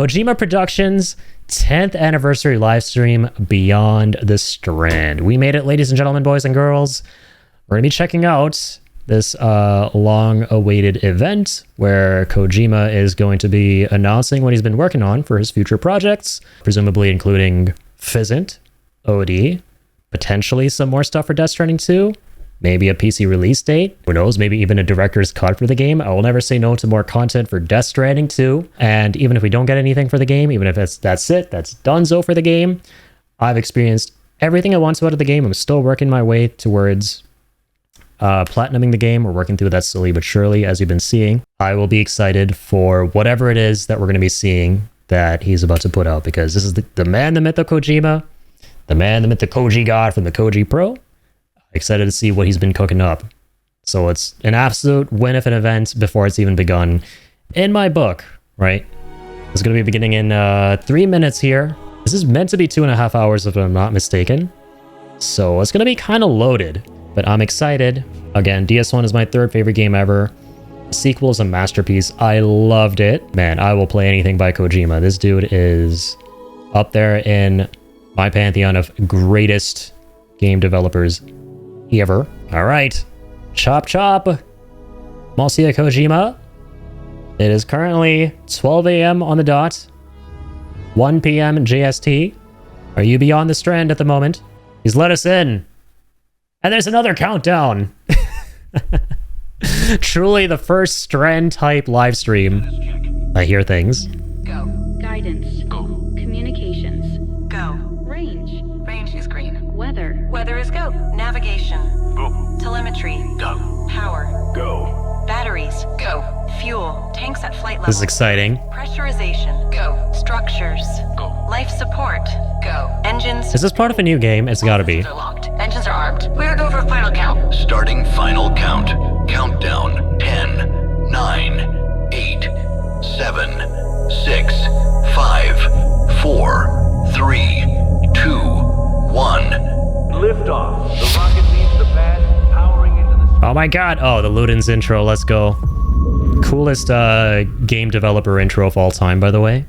Kojima Productions 10th anniversary live stream Beyond the Strand. We made it, ladies and gentlemen, boys and girls. We're going to be checking out this long-awaited event where Kojima is going to be announcing what he's been working on for his future projects, presumably including Physint, OD, potentially some more stuff for Death Stranding 2, maybe a PC release date, who knows, maybe even a director's cut for the game. I will never say no to more content for Death Stranding 2, and even if we don't get anything for the game, even if that's donezo for the game, I've experienced everything I want to out of the game. I'm still working my way towards platinuming the game. We're working through that slowly but surely, as you've been seeing. I will be excited for whatever it is that we're going to be seeing that he's about to put out, because this is the man, the myth of Kojima, the man, the myth, the Koji God from the Koji Pro. Excited to see what he's been cooking up. So it's an absolute win of an event before it's even begun. In my book, right? It's going to be beginning in 3 minutes here. This is meant to be 2.5 hours if I'm not mistaken. So it's going to be kind of loaded, but I'm excited. Again, DS1 is my third favorite game ever. The sequel is a masterpiece. I loved it. Man, I will play anything by Kojima. This dude is up there in my pantheon of greatest game developers ever. All right, chop chop, Monsieur Kojima. It is currently 12 a.m. on the dot, 1 p.m. JST. Are you beyond the Strand at the moment? He's let us in, and there's another countdown. Truly the first Strand type live stream. I hear things. Go. Guidance. Go. Communications. Go. Range. Range is green. Weather. Weather is go. Navigation. Go. Telemetry. Go. Power. Go. Batteries. Go. Fuel. Tanks at flight level. This is exciting. Pressurization. Go. Structures. Go. Life support. Go. Engines. Is this part of a new game? It's gotta be. Engines are locked. Engines are armed. We're go for final count. Starting final count. Countdown 10, 9, 8, 7, 6, 5, 4, 3, 2, 1. Liftoff. The rocket leaves the pad, powering into the... Oh my god. Oh, the Ludens intro. Let's go. Coolest game developer intro of all time, by the way.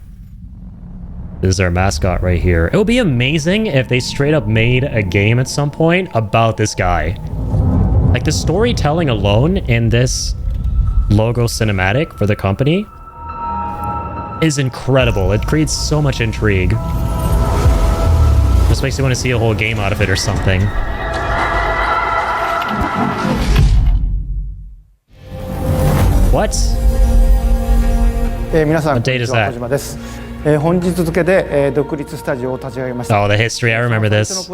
This is our mascot right here. It would be amazing if they straight up made a game at some point about this guy. Like, the storytelling alone in this logo cinematic for the company is incredible. It creates so much intrigue. Just makes you want to see a whole game out of it or something. What? What date is that? Oh, the history. I remember this.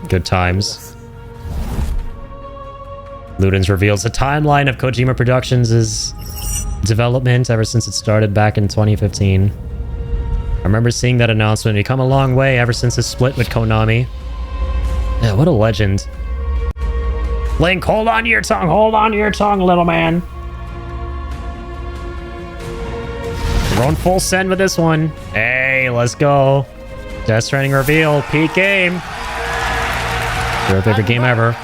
Good times. Ludens reveals the timeline of Kojima Productions' development ever since it started back in 2015. I remember seeing that announcement. We've come a long way ever since his split with Konami. Yeah, what a legend. Link, hold on to your tongue. Hold on to your tongue, little man. We're on full send with this one. Hey, let's go. Death Stranding reveal. Peak game. Your favorite game ever.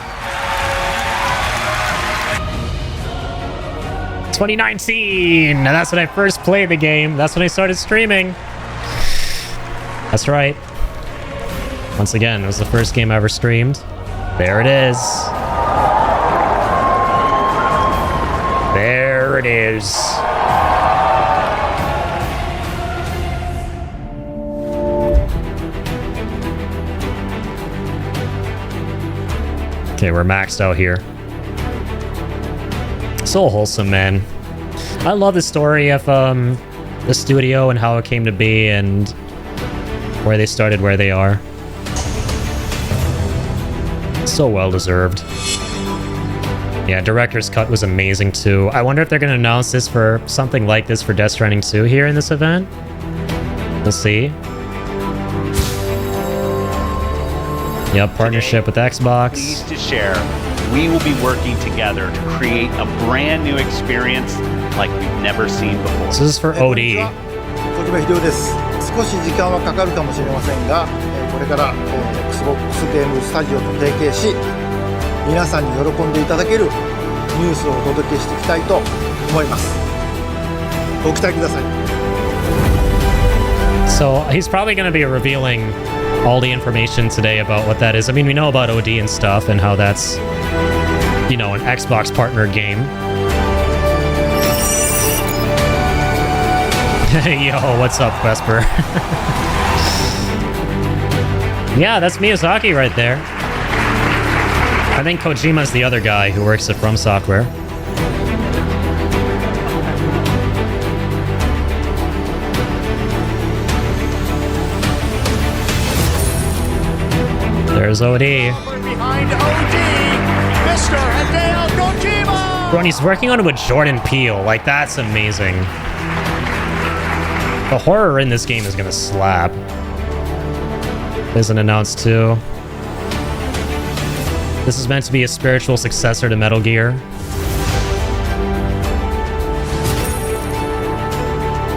2019. Now that's when I first played the game. That's when I started streaming. That's right. Once again, it was the first game I ever streamed. There it is. There it is. Okay, we're maxed out here. So wholesome, man. I love the story of the studio and how it came to be and where they started, where they are. So well deserved. Yeah, director's cut was amazing too. I wonder if they're going to announce this for something like this for Death Stranding 2 here in this event. We'll see. Yep, partnership with Xbox. Pleased to share, we will be working together to create a brand new experience like we've never seen before. So this is for OD. 小島秀夫です。少し時間はかかるかもしれませんが、これから Xbox ゲームスタジオと提携し、皆さんに喜んでいただけるニュースをお届けしていきたいと思います。ご期待ください。 So he's probably going to be revealing all the information today about what that is. I mean, we know about OD and stuff and how that's, you know, an Xbox partner game. Yo, what's up, Vesper? Yeah, that's Miyazaki right there. I think Kojima's the other guy who works at From Software. There's OD. Behind OD, Mr. Hideo Kojima! Bro, and he's working on it with Jordan Peele. Like, that's amazing. The horror in this game is gonna slap. Isn't announced too. This is meant to be a spiritual successor to Metal Gear.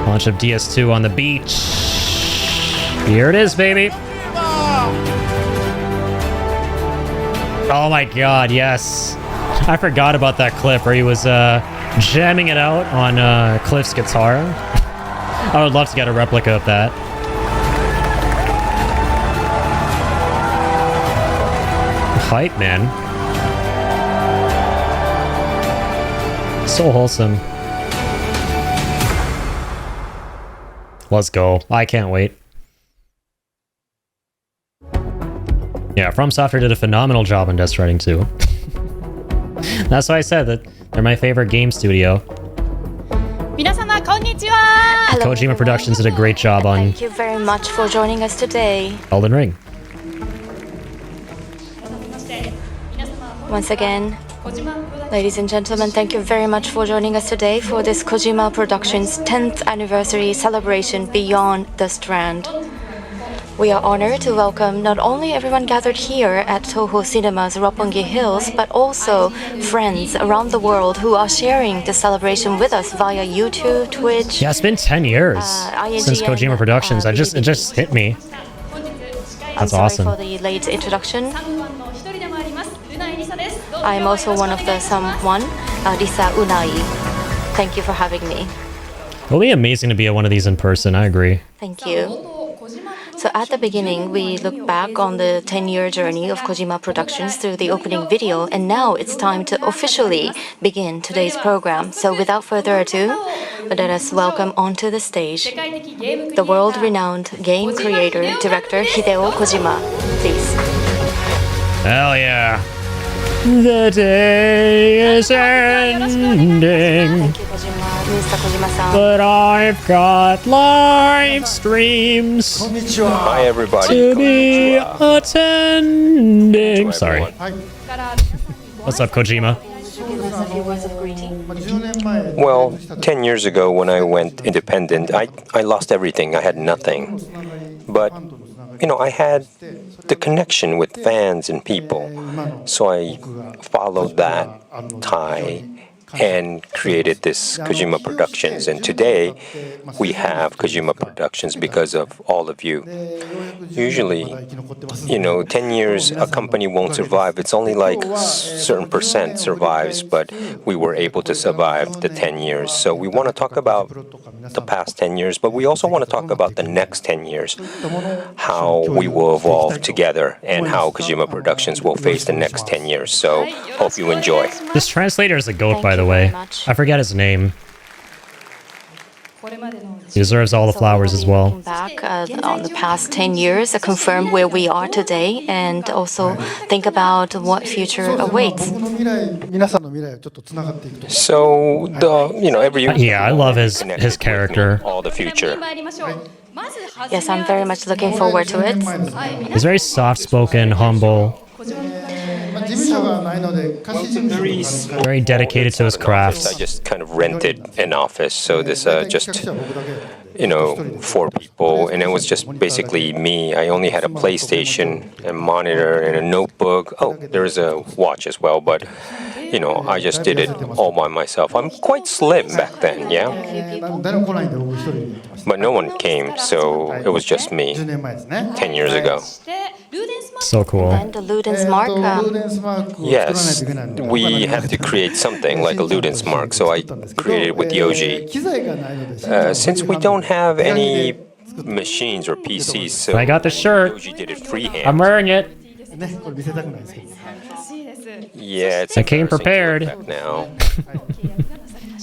Launch of DS2 on the beach. Here it is, baby. Oh my god, yes. I forgot about that clip where he was jamming it out on Cliff's guitar. I would love to get a replica of that. Hype, man. So wholesome. Let's go. I can't wait. Yeah, From Software did a phenomenal job on Death Stranding 2. That's why I said that they're my favorite game studio. Kojima Productions did a great job on Thank you very much for joining us today. Elden Ring. Once again, ladies and gentlemen, thank you very much for joining us today for this Kojima Productions 10th anniversary celebration Beyond the Strand. We are honored to welcome not only everyone gathered here at Toho Cinema's Roppongi Hills, but also friends around the world who are sharing the celebration with us via YouTube, Twitch. Yeah, it's been 10 years since Kojima Productions. It just hit me. That's awesome. Sorry for the late introduction. I am also one of the someone, Lisa Unai. Thank you for having me. It'll be amazing to be at one of these in person, I agree. Thank you. So at the beginning, we look back on the 10-year journey of Kojima Productions through the opening video, and now it's time to officially begin today's program. So without further ado, let us welcome onto the stage the world-renowned game creator, director Hideo Kojima. Please. Hell yeah. The day is ending, Thank you, Kojima, Mr. Kojima-san. but I've got live streams Hi everybody. to be attending. Sorry. What's up, Kojima? Give us a few words of greeting. Well, 10 years ago when I went independent, I lost everything. I had nothing. But, you know, I had the connection with fans and people. So I followed that tie and created this Kojima Productions. And today, we have Kojima Productions because of all of you. Usually, you know, 10 years, a company won't survive. It's only like certain percent survives, but we were able to survive the 10 years. So we want to talk about the past 10 years, but we also want to talk about the next 10 years, how we will evolve together and how Kojima Productions will face the next 10 years. So hope you enjoy. This translator is a goat, by the Thank you way. very much. I forget his name. He deserves all the flowers as well. Looking back on the past 10 years, confirm where we are today, and also think about what future awaits. So every year, Yeah, I love his character. all the future. Yes, I'm very much looking forward to it. He's very soft-spoken, humble, very dedicated to his I crafts. just kind of rented an office, so this just 4 people, and it was just basically me. I only had a PlayStation, a monitor, and a notebook. Oh, there's a watch as well, but I just did it all by myself. I'm quite slim back then, yeah. But no one came, so it was just me 10 years ago. So cool. And the Ludens mark. ルーデンスマークを作らないと Yes, いけないので we have to create something like a Ludens mark, so I created with Yoji. 機材がないので Since we don't have any machines or PCs, so I got the shirt. Yoji did it freehand. I'm wearing it. ね、これ見せたくないですけど Yeah, it's I came embarrassing to prepared. look back now.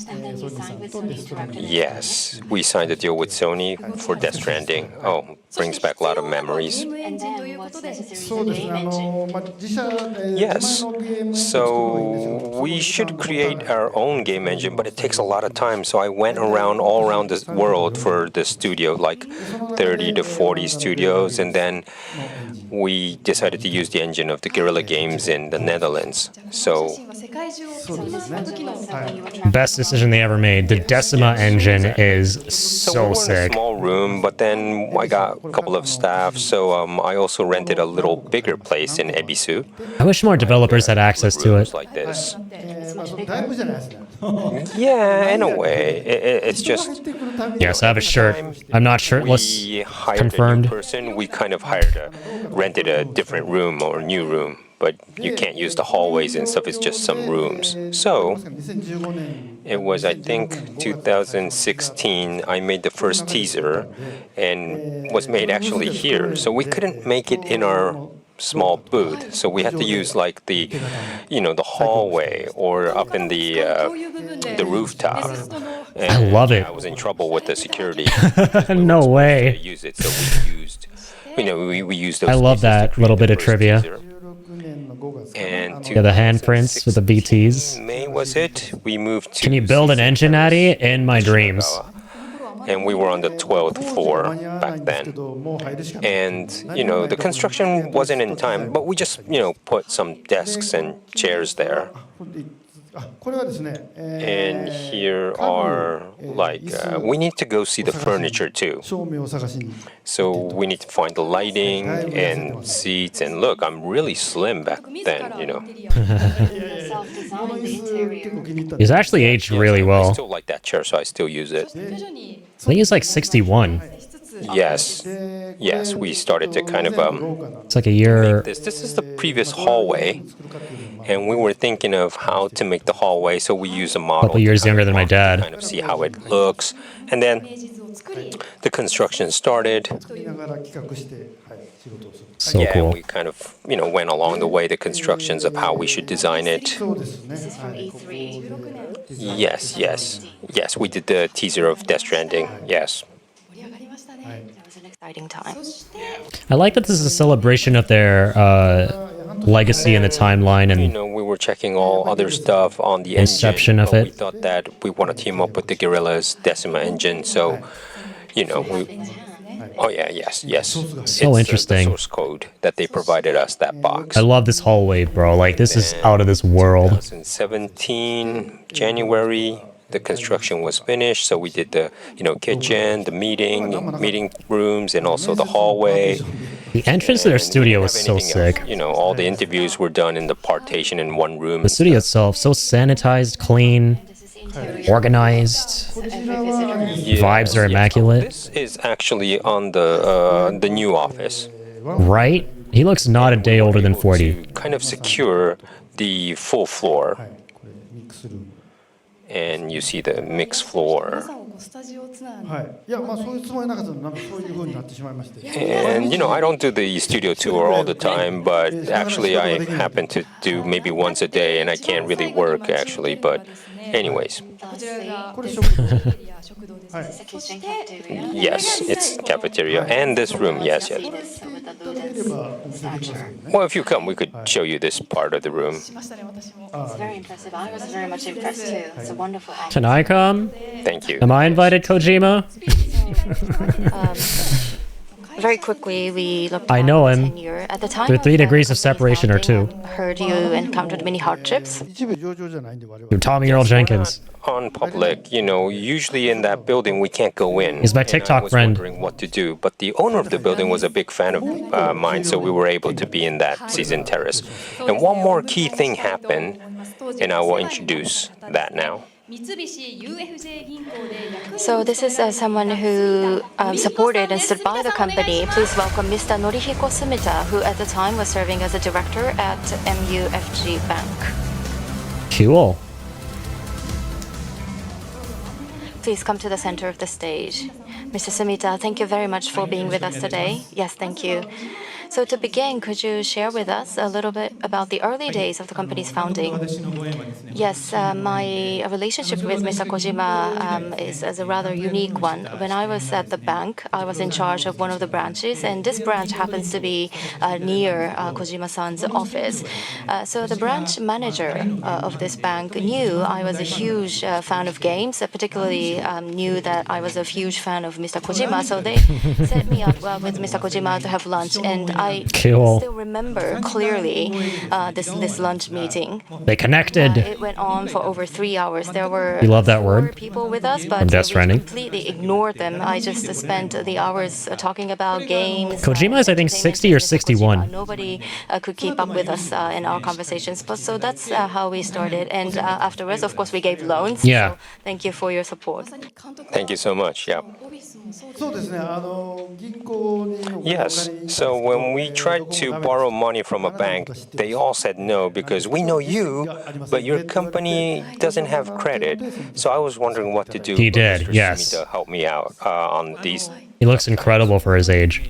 ソニーさんとデストランディング Yes, we signed a deal with Sony for Death Stranding. Oh, brings back a lot of memories. And then what's necessary そう for です game ね、engine? 自社、Yes. 前のゲーム So we should create our own game engine, but it takes a lot of time. So I went around all around the world for the studio, like 30 to 40 studios, and then we decided to use the engine of the Guerrilla Games in the Netherlands. So そうですね、はい、 Best decision they ever made. The Decima engine is So so we were in a sick. small room, but then I got a couple of staff, so I also rented a little bigger place in Ebisu. I wish more developers had access to Rooms it. like this. まあ、そのだいぶじゃないですね Yeah, in a way, it's just 入ってくるたびに Yes, I have a shirt. I'm not shirtless. we hired a Confirmed. new person. We kind of rented a different room or a new room, but you can't use the hallways and stuff. It's just some rooms. So 2015年 it was, I think, 2016. I made the first teaser, and was made actually here. So we couldn't make it in our small booth, so we had to use like the hallway or up in the rooftop. And I love it. I was in trouble with the security. No to way. use it, so we used those. I love pieces to that create little the bit of first trivia. teaser. 16年の5月 And Yeah, the handprints with the BTs. May was it? We moved to. Can you build an engine, Addy? In my dreams. And we were on the 12th floor 間に合わない back んですけ then. どもう入るしかない And the construction wasn't in time, but we just put some desks and chairs there. あこれはですね、 And here are like we need to go see the furniture too. 照明を探しに So we need to find the lighting and seats. And look, I'm really slim back then. Self-designed the 結 interior. 構気に入ったん He's で actually aged really I well. still like that chair, so I still use it. I think he's like 61. Yes, yes, we started to kind of 廊下なんで It's like a year. This is the previous hallway, and we were thinking of how to make the hallway. So we use a model. Couple years to kind younger than my of dad. Kind of see how it looks, and then the construction started. 作りながら企画して、はい、仕事をする So Yeah, cool. we kind of went along the way, the constructions of how we should design it. そうですね、 This is は from い、 E3. Yes, yes, yes. We did the teaser of Death Stranding. Yes. That was an exciting time. I like that this is a celebration of their legacy in the timeline and We were checking all other stuff on the Inception engine, of but it. we thought that we want to team up with the Guerrilla's Decima engine, so we. Oh yeah, yes. It's interesting. The source code that they provided us, that box. I love this hallway, bro. Like, this is out of this world. 2017 January, the construction was finished, so we did the kitchen, the meeting rooms, and also the hallway. The entrance to their And we studio didn't was have so anything else. sick. All the interviews were done in the partition in one room. The studio itself, so sanitized, clean, organized. Yes, Vibes are immaculate. This is actually on the new office. Right? He looks not a day older than 40. To kind of secure the full floor, い、これミックスルーム and you see the mixed floor. はい、いやまあそういうつもりなかったのなんかそういう風になってしまいまして And I don't do the studio tour all the time, but actually I happen to do maybe once a day, and I can't really work actually. But anyways, これ食堂はい This is a kitchen cafeteria. yes, it's cafeteria and this room. Yes. This with the 見れ Ludens ばお見せできますけ stature. どね Well, if you come, we could show you this part of the room. It's very impressive. I was very much impressed too. It's a wonderful office. Can I come? Thank you. Am I invited, Kojima? Very quickly, we looked I at know the him. tenure. At the time, There are of 3 the degrees of company's separation or founding, 2. I heard you encountered many hardships. 一部上場じゃないんで我々 You're Tommy Earl Jenkins. On public, usually in that building we can't go in. He's my And I TikTok was friend. wondering what to do, but the owner of the building was a big fan of mine, so we were able to be in that season terrace. And one more key thing happened, and I will introduce that now. So this is someone who supported and stood by the company. Please welcome Mr. Norihiko Sumita, who at the time was serving as a director at MUFG Bank. Cool. Please come to the center of the stage. Mr. Sumita, thank you very much for being with us today. Yes, thank you. So to begin, could you share with us a little bit about the early days of the company's founding? Yes, my relationship with Mr. Kojima is a rather unique one. When I was at the bank, I was in charge of one of the branches, and this branch happens to be near Kojima-san's office. So the branch manager of this bank knew I was a huge fan of games, particularly knew that I was a huge fan of Mr. Kojima. So they set me up with Mr. Kojima to have lunch, and I still remember clearly this lunch meeting. They connected. It went on for over 3 hours. There were You love that 4 word? people with us, but From Death we Stranding. completely ignored them. I just spent the hours talking about games. Kojima is, I think, 60 or 61. Nobody could keep up with us in our conversations. But so that's how we started. And afterwards, of course, we gave loans. Yeah. So thank you for your support. Thank you so much. Yeah. Yes. So when we tried to borrow money from a bank, they all said no because we know you, but your company doesn't have credit. So I was wondering what to do. He but did, Mr. yes. Sumita helped me out on these. He looks incredible for his age.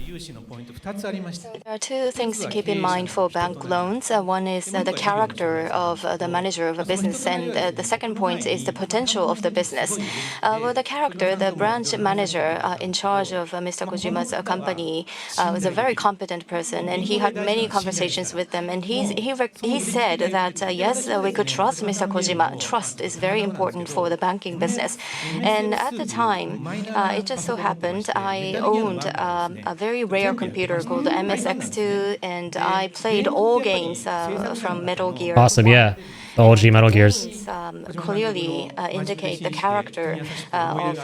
There are 2 things to keep in mind for bank loans. One is the character of the manager of a business, and the second point is the potential of the business. Well, the character, the branch manager in charge of Mr. Kojima's company was a very competent person, and he had many conversations with them. And he said that yes, we could trust Mr. Kojima. Trust is very important for the banking business. And at the time, it just so happened I owned a very rare computer called the MSX2, and I played all games from Metal Gear. Awesome, yeah. The OG Metal Gears. Clearly indicate the character of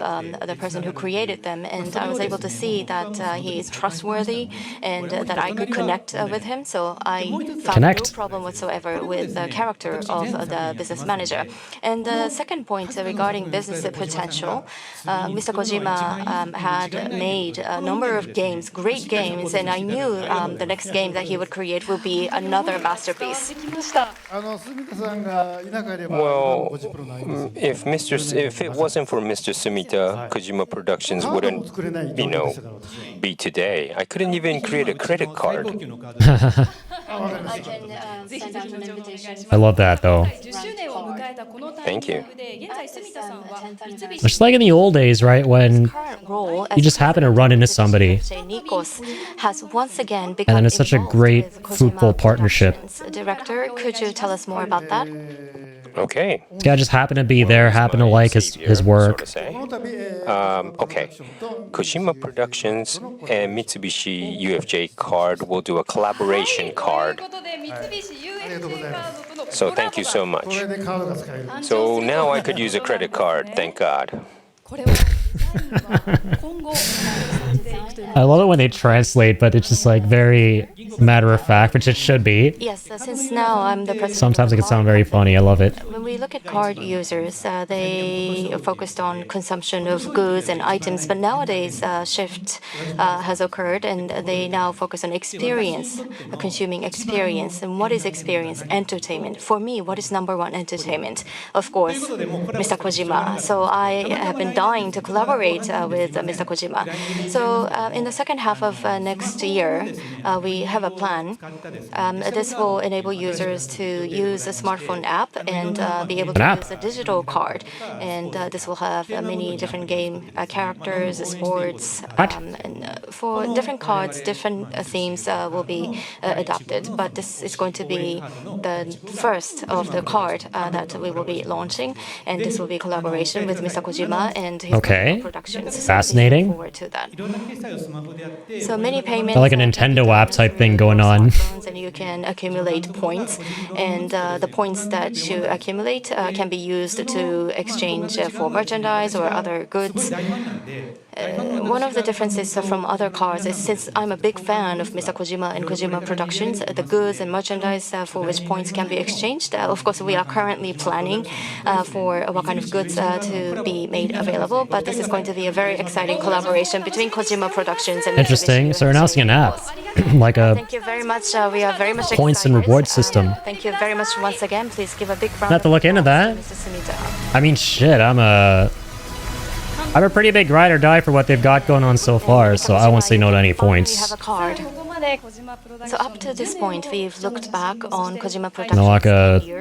the person who created them, and I was able to see that he is trustworthy and that I could connect with him. So I found no problem whatsoever with the character of the business manager. And the second point regarding business potential, Mr. Kojima had made a number of games, great games, and I knew the next game that he would create will be another masterpiece. Well, if it wasn't for Mr. Sumita, Kojima Productions wouldn't, be today. I couldn't even create a credit card. I can send out an invitation. I love that, though. Thank you. Just like in the old days, right, when you just happen to run into somebody. Has once again And then it's such a great, fruitful partnership. Director, could you tell us more about that? Okay. This guy just happened to be there, happened to like his work. Okay. Kojima Productions and Mitsubishi UFJ card will do a collaboration card. So thank you so much. So now I could use a credit card, thank God. I love it when they translate, but it's just like very matter of fact, which it should be. Yes, since now I'm the president. Sometimes it can sound very funny. I love it. When we look at card users, they are focused on consumption of goods and items, but nowadays a shift has occurred, and they now focus on experience, consuming experience. And what is experience? Entertainment. For me, what is number one entertainment? Of course, Mr. Kojima. So I have been dying to collaborate with Mr. Kojima. So in the second half of next year, we have a plan. This will enable users to use a smartphone app and be able to use a digital card. And this will have many different game characters, sports. And for different cards, different themes will be adopted. But this is going to be the first of the card that we will be launching. And this will be collaboration with Mr. Kojima. and his Okay. Kojima Productions. So Fascinating. looking forward to that. So many payments. Like a Nintendo app type thing going on. And you can accumulate points, and the points that you accumulate can be used to exchange for merchandise or other goods. One of the differences from other cars is, since I'm a big fan of Mr. Kojima and Kojima Productions, the goods and merchandise for which points can be exchanged. Of course, we are currently planning for what kind of goods to be made available, but this is going to be a very exciting collaboration between Kojima Productions and Interesting. So they're announcing an app, like a Thank you very much. We are very much points and excited. reward system. Thank you very much once again. Please give a big round Have to look into that. Mr. Sumita. I mean, shit, I'm a pretty big ride or die for what they've got going on so far, so I won't say no to any We points. have a card. So up to this point, we've looked back on Kojima Productions. Now, like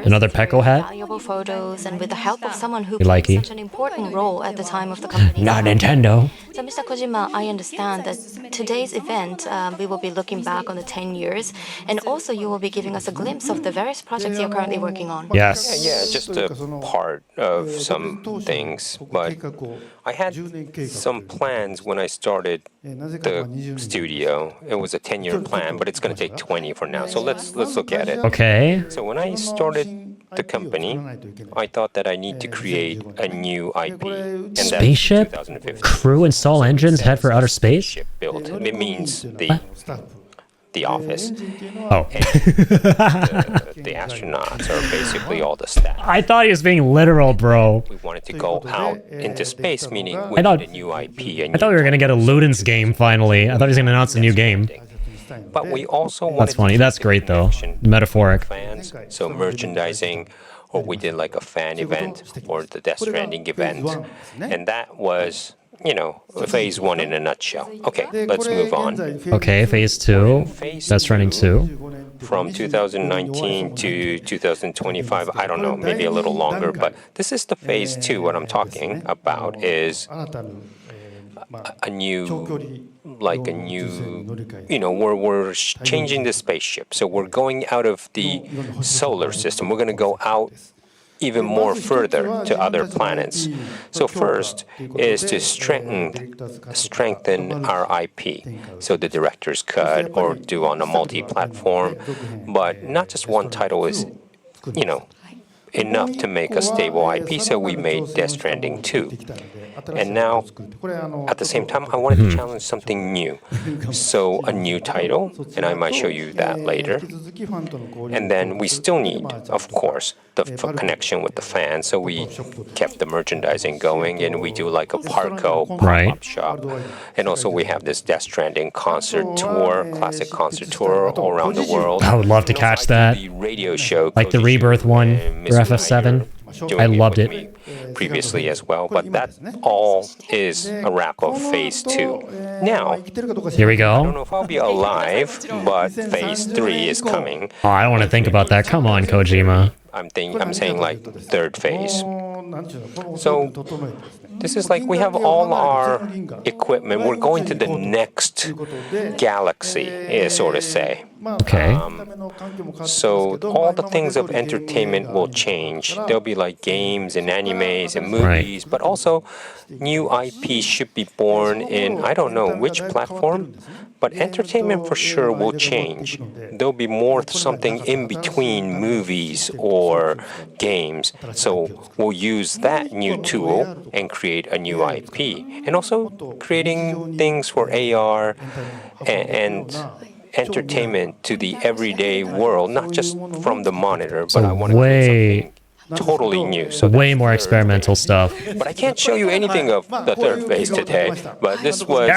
another Pecco hat? Valuable photos, and with the help of someone who You played likey? such an important role at the time of the company. Not Nintendo. So, Mr. Kojima, I understand that today's event, we will be looking back on the 10 years, and also you will be giving us a glimpse of the various projects you're currently working on. Yes. Yeah, just a part of some things, but I had some plans when I started the studio. It was a 10-year plan, but it's going to take 20 for now. So let's look at it. Okay. So when I started the company, I thought that I need to create a new IP. And that's Spaceship? 2015. Crew install engines, head for outer space? Ship built. It means the office. Oh. The astronauts are basically all the staff. I thought he was being literal, bro. We wanted to go out into space, meaning we thought- need a new IP. I thought we were gonna get a Ludens game finally. I thought he was gonna announce a new game. But we also wanted That's funny. to That's make great though. connection Metaphoric. with fans, so merchandising, or we did like a fan event or the Death Stranding event, and that was, phase one in a nutshell. Okay, let's move on. Okay, phase 2. That's running 2. From 2019 to 2025, I don't know, maybe a little longer, but this is the phase 2. What I'm talking about is a new, we're changing the spaceship. So we're going out of the solar system. We're going to go out even more further to other planets. So first is to strengthen our IP. So the director's cut or do on a multi-platform. But not just one title is, enough to make a stable IP. So we made Death Stranding 2. And now, at the same time, I wanted to challenge something new. So a new title, and I might show you that later. And then we still need, of course, the connection with the fans. So we kept the merchandising going, and we do like a Parco pop-up shop. And also we have this Death Stranding concert tour, classic concert tour all around the world. I would love to catch that. The radio show, Like the Rebirth one for FF7. I loved it. Previously as well, but that all is a wrap of phase 2. Now, Here we I don't go. know if I'll be alive, but phase 3 is coming. Oh, I don't want to think about that. Come on, Kojima. I'm saying like third phase. So this is like we have all our equipment. We're going to the next galaxy, so to say. Okay. So all the things of entertainment will change. There'll be like games and animes and movies, but also new IP should be born in, I don't know which platform, but entertainment for sure will change. There'll be more something in between movies or games. So we'll use that new tool and create a new IP. And also creating things for AR and entertainment to the everyday world, not just from the monitor, but I want to create something totally new. So Way more experimental stuff. But I can't show you anything of the third phase today. But this was,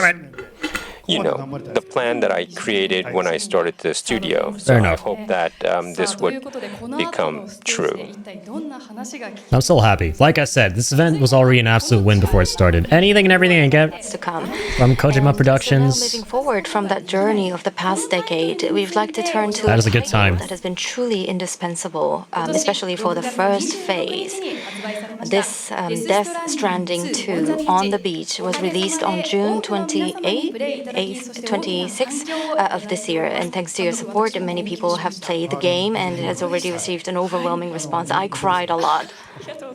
the plan that I created when I started the studio. So Fair I enough. hope that this would become true. I'm still happy. Like I said, this event was already an absolute win before it started. Anything and everything I get To come. from Kojima So now Productions. moving forward from that journey of the past decade, we'd like to turn to That is a good title time. that has been truly indispensable, especially for the first phase. This Death Stranding 2 on the Beach was released on June 26th of this year, and thanks to your support, many people have played the game and it has already received an overwhelming response. I cried a lot.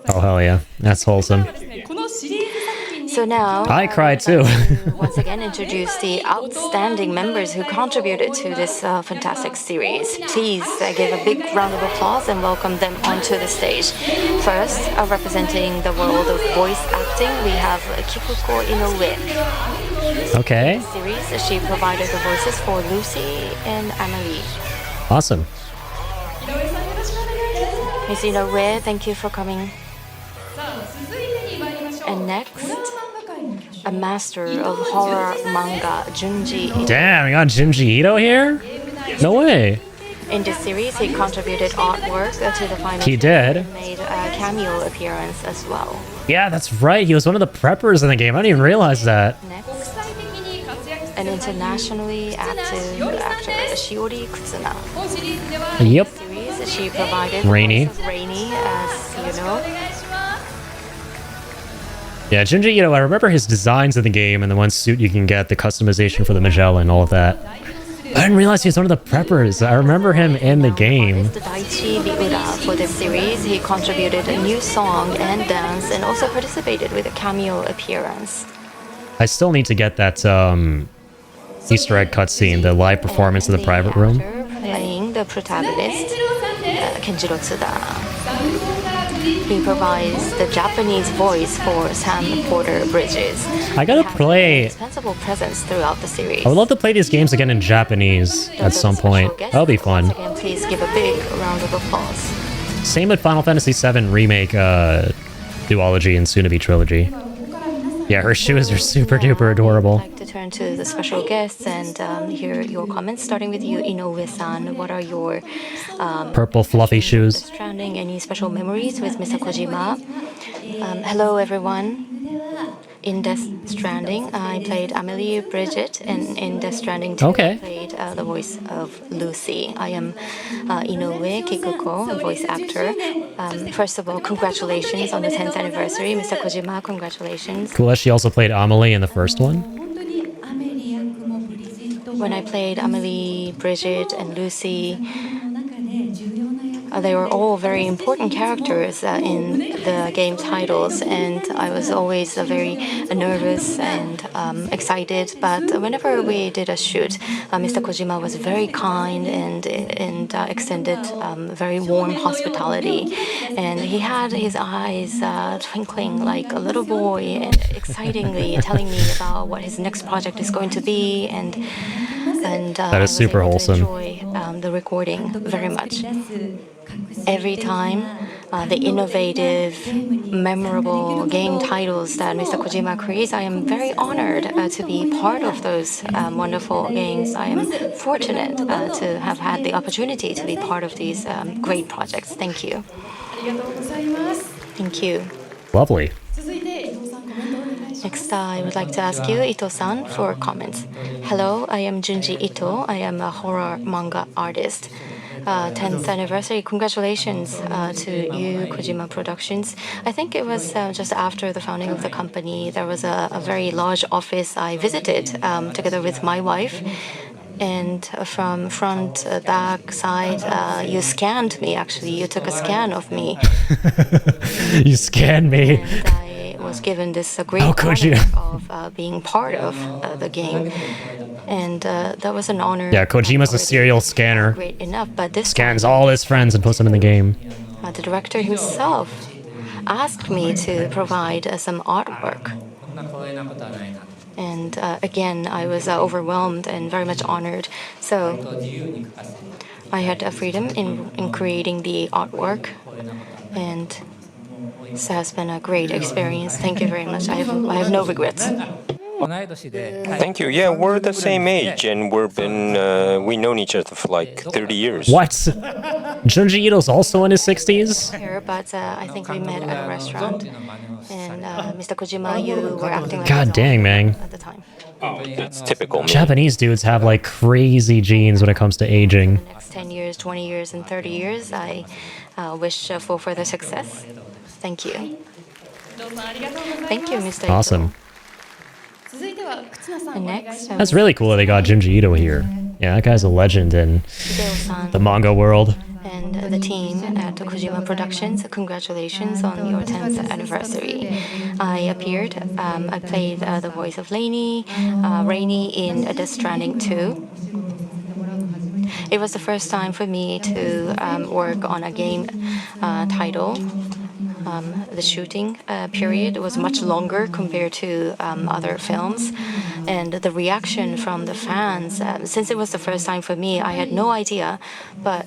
Oh, hell yeah. That's wholesome. So now I cried too. once again introduce the outstanding members who contributed to this fantastic series. Please give a big round of applause and welcome them onto the stage. First, representing the world of voice acting, we have Kikuko Inoue. Okay. In the series, she provided the voices for Lucy and Amelie. Awesome. Miss Inoue, thank you for coming. And next, a master of horror manga, Junji Ito. Damn, we got Junji Ito here? No way. In this series, he contributed artwork to the final. He did. And made a cameo appearance as well. Yeah, that's right. He was one of the preppers in the game. I didn't even realize that. Next, an internationally active actor, Shiori Kutsuna. Yep. Series, she provided Rainy. the voice of Rainy, as you know. Yeah, Junji Ito, I remember his designs in the game and the one suit you can get, the customization for the Magellan, all of that. I didn't realize he was one of the preppers. I remember him in the game. Daichi Miura for this series. He contributed a new song and dance and also participated with a cameo appearance. I still need to get that Easter egg cutscene, the live performance in the private room. Playing the protagonist, Kenjiro Tsuda. He provides the Japanese voice for Sam Porter Bridges. I gotta play. Indispensable presence throughout the series. I would love to play these games again in Japanese at some point. That'll be fun. Once again, please give a big round of applause. Same with Final Fantasy VII Remake duology and soon-to-be trilogy. Yeah, her shoes are super duper adorable. I'd like to turn to the special guests and hear your comments, starting with you, Inoue-san. What are your Purple fluffy shoes. Death Stranding, any special memories with Mr. Kojima? Hello, everyone. In Death Stranding, I played Amelie Bridget, and in Death Stranding 2, Okay. I played the voice of Lucy. I am Inoue Kikuko, a voice actor. First of all, congratulations on the 10th anniversary. Mr. Kojima, congratulations. Cool, she also played Amelie in the first one. When I played Amelie, Bridget, and Lucy, they were all very important characters in the game titles, and I was always very nervous and excited. But whenever we did a shoot, Mr. Kojima was very kind and extended very warm hospitality, and he had his eyes twinkling like a little boy, and excitingly telling me about what his next project is going to be, and That is super wholesome. I enjoy the recording very much. Every time, the innovative, memorable game titles that Mr. Kojima creates, I am very honored to be part of those wonderful games. I am fortunate to have had the opportunity to be part of these great projects. Thank you. Thank you. Lovely. Next, I would like to ask you, Ito-san, for comments. Hello, I am Junji Ito. I am a horror manga artist. 10th anniversary. Congratulations to you, Kojima Productions. I think it was just after the founding of the company. There was a very large office I visited together with my wife. And from front, back, side, you scanned me, actually. You took a scan of me. You scanned me. And I was given this great honor of being part of the game. And that was an honor. Yeah, Kojima's a serial scanner. Great enough, but this Scans all his friends and puts them in the game. The director himself asked me to provide some artwork. And again, I was overwhelmed and very much honored. So I had a freedom in creating the artwork, and so it has been a great experience. Thank you very much. I have no regrets. Thank you. Yeah, we're the same age, and we've known each other for like 30 years. What? Junji Ito's also in his 60s? Here, but I think we met at a restaurant, and Mr. Kojima, you were acting like God dang, man. at the time. Oh, that's typical me. Japanese dudes have like crazy genes when it comes to aging. The next 10 years, 20 years, and 30 years, I wish for further success. Thank you. Thank you, Mr. Ito. Awesome. And next, That's really cool that they got Junji Ito here. Yeah, that guy's a legend in Hideo-san. the manga world. And and the team at Kojima Productions, congratulations on your 10th anniversary. I appeared, I played the voice of Rainy in Death Stranding 2. It was the first time for me to work on a game title. The shooting period was much longer compared to other films. And the reaction from the fans, since it was the first time for me, I had no idea. But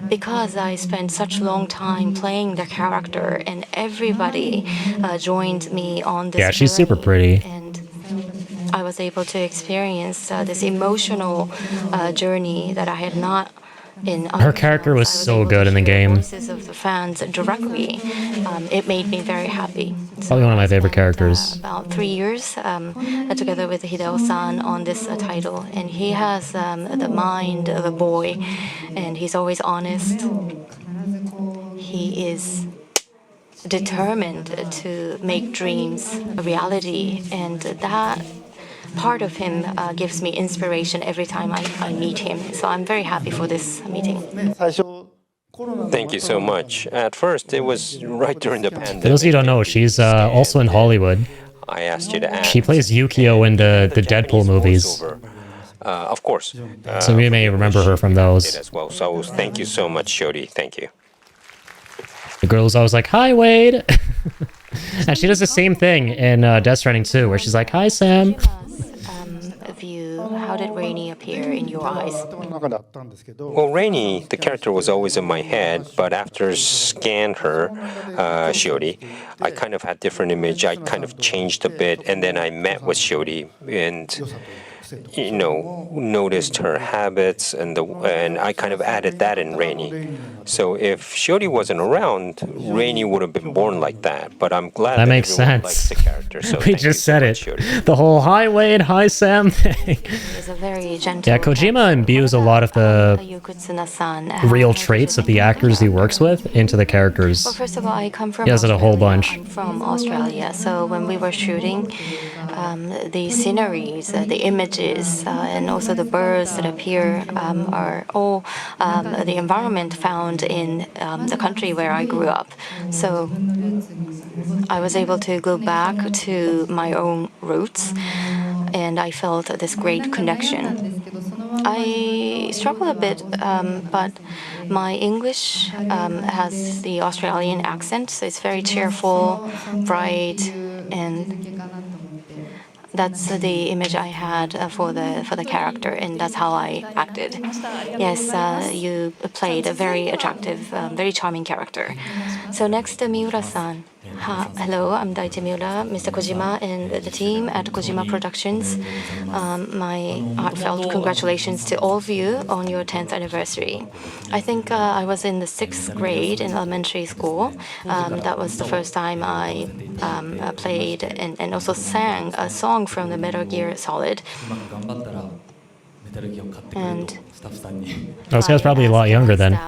because I spent such a long time playing the character and everybody joined me on this Yeah, she's super pretty. And I was able to experience this emotional journey that I had not in Her character was so good in the game. Voices of the fans directly. It made me very happy. Probably one of my favorite characters. About 3 years together with Hideo-san on this title, and he has the mind of a boy, and he's always honest. He is determined to make dreams a reality, and that part of him gives me inspiration every time I meet him. So I'm very happy for this meeting. Thank you so much. At first, it was right during the pandemic. For those of you who don't know, she's also in Hollywood. I asked you to ask. She plays Yukio in the Deadpool movies. Of course. So you may remember her from those. As well. So thank you so much, Shodi. Thank you. The girl's always like, "Hi, Wade." And she does the same thing in Death Stranding 2, where she's like, "Hi, Sam." How did Rainy appear in your eyes? Well, Rainy, the character was always in my head, but after scanned her, Shodi, I kind of had different image. I kind of changed a bit, and then I met with Shodi and noticed her habits, and I kind of added that in Rainy. So if Shodi wasn't around, Rainy would have been born like that. But I'm glad that makes everyone sense. likes the character. So We just said it. The whole "Hi, Wade, hi, Sam" thing. He's a very gentle. Yeah, Kojima imbues a lot of the real traits of the actors he works with into the characters. Well, first of all, I come from He has it a whole bunch. I'm from Australia, so when we were shooting, the sceneries, the images, and also the birds that appear are all the environment found in the country where I grew up. So I was able to go back to my own roots, and I felt this great connection. I struggle a bit, but my English has the Australian accent, so it's very cheerful, bright, and that's the image I had for the character, and that's how I acted. Yes, you played a very attractive, very charming character. So next, Miura-san. Hello, I'm Daichi Miura, Mr. Kojima, and the team at Kojima Productions. My heartfelt congratulations to all of you on your 10th anniversary. I think I was in the 6th grade in elementary school. That was the first time I played and also sang a song from the Metal Gear Solid. And Those guys probably a lot younger then.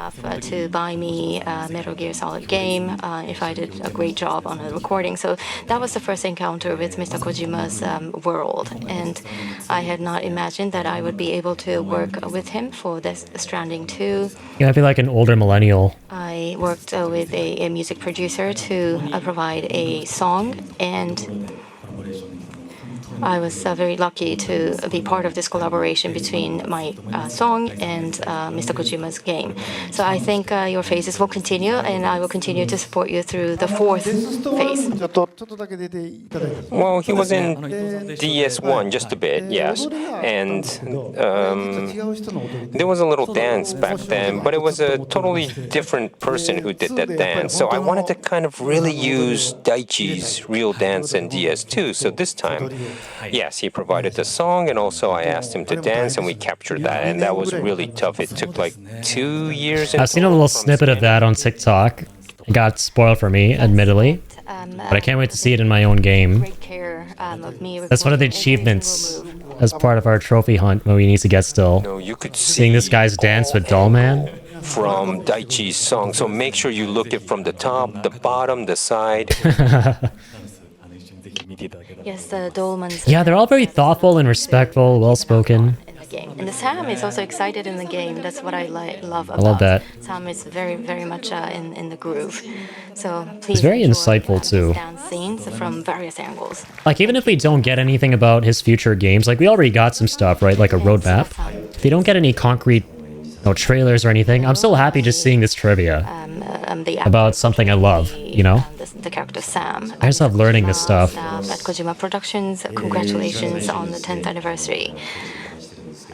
To buy me a Metal Gear Solid game if I did a great job on a recording. So that was the first encounter with Mr. Kojima's world, and I had not imagined that I would be able to work with him for Death Stranding 2. You might be like an older millennial. I worked with a music producer to provide a song, and I was very lucky to be part of this collaboration between my song and Mr. Kojima's game. So I think your phases will continue, and I will continue to support you through the 4th phase. Well, he was in DS1 just a bit, yes. And there was a little dance back then, but it was a totally different person who did that dance. So I wanted to kind of really use Daichi's real dance in DS2. So this time, yes, he provided the song, and also I asked him to dance, and we captured that, and that was really tough. It took like 2 years. I've seen a little snippet of that on TikTok. It got spoiled for me, admittedly, but I can't wait to see it in my own game. That's one of the achievements as part of our trophy hunt when we need to get still. You could seeing this guy's dance with Dollman. From Daichi's song, so make sure you look it from the top, the bottom, the side. Yes, the Dolmans. Yeah, they're all very thoughtful and respectful, well-spoken. the game. And the Sam is also excited in the game. That's what I love about. I love that. Sam is very, very much in the groove. So please. He's very enjoy, insightful too. Dance scenes from various angles. Like even if we don't get anything about his future games, like we already got some stuff, right? Like a roadmap. If you don't get any concrete, no trailers or anything, I'm still happy just seeing this trivia about something I love, you know? The character Sam. I just love learning this stuff. At Kojima Productions, congratulations on the 10th anniversary.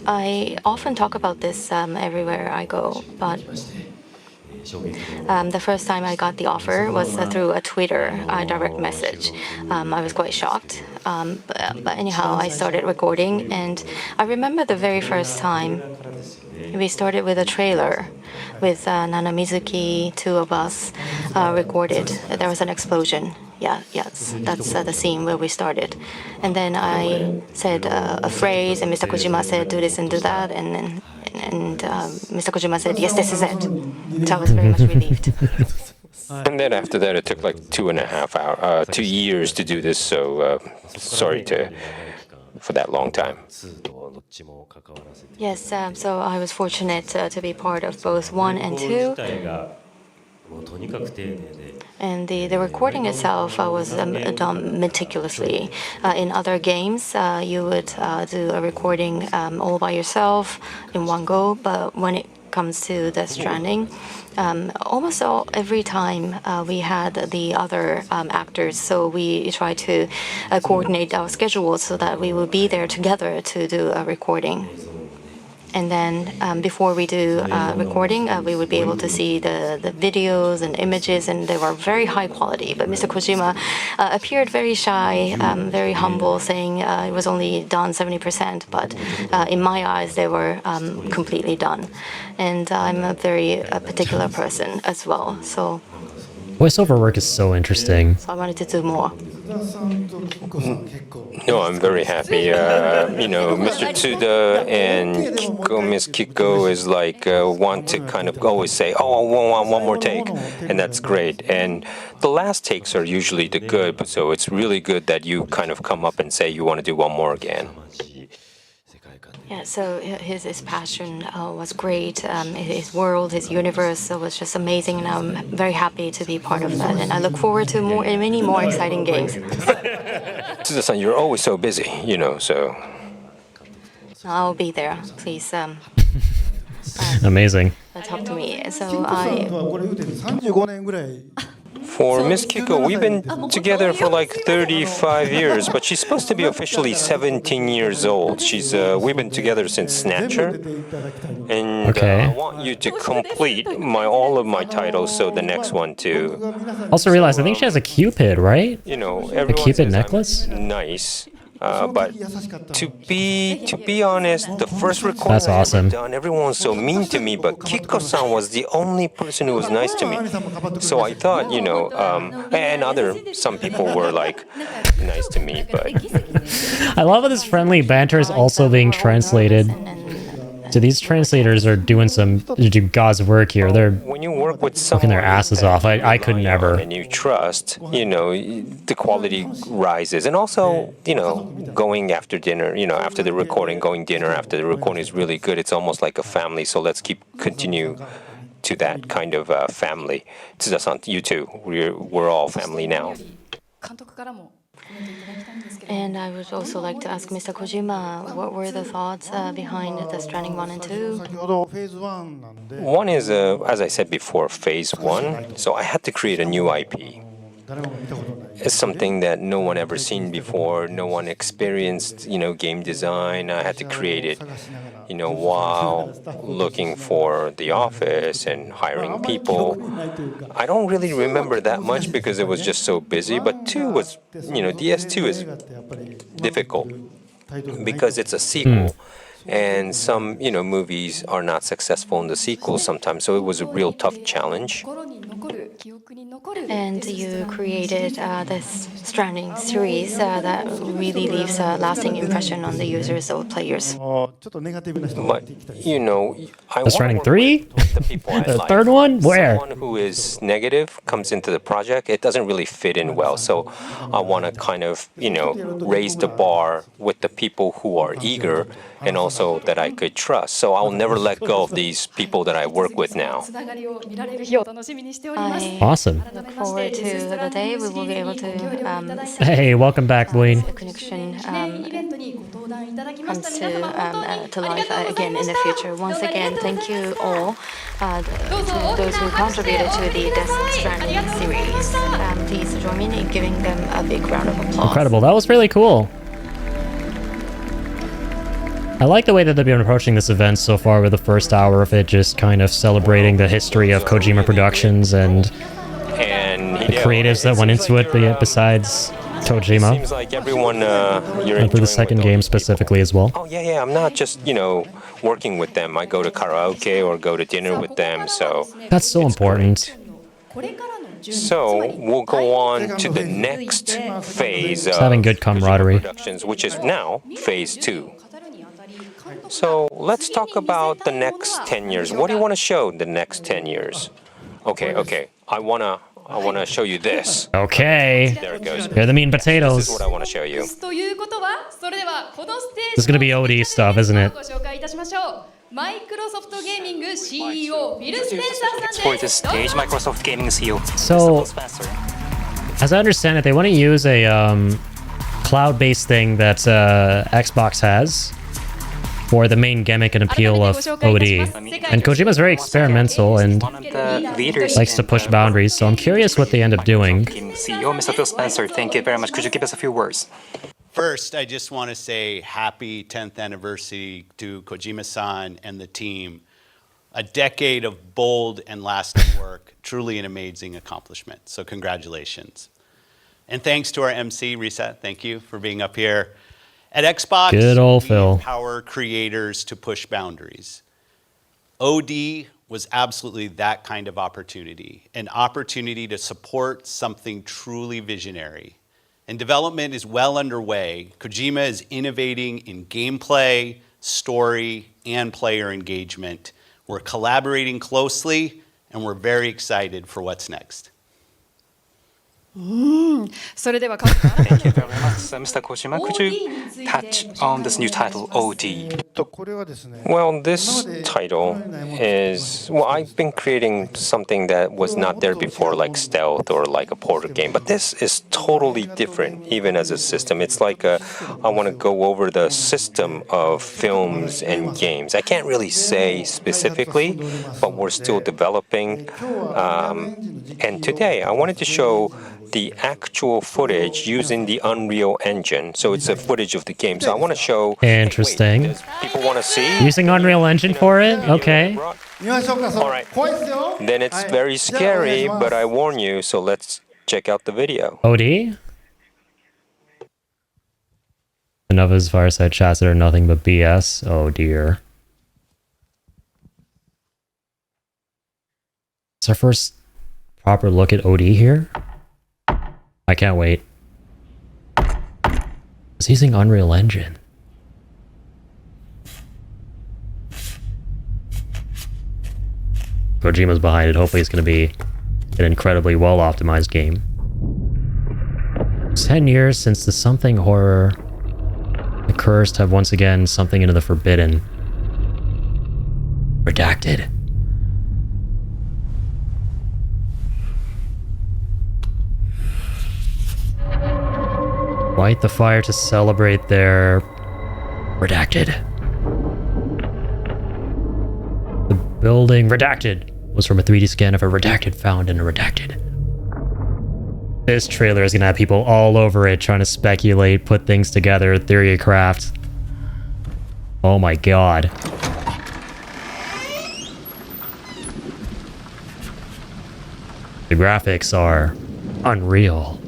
I often talk about this everywhere I go, but the first time I got the offer was through a Twitter direct message. I was quite shocked. But anyhow, I started recording, and I remember the very first time we started with a trailer with Nana Mizuki, two of us recorded. There was an explosion. Yes, that's the scene where we started. And then I said a phrase, and Mr. Kojima said, do this and do that, and Mr. Kojima said, yes, this is it. So I was very much relieved. And then after that, it took like 2.5 hours, 2 years to do this. So sorry for that long time. Yes, so I was fortunate to be part of both 1 and 2. And the recording itself was done meticulously. In other games, you would do a recording all by yourself in one go, but when it comes to Death Stranding, almost every time we had the other actors, so we try to coordinate our schedules so that we will be there together to do a recording. And then before we do recording, we would be able to see the videos and images, and they were very high quality. But Mr. Kojima appeared very shy, very humble, saying it was only done 70%. But in my eyes, they were completely done. And I'm a very particular person as well. So Voiceover work is so interesting. I wanted to do more. No, I'm very happy. Mr. Tsuda and Miss Kiko is like want to kind of always say, "Oh, I want one more take," and that's great. And the last takes are usually the good, but so it's really good that you kind of come up and say you want to do one more again. Yeah, so his passion was great. His world, his universe was just amazing, and I'm very happy to be part of that. And I look forward to many more exciting games. Tsuda-san, you're always so busy, so. I'll be there. Please. Amazing. Talk to me. So For Miss Kiko, we've been together for like 35 years, but she's supposed to be officially 17 years old. We've been together since Snatcher, and I want you to complete all of my titles, so the next one too. Also realized, I think she has a Cupid, right? Everyone a Cupid says necklace? I'm nice. But to be honest, the first recording That's awesome. I ever done, everyone was so mean to me, but Kiko-san was the only person who was nice to me. So I thought, and some people were like nice to me, but I love how this friendly banter is also being translated. So these translators are doing God's work here. They're when you work with someone working their asses off. I could never. And you trust, the quality rises. And also, going after dinner, after the recording, going dinner after the recording is really good. It's almost like a family. So let's continue to that kind of family. Tsuda-san, you too. We're all family now. And I would also like to ask Mr. Kojima, what were the thoughts behind Death Stranding 1 and 2? One is, as I said before, phase 1. So I had to create a new IP. It's something that no one ever seen before. No one experienced, game design. I had to create it, while looking for the office and hiring people. I don't really remember that much because it was just so busy. But 2 was, DS2 is difficult because it's a sequel. And some, movies are not successful in the sequel sometimes. So it was a real tough challenge. And you created this Stranding series that really leaves a lasting impression on the users or players. But, you know, I Death Stranding 3? the people I The like. third one? Where? Someone who is negative comes into the project, it doesn't really fit in well. So I want to kind of, you know, raise the bar with the people who are eager and also that I could trust. So I'll never let go of these people that I work with now. I Awesome. look forward to the day we will be able to see Hey, welcome back, Blaine. the connection comes to life again in the future. Once again, thank you all to those who contributed to the Death Stranding series. Please join me in giving them a big round of applause. Incredible. That was really cool. I like the way that they've been approaching this event so far with the first hour of it just kind of celebrating the history of Kojima Productions and the creatives that went into it besides Kojima. Seems like everyone you're And for the enjoying second with game those people. specifically as well. Oh yeah, I'm not just, you know, working with them. I go to karaoke or go to dinner with them, so That's so important. So we'll go on to the next phase of having good camaraderie. Kojima Productions, which is now phase 2. So let's talk about the next 10 years. What do you want to show the next 10 years? Okay. I wanna show you this. Okay. There it goes. Here are the mean potatoes. This is what I want to show you. This is gonna be OD stuff, isn't it? For the stage, Microsoft Gaming CEO. So, as I understand it, they want to use a cloud-based thing that Xbox has for the main gimmick and appeal of OD. And Kojima's very experimental and likes to push boundaries, so I'm curious what they end up doing. CEO, Mr. Phil Spencer, thank you very much. Could you give us a few words? First, I just want to say happy 10th anniversary to Kojima-san and the team. A decade of bold and lasting work, truly an amazing accomplishment. So congratulations. And thanks to our MC, Risa, thank you for being up here. At Xbox, Good old we Phil. empower creators to push boundaries. OD was absolutely that kind of opportunity, an opportunity to support something truly visionary. And development is well underway. Kojima is innovating in gameplay, story, and player engagement. We're collaborating closely, and we're very excited for what's next. Thank you very much. Mr. Kojima, could you touch on this new title, OD? Well, this title is, well, I've been creating something that was not there before, like stealth or like a portal game, but this is totally different, even as a system. It's like I want to go over the system of films and games. I can't really say specifically, but we're still developing. And today, I wanted to show the actual footage using the Unreal Engine. So it's a footage of the game. So I want to show. Interesting. Hey, wait, people want to see? Using Unreal Engine for it? Okay. All right. Then it's very scary, but I warn you. So let's check out the video. OD? Enough as fireside chats that are nothing but BS. Oh dear. It's our first proper look at OD here. I can't wait. It's using Unreal Engine. Kojima's behind it. Hopefully it's going to be an incredibly well-optimized game. 10 years since the something horror. The cursed have once again something into the forbidden. Redacted. Light the fire to celebrate their... Redacted. The building... Redacted! Was from a 3D scan of a redacted found in a redacted. This trailer is gonna have people all over it trying to speculate, put things together, theory of craft. Oh my god. The graphics are unreal.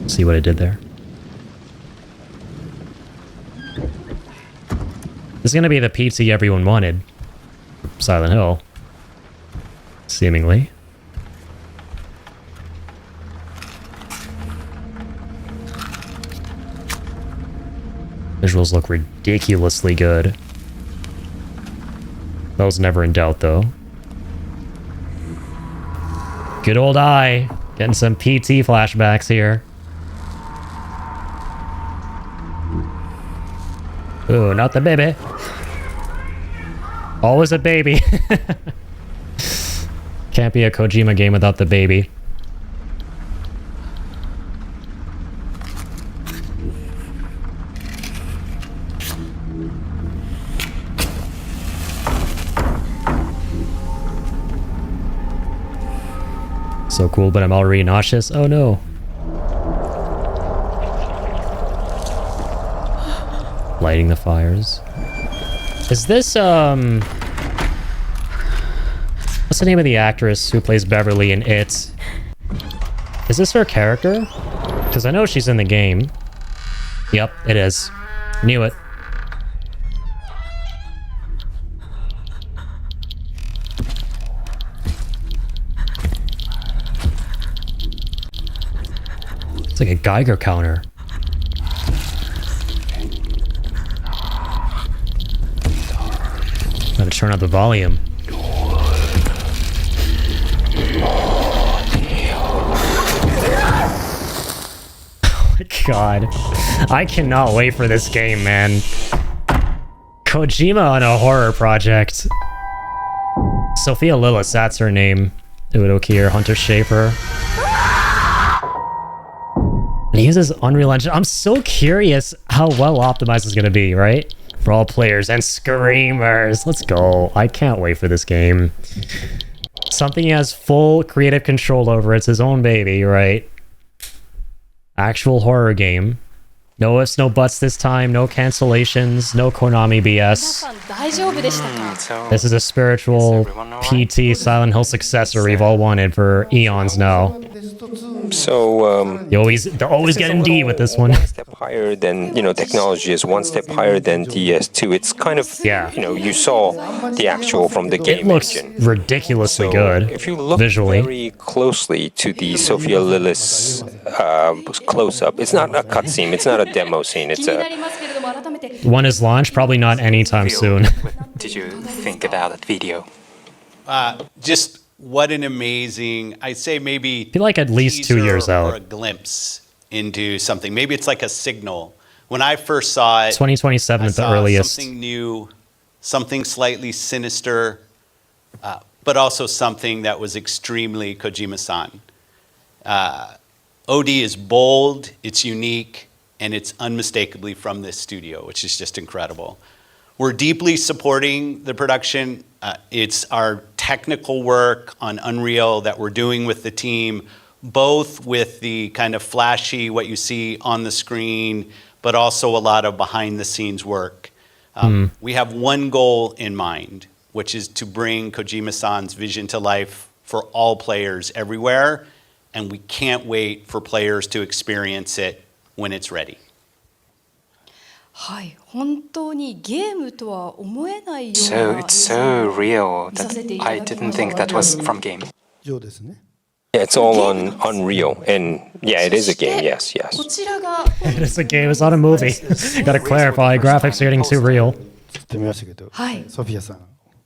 See what I did there? This is gonna be the PT everyone wanted. Silent Hill. Seemingly. Visuals look ridiculously good. That was never in doubt, though. Good old eye. Getting some PT flashbacks here. Ooh, not the baby. Always a baby. Can't be a Kojima game without the baby. So cool, but I'm already nauseous. Oh no. Lighting the fires. Is this, what's the name of the actress who plays Beverly in It? Is this her character? Because I know she's in the game. Yep, it is. Knew it. It's like a Geiger counter. Gotta turn up the volume. Oh my god. I cannot wait for this game, man. Kojima on a horror project. Sophia Lillis, that's her name. Udo Kier, Hunter Schafer. And he uses Unreal Engine. I'm so curious how well optimized it's gonna be, right? For all players and screamers. Let's go. I can't wait for this game. Something he has full creative control over. It's his own baby, right? Actual horror game. No ifs, no buts this time. No cancellations. No Konami BS. This is a spiritual PT Silent Hill successor we've all wanted for eons now. So they're always getting D with this one. One step higher than, technology is one step higher than DS2. It's kind of, you saw the actual from the game engine. It looks ridiculously good. If you look visually very closely to the Sophia Lillis close-up, it's not a cutscene, it's not a demo scene, it's a... When is launched? Probably not anytime soon. What did you think about that video? Just what an amazing, I'd say maybe... I feel like at least 2 years out. Or a glimpse into something. Maybe it's like a signal. When I first saw it... 2027 at the earliest. Something new, something slightly sinister, but also something that was extremely Kojima-san. OD is bold, it's unique, and it's unmistakably from this studio, which is just incredible. We're deeply supporting the production. It's our technical work on Unreal that we're doing with the team, both with the kind of flashy, what you see on the screen, but also a lot of behind the scenes work. We have one goal in mind, which is to bring Kojima-san's vision to life for all players everywhere, and we can't wait for players to experience it when it's ready. はい、本当にゲームとは思えないよう So な it's so real that I didn't think that was from game. 上ですね。 Yeah, it's all on Unreal, and yeah, it is a game, yes, こ yes. ちらが It's a game, it's not a movie. Gotta clarify, graphics are getting too real. 作ってみましたけど、はいソフィアさん。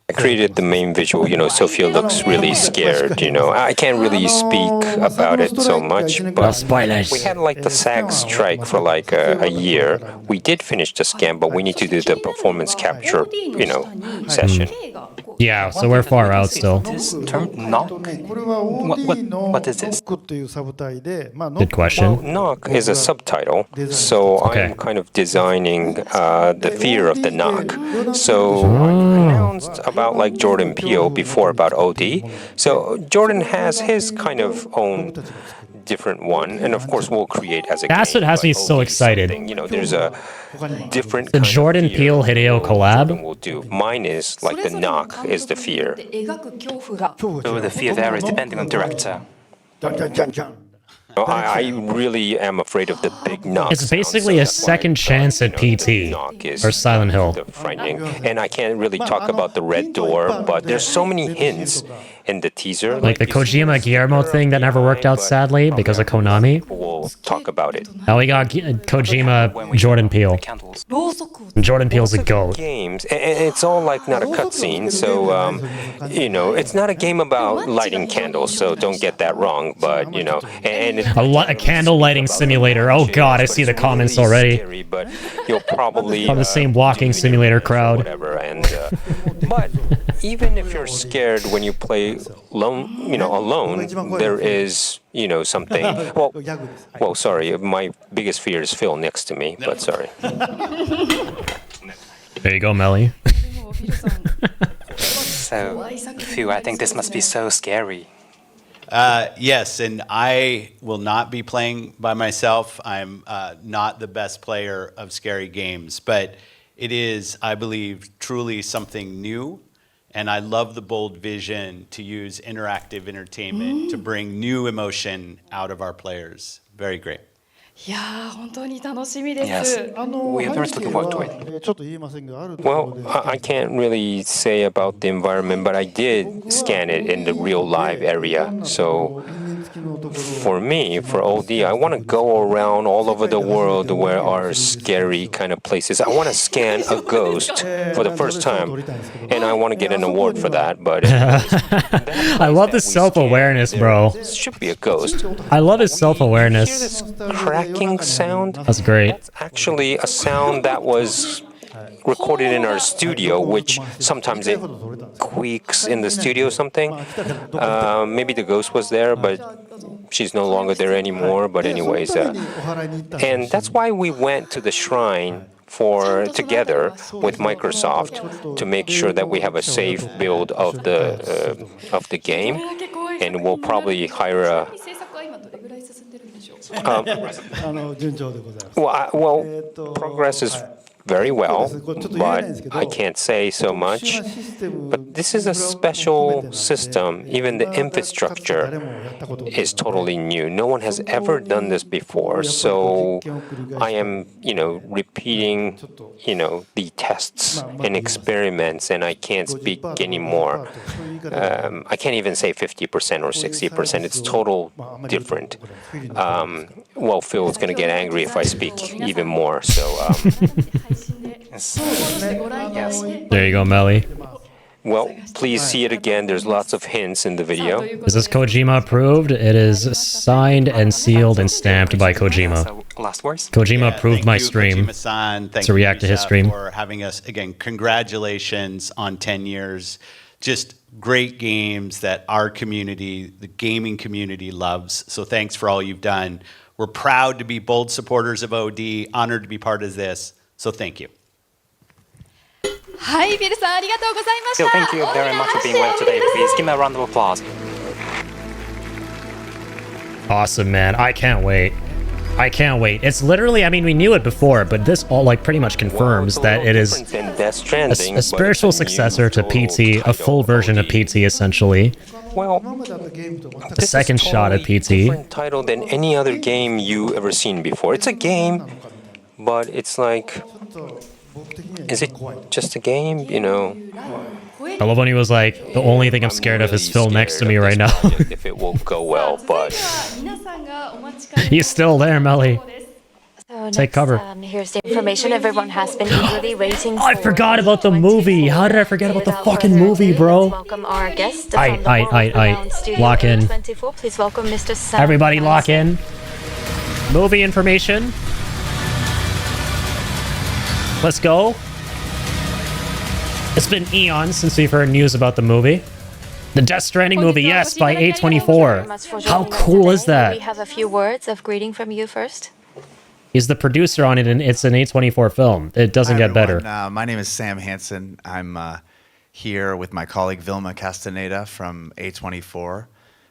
I created the main visual, Sophia looks really scared, I can't really speak about it so much, but spoilers. we had like the SAG strike for like a year. We did finish the scan, but we need to do the performance capture, session. Yeah, so we're far out still. This term knock? これは OD の What is this? ノックというサブタイで、まあ Good question. Knock is a subtitle, so Okay. I'm kind of designing the fear of the knock. So I announced about like Jordan Peele before about OD. So Jordan has his kind of own different one, and of course we'll create as a That's game, what has but me so OD excited. something, there's a different The kind of Jordan fear Peele Hideo collab? Jordan will do. Mine is like the knock is the fear. 描く恐怖が So the fear varies depending on director. ジャンジャンジャンジャン。 I really am afraid of the big knock. It's sound, basically so a that's why, second chance at the PT knock is or Silent Hill. the frightening. And I can't really talk about the red door, but there's so many hints in the teaser. Like the you see Kojima the Guillermo sticker thing that never worked out behind, sadly but because of probably Konami. people will will talk about it. Now we got Kojima, Jordan Peele. Jordan Peele's a goat. Games, and it's all like not a cutscene, so it's not a game about lighting candles, so don't get that wrong. But and a candle lighting simulator. Oh god, I see the comments already. Scary, but you'll probably from the same walking simulator crowd. Whatever, and but even if you're scared when you play alone, there is something. Well, sorry, my biggest fear is Phil next to me, but sorry. There you go, Melly. So, Phil, I think this must be so scary. Yes, and I will not be playing by myself. I'm not the best player of scary games, but it is, I believe, truly something new. And I love the bold vision to use interactive entertainment to bring new emotion out of our players. Very great. いやー本当に楽しみです。 Yes, we are very looking forward to it. Well, I can't really say about the environment, but I did scan it in the real live area. So for me, for OD, I want to go around all over the world where are scary kind of places. I want to scan a ghost for the first time, and I want to get an award for that. But I love the self-awareness, bro. This should be a ghost. I love his self-awareness. Cracking sound. That's great. That's actually a sound that was recorded in our studio, which sometimes it squeaks in the studio or something. Maybe the ghost was there, but she's no longer there anymore. But anyways, and that's why we went to the shrine together with Microsoft to make sure that we have a safe build of the game, and we'll probably hire a. Progress is very well, but I can't say so much. But this is a special system. Even the infrastructure is totally new. No one has ever done this before. So I am, repeating, the tests and experiments, and I can't speak anymore. I can't even say 50% or 60%. It's total different. Phil is going to get angry if I speak even more. So. Yes. There you go, Melly. Well, please see it again. There's lots of hints in the video. Is this Kojima approved? It is signed and sealed and stamped by Kojima. So, last words? Kojima approved my stream to react to his stream. For having us again. Congratulations on 10 years. Just great games that our community, the gaming community, loves. So thanks for all you've done. We're proud to be bold supporters of OD. Honored to be part of this. So thank you. はい、ビルさんありがとうございまし Phil, た。 thank you very much for being well today. Please give me a round of applause. Awesome, man. I can't wait. I can't wait. It's literally, I mean, we knew it before, but this all pretty much confirms that it is a spiritual successor to PT, a full version of PT, essentially. Well, a second shot at PT. Different title than any other game you ever seen before. It's a game, but it's like, is it just a game? I love when he was like, the only thing I'm scared of is Phil next to me right now. If it won't go well, but he's still there, Melly. So Take cover. Here's the information everyone has been eagerly waiting for. I forgot about the movie. How did I forget about the fucking movie, bro? Welcome our guest. Lock in. Please welcome Mr. Sam. Everybody lock in. Movie information. Let's go. It's been eons since we've heard news about the movie. The Death Stranding movie, yes, by A24. How cool is that? We have a few words of greeting from you first. He's the producer on it, and it's an A24 film. It doesn't get better. My name is Sam Hansen. I'm here with my colleague Vilma Castaneda from A24.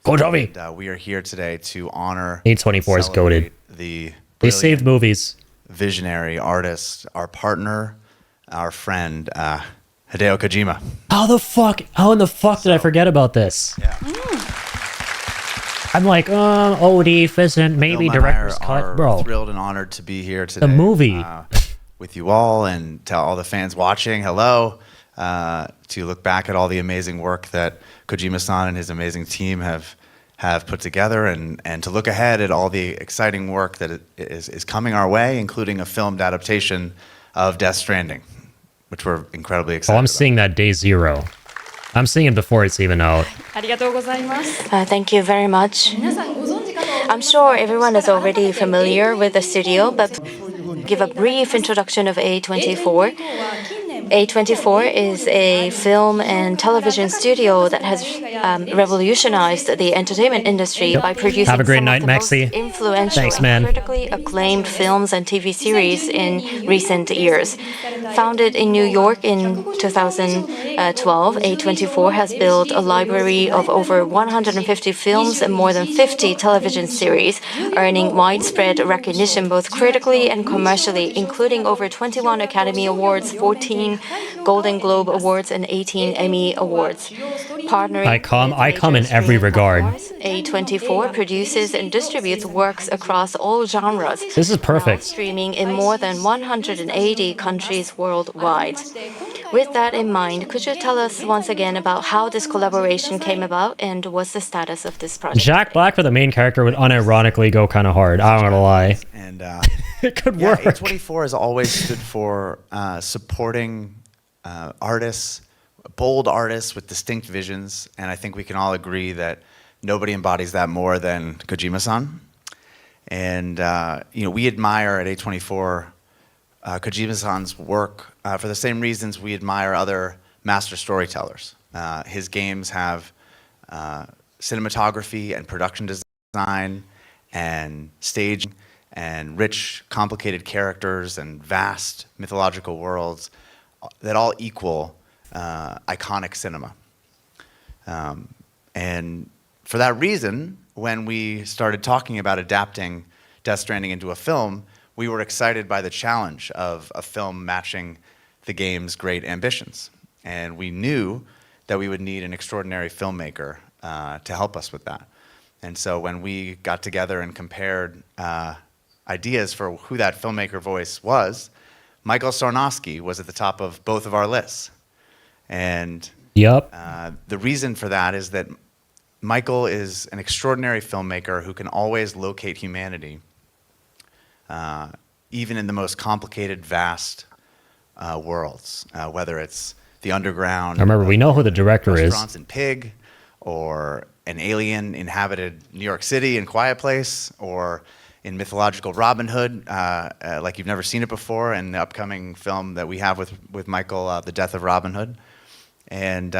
And, we are here today to honor A24 is goated. They saved movies. Visionary artist, our partner, our friend, Hideo Kojima. How in the fuck did I forget about this? Yeah. I'm like, OD, Physint, maybe director's cut, bro. We're thrilled and honored to be here today. The movie. With you all and to all the fans watching, hello. To look back at all the amazing work that Kojima-san and his amazing team have have put together and to look ahead at all the exciting work that is coming our way, including a filmed adaptation of Death Stranding, which we're incredibly excited Oh, I'm about. seeing that day zero. I'm seeing it before it's even out. Thank you very much. I'm sure everyone is already familiar with the studio, but give a brief introduction of A24. A24 is a film and television studio that has revolutionized the entertainment industry by producing Have a great some night, of the most Maxie. influential Thanks, and man. critically acclaimed films and TV series in recent years. Founded in New York in 2012, A24 has built a library of over 150 films and more than 50 television series, earning widespread recognition both critically and commercially, including over 21 Academy Awards, 14 Golden Globe Awards, and 18 Emmy Awards. Partnering I come in every regard. A24 produces and distributes works across all genres. This is perfect. Streaming in more than 180 countries worldwide. With that in mind, could you tell us once again about how this collaboration came about and what's the status of this project? Jack Black for the main character would unironically go kind of hard. I'm gonna lie. And it could yeah, work. A24 has always stood for supporting artists, bold artists with distinct visions, and I think we can all agree that nobody embodies that more than Kojima-san. And we admire at A24 Kojima-san's work for the same reasons we admire other master storytellers. His games have cinematography and production design and staging and rich, complicated characters and vast mythological worlds that all equal iconic cinema. And for that reason, when we started talking about adapting Death Stranding into a film, we were excited by the challenge of a film matching the game's great ambitions. And we knew that we would need an extraordinary filmmaker to help us with that. And so when we got together and compared ideas for who that filmmaker voice was, Michael Sarnowski was at the top of both of our lists. And the reason for that is that Michael is an extraordinary filmmaker who can always locate humanity, even in the most complicated, vast worlds, whether it's the underground. Remember, we know who the director is. Restaurants in Pig, or an alien inhabited New York City in Quiet Place, or in mythological Robin Hood, like you've never seen it before, in the upcoming film that we have with Michael, The Death of Robin Hood. And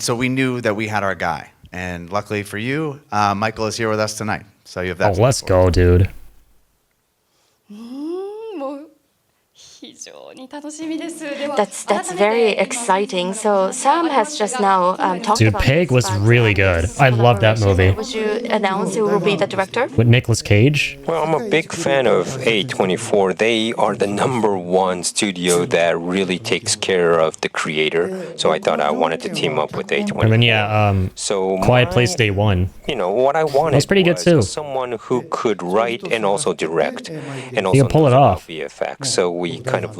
so we knew that we had our guy. And luckily for you, Michael is here with us tonight. So you have that. Oh, let's go, dude. That's very exciting. So Sam has just now talked Dude, about Pig was really good. I love that movie. Would you announce who will be the director? With Nicolas Cage? Well, I'm a big fan of A24. They are the #1 studio that really takes care of the creator. So I thought I wanted to team up with A24. And then Quiet Place Day One. What I wanted was pretty good too. Someone who could write and also direct, and also You can pull it off. VFX. So we kind of,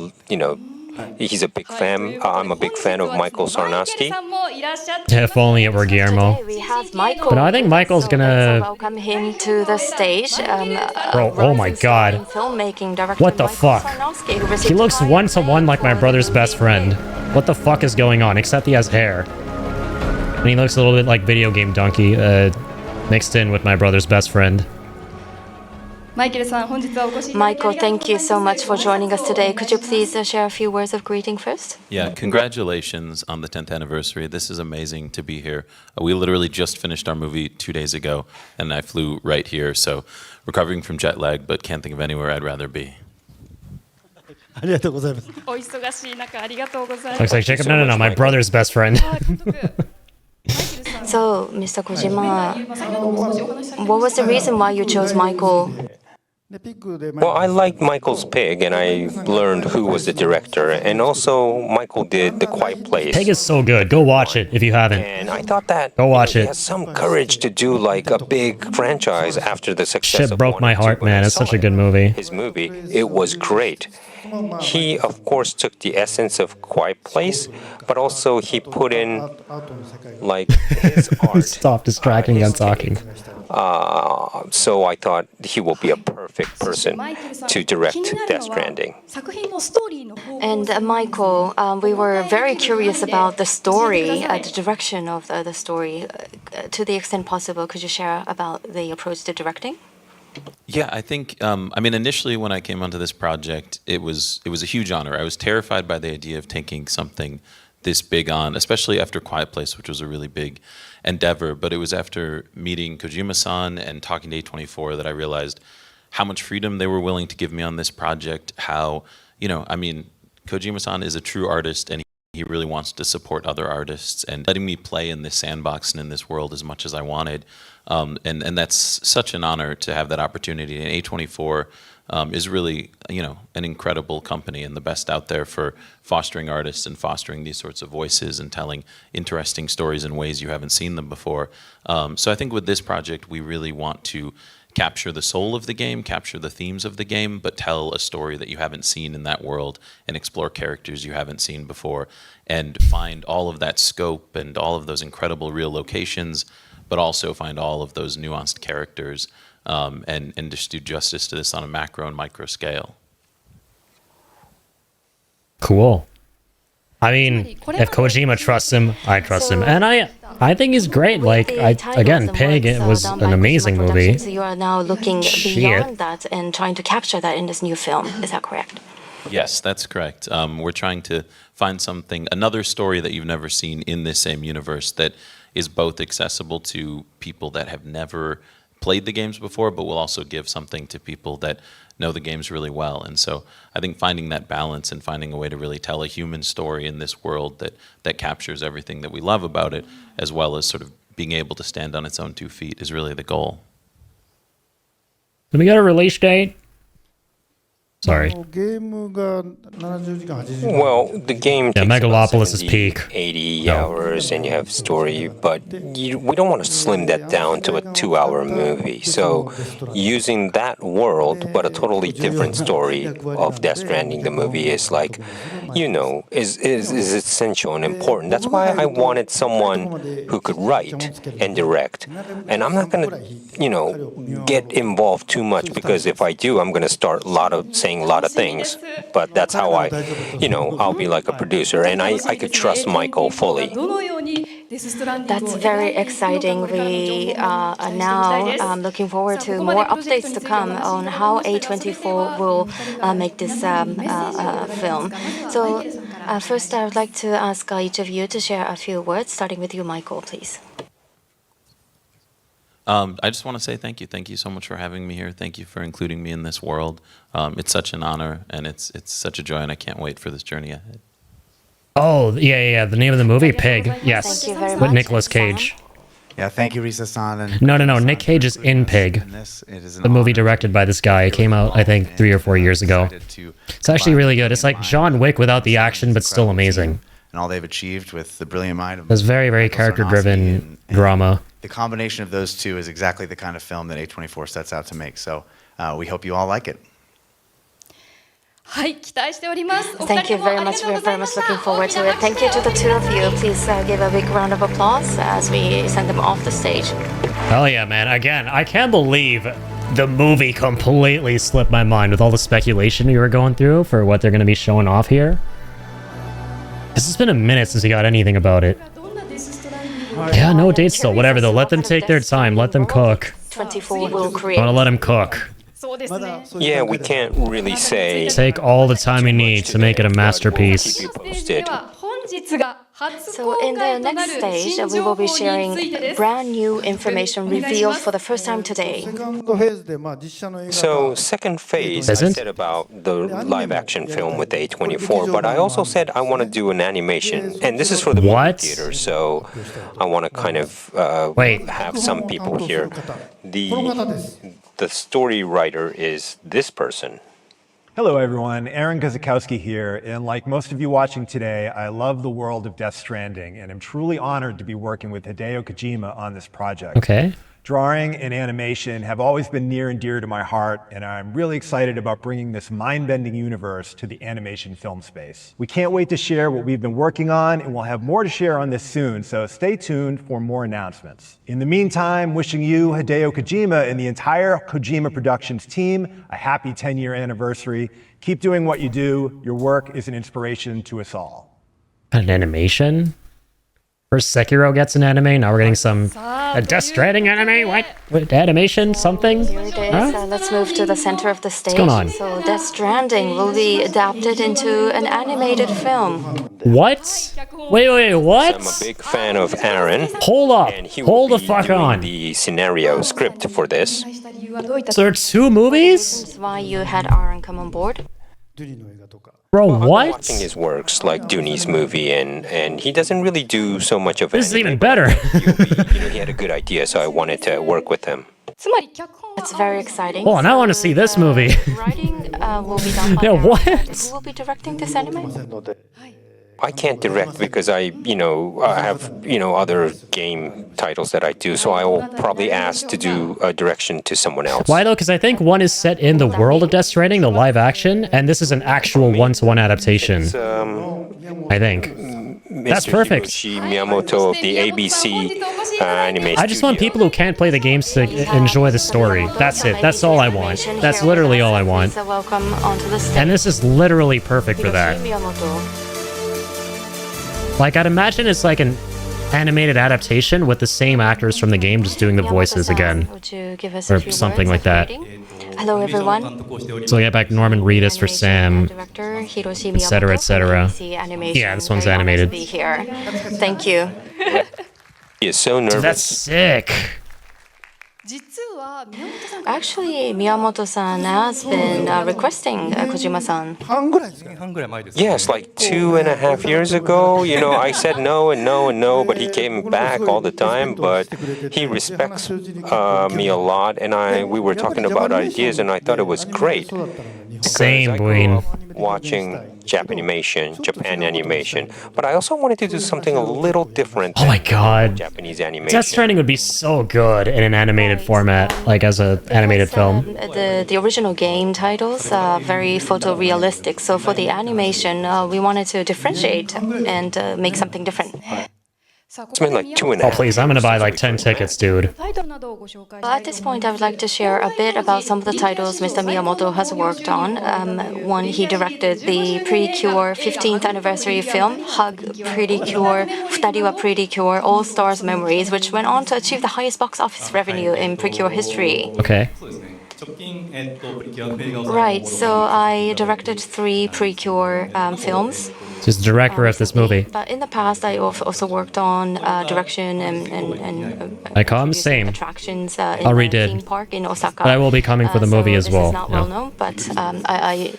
he's a big fan. I'm a big fan of Michael Sarnowski. If only it were Guillermo. We have Michael. But I think Michael's gonna. Welcome him to the stage. Bro, oh my god. Filmmaking director What the fuck? Sarnowski, who He received looks high 1-to-1 like my brother's best friend. What the fuck is going on? Except he has hair. And he looks a little bit like Video Game Donkey, mixed in with my brother's best friend. Michael, thank you so much for joining us today. Could you please share a few words of greeting first? Yeah, congratulations on the 10th anniversary. This is amazing to be here. We literally just finished our movie 2 days ago, and I flew right here, so recovering from jet lag, but can't think of anywhere I'd rather be. Looks like Jacob. No, my brother's best friend. So, Mr. Kojima, what was the reason why you chose Michael? Well, I liked Michael's Pig, and I learned who was the director, and also Michael did The Quiet Place. Pig is so good. Go watch it if you haven't. And I thought that Go watch he it. has some courage to do like a big franchise after the success Shit of broke 1 my and 2. heart, When I man. It's saw such a good movie. His movie, it was great. He, of course, took the essence of Quiet Place, but also he put in like his art. Stop distracting me. I'm talking. So I thought he will be a perfect person to direct Death Stranding. And Michael, we were very curious about the story, the direction of the story. To the extent possible, could you share about the approach to directing? Yeah, I think, initially when I came onto this project, it was a huge honor. I was terrified by the idea of taking something this big on, especially after Quiet Place, which was a really big endeavor. But it was after meeting Kojima-san and talking to A24 that I realized how much freedom they were willing to give me on this project, how, Kojima-san is a true artist, and he really wants to support other artists, and letting me play in this sandbox and in this world as much as I wanted. And that's such an honor to have that opportunity. And A24 is really, an incredible company and the best out there for fostering artists and fostering these sorts of voices and telling interesting stories in ways you haven't seen them before. So I think with this project, we really want to capture the soul of the game, capture the themes of the game, but tell a story that you haven't seen in that world and explore characters you haven't seen before and find all of that scope and all of those incredible real locations, but also find all of those nuanced characters and just do justice to this on a macro and micro scale. Cool. I mean, if Kojima trusts him, I trust him. And I think he's great. Like, Pig, it was an amazing movie. So you are now looking beyond that and trying to capture that in this new film. Is that correct? Yes, that's correct. We're trying to find another story that you've never seen in this same universe that is both accessible to people that have never played the games before, but will also give something to people that know the games really well. And so I think finding that balance and finding a way to really tell a human story in this world that captures everything that we love about it, as well as sort of being able to stand on its own 2 feet, is really the goal. Did we get a release date? Sorry. Well, the game takes Megalopolis is 70, peak. 80 hours, and you have story, but we don't want to slim that down to a 2-hour movie. So using that world, but a totally different story of Death Stranding, the movie, is like, is essential and important. That's why I wanted someone who could write and direct. And I'm not going to, get involved too much, because if I do, I'm going to start saying a lot of things, but that's how I'll be like a producer, and I could trust Michael fully. That's very exciting. We are now looking forward to more updates to come on how A24 will make this film. So first, I would like to ask each of you to share a few words, starting with you, Michael, please. I just want to say thank you. Thank you so much for having me here. Thank you for including me in this world. It's such an honor, and it's such a joy, and I can't wait for this journey ahead. Oh, yeah. The name of the movie, Pig. Yes. Thank you very With much. Nicolas Cage. Yeah, thank you, Risa-san. No. Nick Cage is in Pig. The movie directed by this guy. It came out, I think, 3 or 4 years ago. It's actually really good. It's like John Wick without the action, but still amazing. And all they've achieved with the brilliant mind of It's very, very character-driven drama. The combination of those two is exactly the kind of film that A24 sets out to make. So we hope you all like it. Thank you very much. We're very much looking forward to it. Thank you to the two of you. Please give a big round of applause as we send them off the stage. Hell yeah, man. Again, I can't believe the movie completely slipped my mind with all the speculation we were going through for what they're going to be showing off here. This has been a minute since we got anything about it. Yeah, no dates still. Whatever, though. Let them take their time. Let them cook. 24 will I create. want to let them cook. Yeah, we can't really say. Take all the time you need to make it a masterpiece. Keep you posted. So in the next stage, we will be sharing brand new information revealed for the first time today. So second phase, I said about the live-action film with A24, but I also said I want to do an animation, and this is for the movie theater. So I want to kind of have some people here. the story writer is this person. Hello everyone, Aaron Guzikowski here, and like most of you watching today, I love the world of Death Stranding, and I'm truly honored to be working with Hideo Kojima on this project. Okay. Drawing and animation have always been near and dear to my heart, and I'm really excited about bringing this mind-bending universe to the animation film space. We can't wait to share what we've been working on, and we'll have more to share on this soon, so stay tuned for more announcements. In the meantime, wishing you, Hideo Kojima, and the entire Kojima Productions team a happy 10-year anniversary. Keep doing what you do. Your work is an inspiration to us all. An animation? First Sekiro gets an anime, now we're getting some Death Stranding anime? What? Animation? Something? Here it is. Huh? Let's move to the center of the stage. What's going on? So Death Stranding will be adapted into an animated film. What? Wait, what? I'm a big fan of Aaron. Hold up. And he Hold will the be fuck doing on. the scenario script for this. So there are 2 movies? That's why you had Aaron come on board. Bro, Well, what? I'm watching his works, like Dooney's movie, and he doesn't really do so much of it. This is even better. He had a good idea, so I wanted to work with him. It's very exciting. Hold on, I want to see this movie. Writing will be done by Yeah, Aaron. what? Who will be directing this anime? I can't direct because I have, other game titles that I do, so I will probably ask to do a direction to someone else. Why though? Because I think one is set in the world of Death Stranding, the live action, and this is an actual one-to-one adaptation. I think. That's Mr. perfect. Hiroshi Miyamoto of the ABC anime I just want people who can't play the games to enjoy the story. That's it. That's all I want. That's literally all I want. So welcome onto the stage. And this is literally perfect for that. Hiroshi Miyamoto. Like, I'd imagine it's like an animated adaptation with the same actors from the game just doing the voices again. Would you give us a Or few something words like of that. greeting? Hello, everyone. So we got back Norman Reedus for Sam, Director Hiroshi etc., Miyamoto etc. from ABC Animation. Yeah, this one's Very honored animated. to be here. Thank you. He is so nervous. Dude, that's sick. Actually, Miyamoto-san has been requesting Kojima-san. Yes, like 2.5 years ago, I said no and no and no, but he came back all the time. But he respects me a lot, and we were talking about ideas, and I thought it was great. Same, Buin. Watching Japan animation, but I also wanted to do something a little different. Oh my god. Japanese animation. Death Stranding would be so good in an animated format, like as an animated film. The original game titles are very photorealistic, so for the animation, we wanted to differentiate and make something different. It's been like 2.5. Oh please, I'm gonna buy like 10 tickets, dude. Well, at this point, I would like to share a bit about some of the titles Mr. Miyamoto has worked on. One, he directed the Pretty-Cure 15th anniversary film, Hug Pretty Cure, Futari wa Pretty Cure, All Stars Memories, which went on to achieve the highest box office revenue in Pretty-Cure history. Okay. Right, so I directed 3 Pretty-Cure films. Just director of this movie. But in the past, I also worked on direction and Icon, same. attractions in I'll the redid. theme park in Osaka. But I will be coming for the movie as well. This is not well known, but I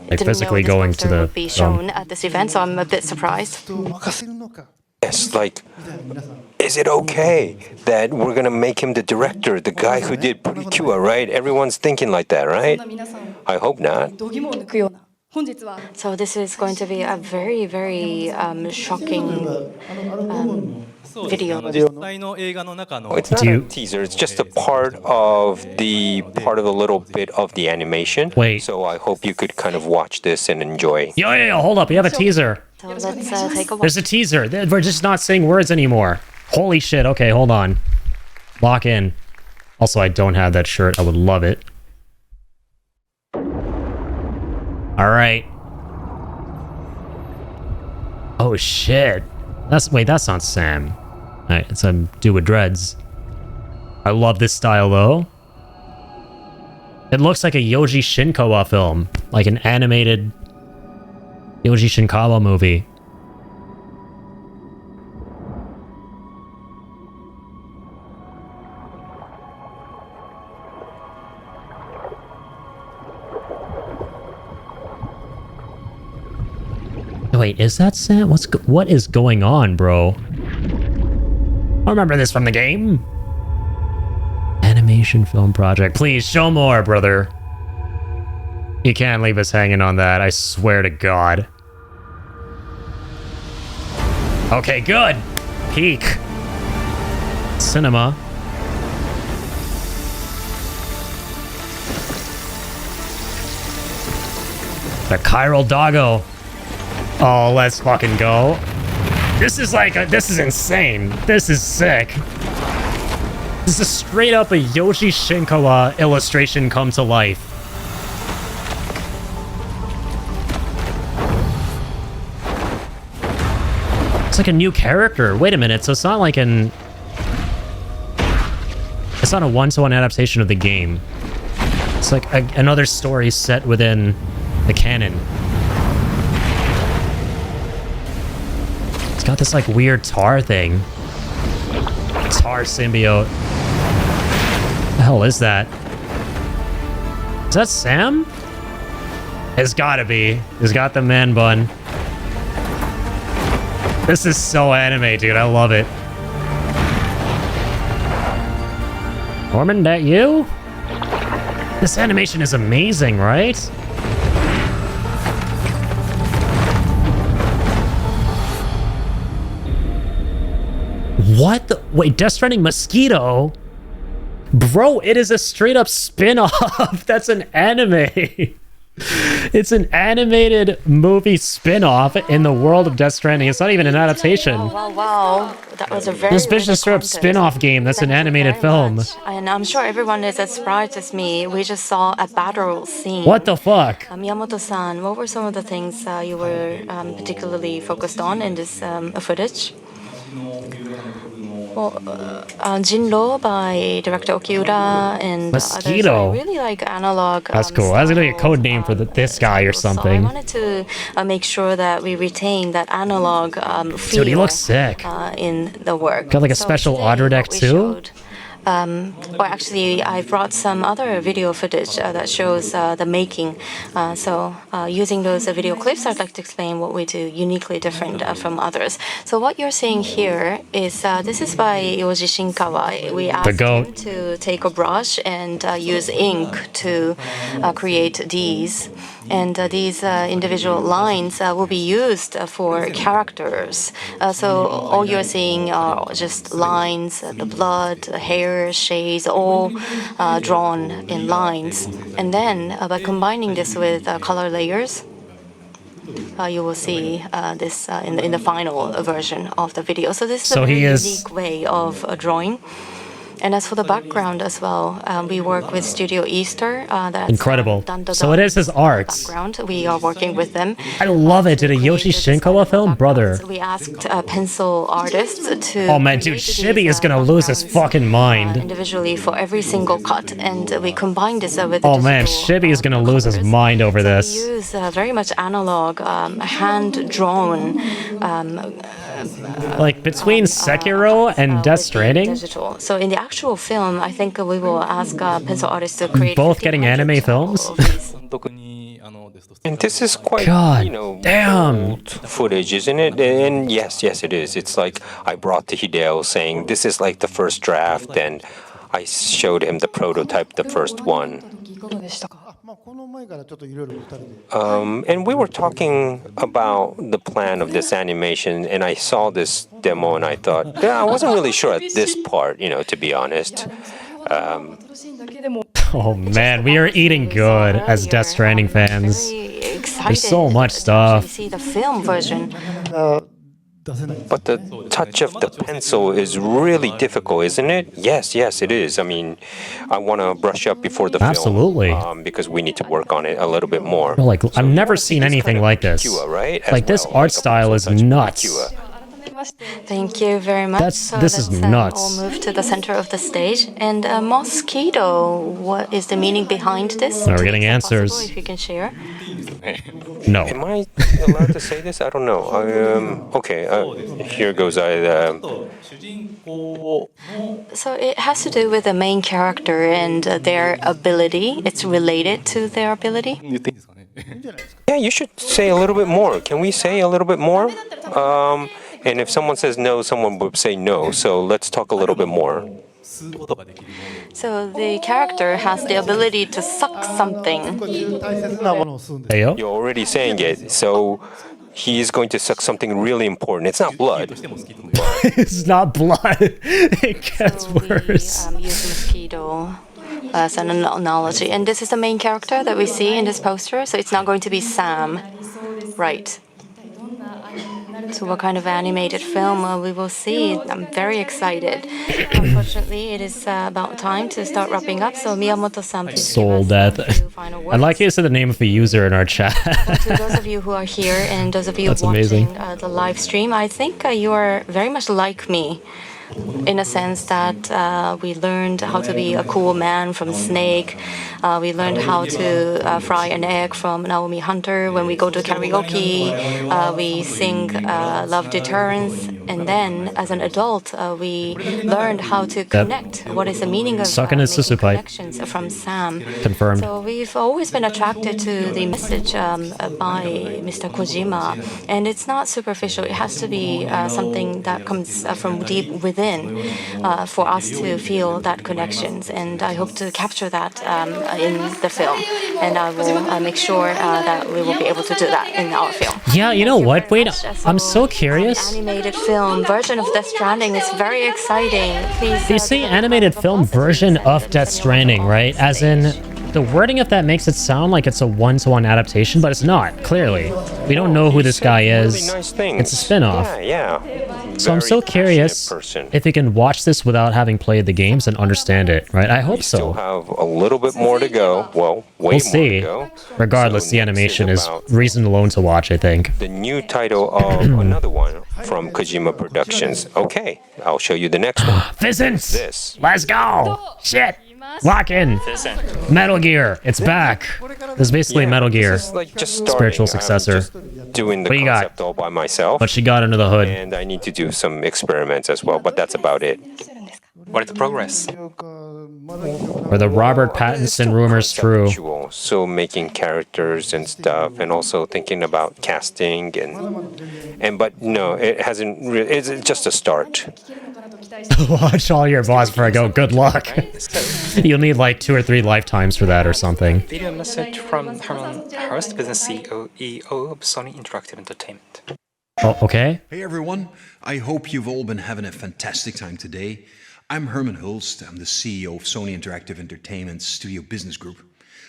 Like didn't physically know going this to the would be shown at this event, so I'm a bit surprised. Yes, like, is it okay that we're gonna make him the director, the guy who did Pretty Cure, right? Everyone's thinking like that, right? I hope not. So this is going to be a very, very shocking video. It's not a teaser. It's just a part of the little bit of the animation. Wait. So I hope you could kind of watch this and enjoy. Yo, hold up. We have a teaser. So let's take a watch. There's a teaser. We're just not saying words anymore. Holy shit. Okay, hold on. Lock in. Also, I don't have that shirt. I would love it. All right. Oh shit. Wait, that's not Sam. All right, it's a dude with dreads. I love this style though. It looks like a Yoji Shinkawa film, like an animated Yoji Shinkawa movie. Wait, is that Sam? What is going on, bro? I remember this from the game. Animation. animation film project. Please show more, brother. You can't leave us hanging on that. I swear to God. Okay, good. Peak. Cinema. The chiral doggo. Oh, let's fucking go. This is like, this is insane. This is sick. This is straight up a Yoshi Shinkawa illustration come to life. It's like a new character. Wait a minute, so it's not like an... It's not a one-to-one adaptation of the game. It's like another story set within the canon. It's got this like weird tar thing. Tar symbiote. What the hell is that? Is that Sam? It's gotta be. He's got the man bun. This is so anime, dude. I love it. Norman, that you? This animation is amazing, right? What the? Wait, Death Stranding Mosquito? Bro, it is a straight up spin-off. That's an anime. It's an animated movie spin-off in the world of Death Stranding. It's not even an adaptation. Wow. That was a very This bitch is straight up spin-off game. That's an animated film. And I'm sure everyone is as surprised as me. We just saw a battle scene. What the fuck? Miyamoto-san, what were some of the things you were particularly focused on in this footage? Well, Jinro by director Okiura and Mosquito. others. I really like analog. That's cool. That's gonna be a code name for this guy or something. So I wanted to make sure that we retain that analog feel. Dude, he looks sick. In the work. Got like a special audio deck too. Or actually, I brought some other video footage that shows the making. So using those video clips, I'd like to explain what we do uniquely different from others. So what you're seeing here is, this is by Yoji Shinkawa. We asked him to take a brush and use ink to create these. And these individual lines will be used for characters. So all you're seeing are just lines, the blood, the hair, shades, all drawn in lines. And then by combining this with color layers, you will see this in the final version of the video. So this is a very unique way of drawing. And as for the background as well, we work with Studio Easter. That's incredible. So it is his art. Background. We are working with them. I love it. Did a Yoshi Shinkawa film? Brother. We asked pencil artists to... Oh man, dude, Shibi is gonna lose his fucking mind. Individually for every single cut. And we combined this with... Oh man, Shibi is gonna lose his mind over this. We use very much analog, hand-drawn... like between Sekiro and Death Stranding? Digital. So in the actual film, I think we will ask pencil artists to create... Both getting anime films? And this is quite, old footage, isn't it? And yes, it is. It's like I brought to Hideo saying, this is like the first draft, and I showed him the prototype, the first one. And we were talking about the plan of this animation, and I saw this demo, and I thought, I wasn't really sure at this part, to be honest. Oh man, we are eating good as Death Stranding fans. There's so much stuff. See the film version. But the touch of the pencil is really difficult, isn't it? Yes, it is. I mean, I want to brush up before the film. Absolutely. Because we need to work on it a little bit more. Well, like, I've never seen anything like this. Right? Like, this art style is nuts. Thank you very much. This is nuts. We'll move to the center of the stage. And mosquito, what is the meaning behind this? We're getting answers. If you can share. No. Am I allowed to say this? I don't know. Okay, here goes. So it has to do with the main character and their ability. It's related to their ability. Yeah, you should say a little bit more. Can we say a little bit more? And if someone says no, someone would say no. So let's talk a little bit more. So the character has the ability to suck something. You're already saying it, so he is going to suck something really important. It's not blood. It's not blood. It gets worse. We use mosquito as an analogy. And this is the main character that we see in this poster, so it's not going to be Sam. Right. So what kind of animated film we will see? I'm very excited. Unfortunately, it is about time to start wrapping up. So Miyamoto-san, please Soul Death. I like you said the name of a user in our chat. to those of you who are here and those of you That's watching amazing. the live stream, I think you are very much like me. In a sense that we learned how to be a cool man from Snake. We learned how to fry an egg from Naomi Hunter. When we go to karaoke, we sing Love Deterrence. And then, as an adult, we learned how to connect. What is the meaning of Sucking his susu pipe. connections from Sam? Confirmed. So we've always been attracted to the message by Mr. Kojima. And it's not superficial. It has to be something that comes from deep within. For us to feel that connections, and I hope to capture that in the film, and I will make sure that we will be able to do that in our film. Yeah, you know what? Wait, I'm so curious. Animated film version of Death Stranding is very exciting. Please. They say animated film version of Death Stranding, right? As in, the wording of that makes it sound like it's a one-to-one adaptation, but it's not, clearly. We don't know who this guy is. Really nice things. It's a spin-off. Yeah. So I'm so curious if we can watch this without having played the games and understand it, right? I hope Still so. have a little bit more to go. Well, way We'll more see. to go. Regardless, the animation is reason alone to watch, I think. The new title of another one from Kojima Productions. Okay, I'll show you the next one. Physint! This. Let's go! Shit! Lock in! Metal Gear! It's back! This is basically Metal Gear. This is like just starting. Spiritual I'm successor. just doing the What do you got? concept all by myself. What she got under the hood? And I need to do some experiments as well, but that's about it. What is the progress? Or the Robert Pattinson rumors true? Conceptual, so making characters and stuff, and also thinking about casting and but no, it hasn't. It's just a start. Watch all your boss before I go. Good luck. You'll need like 2 or 3 lifetimes for that or something. Video message from Herman Hurst, business CEO of Sony Interactive Entertainment. Oh, okay. Hey everyone, I hope you've all been having a fantastic time today. I'm Herman Hulst, I'm the CEO of Sony Interactive Entertainment's Studio Business Group.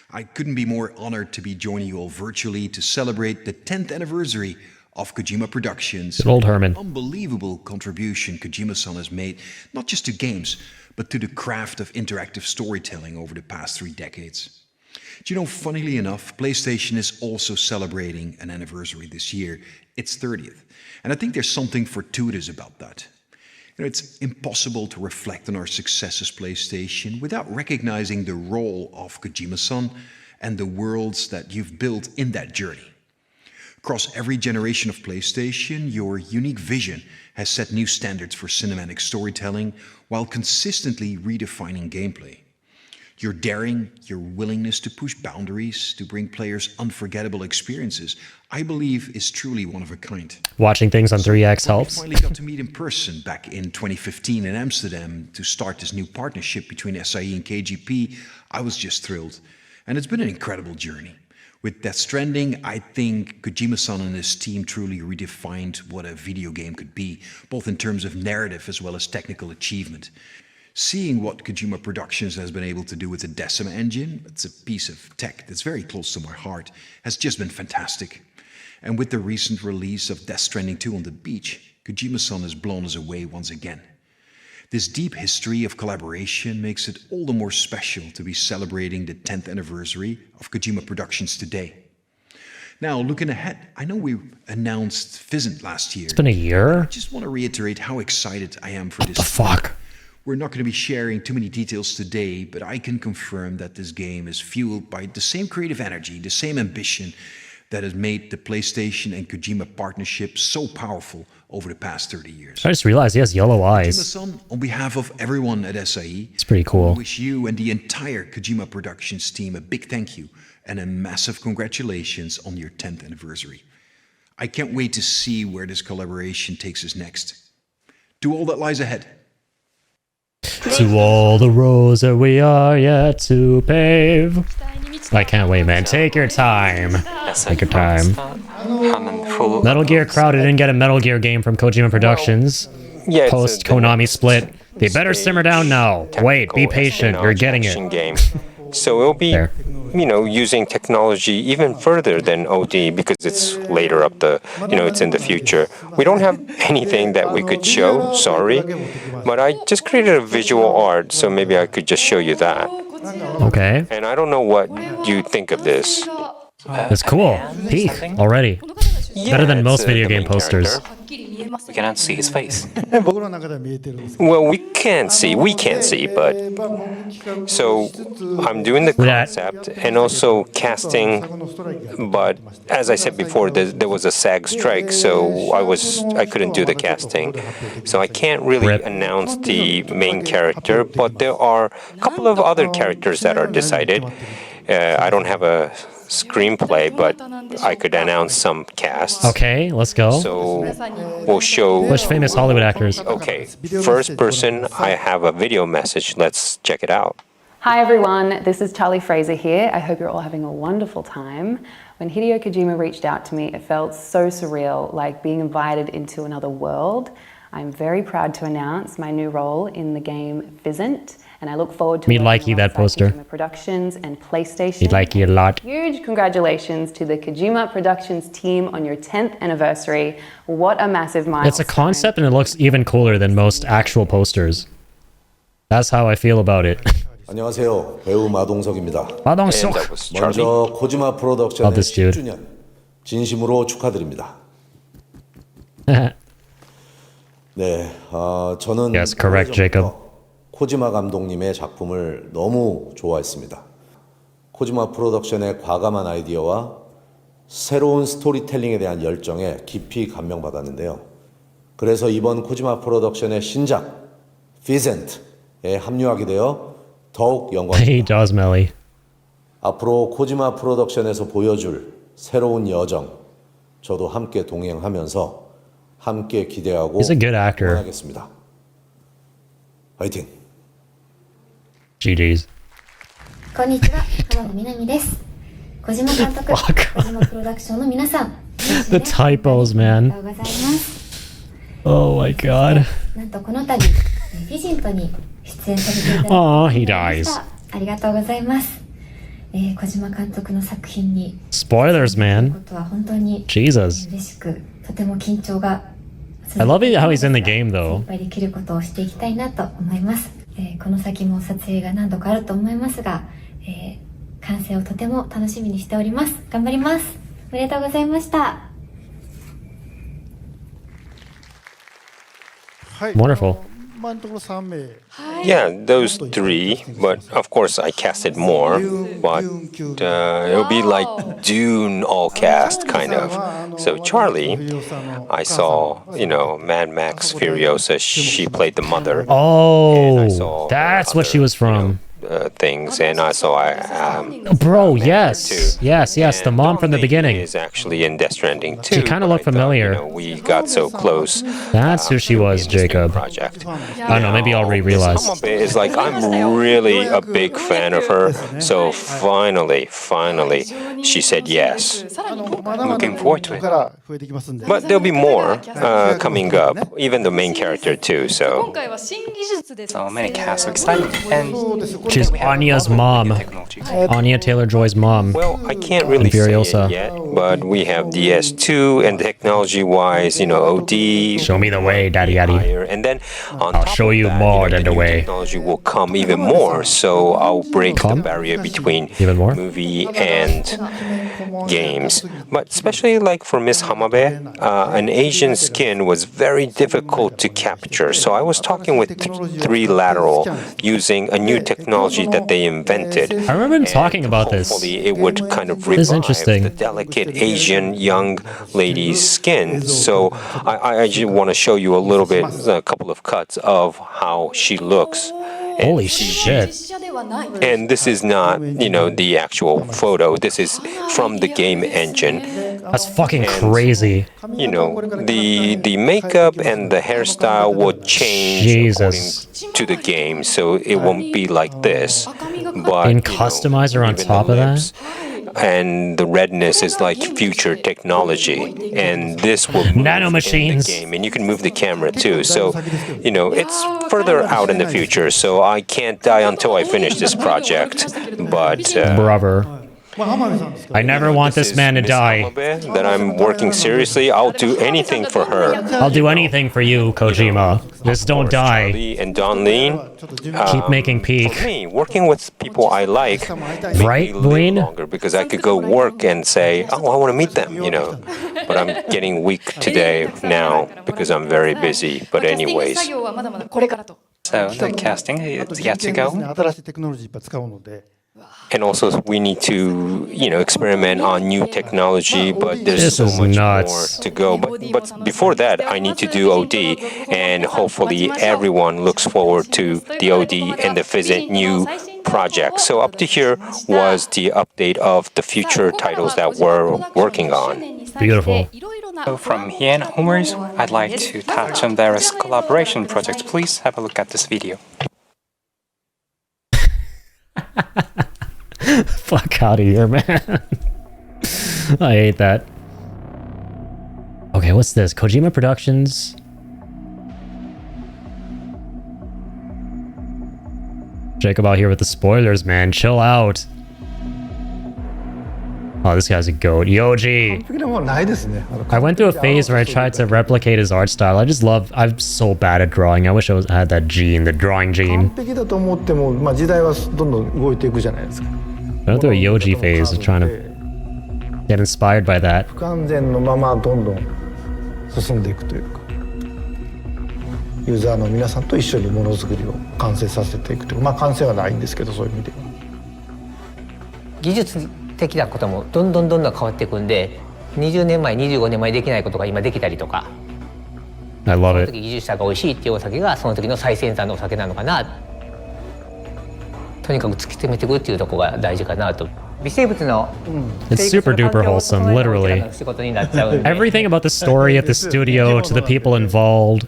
I couldn't be more honored to be joining you all virtually to celebrate the 10th anniversary of Kojima Productions. Good old Herman. Unbelievable contribution Kojima-san has made, not just to games, but to the craft of interactive storytelling over the past 3 decades. Do you know, funnily enough, PlayStation is also celebrating an anniversary this year, its 30th. And I think there's something fortuitous about that. You know, it's impossible to reflect on our success as PlayStation without recognizing the role of Kojima-san and the worlds that you've built in that journey. Across every generation of PlayStation, your unique vision has set new standards for cinematic storytelling while consistently redefining gameplay. Your daring, your willingness to push boundaries, to bring players unforgettable experiences, I believe is truly one of a kind. Watching things on 3X helps. We finally got to meet in person back in 2015 in Amsterdam to start this new partnership between SIE and KGP. I was just thrilled. And it's been an incredible journey. With Death Stranding, I think Kojima-san and his team truly redefined what a video game could be, both in terms of narrative as well as technical achievement. Seeing what Kojima Productions has been able to do with the Decima engine, it's a piece of tech that's very close to my heart, has just been fantastic. And with the recent release of Death Stranding 2 on the beach, Kojima-san has blown us away once again. This deep history of collaboration makes it all the more special to be celebrating the 10th anniversary of Kojima Productions today. Now, looking ahead, I know we announced Physint last year. It's been a year? I just want to reiterate how excited I am for this. What the fuck? We're not going to be sharing too many details today, but I can confirm that this game is fueled by the same creative energy, the same ambition that has made the PlayStation and Kojima partnership so powerful over the past 30 years. I just realized he has yellow eyes. Kojima-san, on behalf of everyone at SIE, it's pretty cool. I wish you and the entire Kojima Productions team a big thank you and a massive congratulations on your 10th anniversary. I can't wait to see where this collaboration takes us next. To all that lies ahead, To all the roads that we are yet to pave. I can't wait, man. Take your time. Take your time. Metal Gear crowd didn't get a Metal Gear game from Kojima Productions. Yeah, Post Konami split. They better simmer down now. Wait, be patient. You're getting it. Game. So it'll be, using technology even further than OD because it's later up it's in the future. We don't have anything that we could show, sorry. But I just created a visual art, so maybe I could just show you that. Okay. And I don't know what you think of this. It's cool. Peak already. Better than most video game posters. We cannot see his face. Well, we can't see, but so I'm doing the concept and also casting, but as I said before, there was a SAG strike, so I couldn't do the casting. So I can't really announce the main character, but there are a couple of other characters that are decided. I don't have a screenplay, but I could announce some casts. Okay, let's go. So we'll show which famous Hollywood actors. Okay, first person, I have a video message. Let's check it out. Hi everyone, this is Charlie Fraser here. I hope you're all having a wonderful time. When Hideo Kojima reached out to me, it felt so surreal, like being invited into another world. I'm very proud to announce my new role in the game Physint, and I look forward to likey that poster. Kojima Productions and PlayStation. Me likey a lot. Huge congratulations to the Kojima Productions team on your 10th anniversary. What a massive milestone. It's a concept and it looks even cooler than most actual posters. That's how I feel about it. 안녕하세요. 배우 마동석입니다. 마동석. 먼저 코지마 프로덕션의 10주년 진심으로 축하드립니다. 네, 저는 Yes, correct, Jacob. 코지마 감독님의 작품을 너무 좋아했습니다. 코지마 프로덕션의 과감한 아이디어와 새로운 스토리텔링에 대한 열정에 깊이 감명받았는데요. 그래서 이번 코지마 프로덕션의 신작 Physint에 합류하게 되어 더욱 영광입니다. He does, Melly. 앞으로 코지마 프로덕션에서 보여줄 새로운 여정, 저도 함께 동행하면서 함께 기대하고 He's a good actor. 응원하겠습니다. 화이팅! GG's. こんにちは、浜野みなみです。小島監督、小島プロダクションの皆さん、 The typos, あり man. がとうございます。 Oh my god. なんとこの度、フィジントに出演させていただき Aw, he まし dies. た。ありがとうございます。小島監督の作品に Spoilers, こ man. とは本当に Jesus. 嬉しく、とても緊張が I love it how he's in the game, though. いっぱいできることをしていきたいなと思います。この先も撮影が何度かあると思いますが、完成をとても楽しみにしております。頑張ります。おめでとうございました。 Wonderful. Yeah, those three, but of course I casted more, but it'll be like Dune all cast, kind of. So Charlie, I saw, Mad Max Furiosa, she played the mother. Oh, that's what she was from. Things, and I saw Bro, yes. Yes, the mom from the beginning. Is actually in Death Stranding too. She kind of looked familiar. We got so close. That's who she was, Jacob. Project. I don't know, maybe I'll realize. It's like I'm really a big fan of her. So finally, she said yes. Looking forward to it. But there'll be more coming up, even the main character too. So many casts, excited. And she's Anya's mom. Anya Taylor-Joy's mom. Well, I can't really say it yet, but we have DS2 and technology-wise, OD. Show me the way, daddy. And then I'll show you more than the way. Technology will come even more, so I'll break the barrier between movie and games. But especially like for Miss Hamabe, an Asian skin was very difficult to capture. So I was talking with 3Lateral using a new technology that they invented. I remember talking about this. Hopefully it would kind of revive the delicate Asian young lady's skin. So I just want to show you a little bit, a couple of cuts of how she looks. Holy shit. And this is not, the actual photo. This is from the game engine. That's fucking crazy. The makeup and the hairstyle would change according to the game, so it won't be like this. But in customizer on top of that? And the redness is like future technology, and this will move nanomachines in the game, and you can move the camera too. So, it's further out in the future. So I can't die until I finish this project. But brother, I never want this man to die. That I'm working seriously. I'll do anything for her. I'll do anything for you, Kojima. Just don't die. Charlie and Don Lean. Keep making peak. For me, working with people I like, right, Lean? Longer because I could go work and say, "Oh, I want to meet them," But I'm getting weak today now because I'm very busy. But anyways. So the casting is yet to go. And also, we need to, experiment on new technology, but there's so much more to go. But before that, I need to do OD, and hopefully everyone looks forward to the OD and the Physint new project. So up to here was the update of the future titles that we're working on. Beautiful. So from here onwards, I'd like to touch on various collaboration projects. Please have a look at this video. Fuck out of here, man. I hate that. Okay, what's this? Kojima Productions. Jacob out here with the spoilers, man. Chill out. Oh, this guy's a goat. Yoji. I went through a phase where I tried to replicate his art style. I'm so bad at drawing. I wish I had that gene, the drawing gene. I went through a Yoji phase of trying to get inspired by that. I 的なこともどんどん変わっていくんで、20年前、25年前できないことが今できたりとか。I love it. その時技術者が美味しいっていうお酒がその時の最先端のお酒なのかな。とにかく突き詰めていくっていうところが大事かなと。微生物の It's super duper wholesome, literally. Everything about the story of the studio to the people involved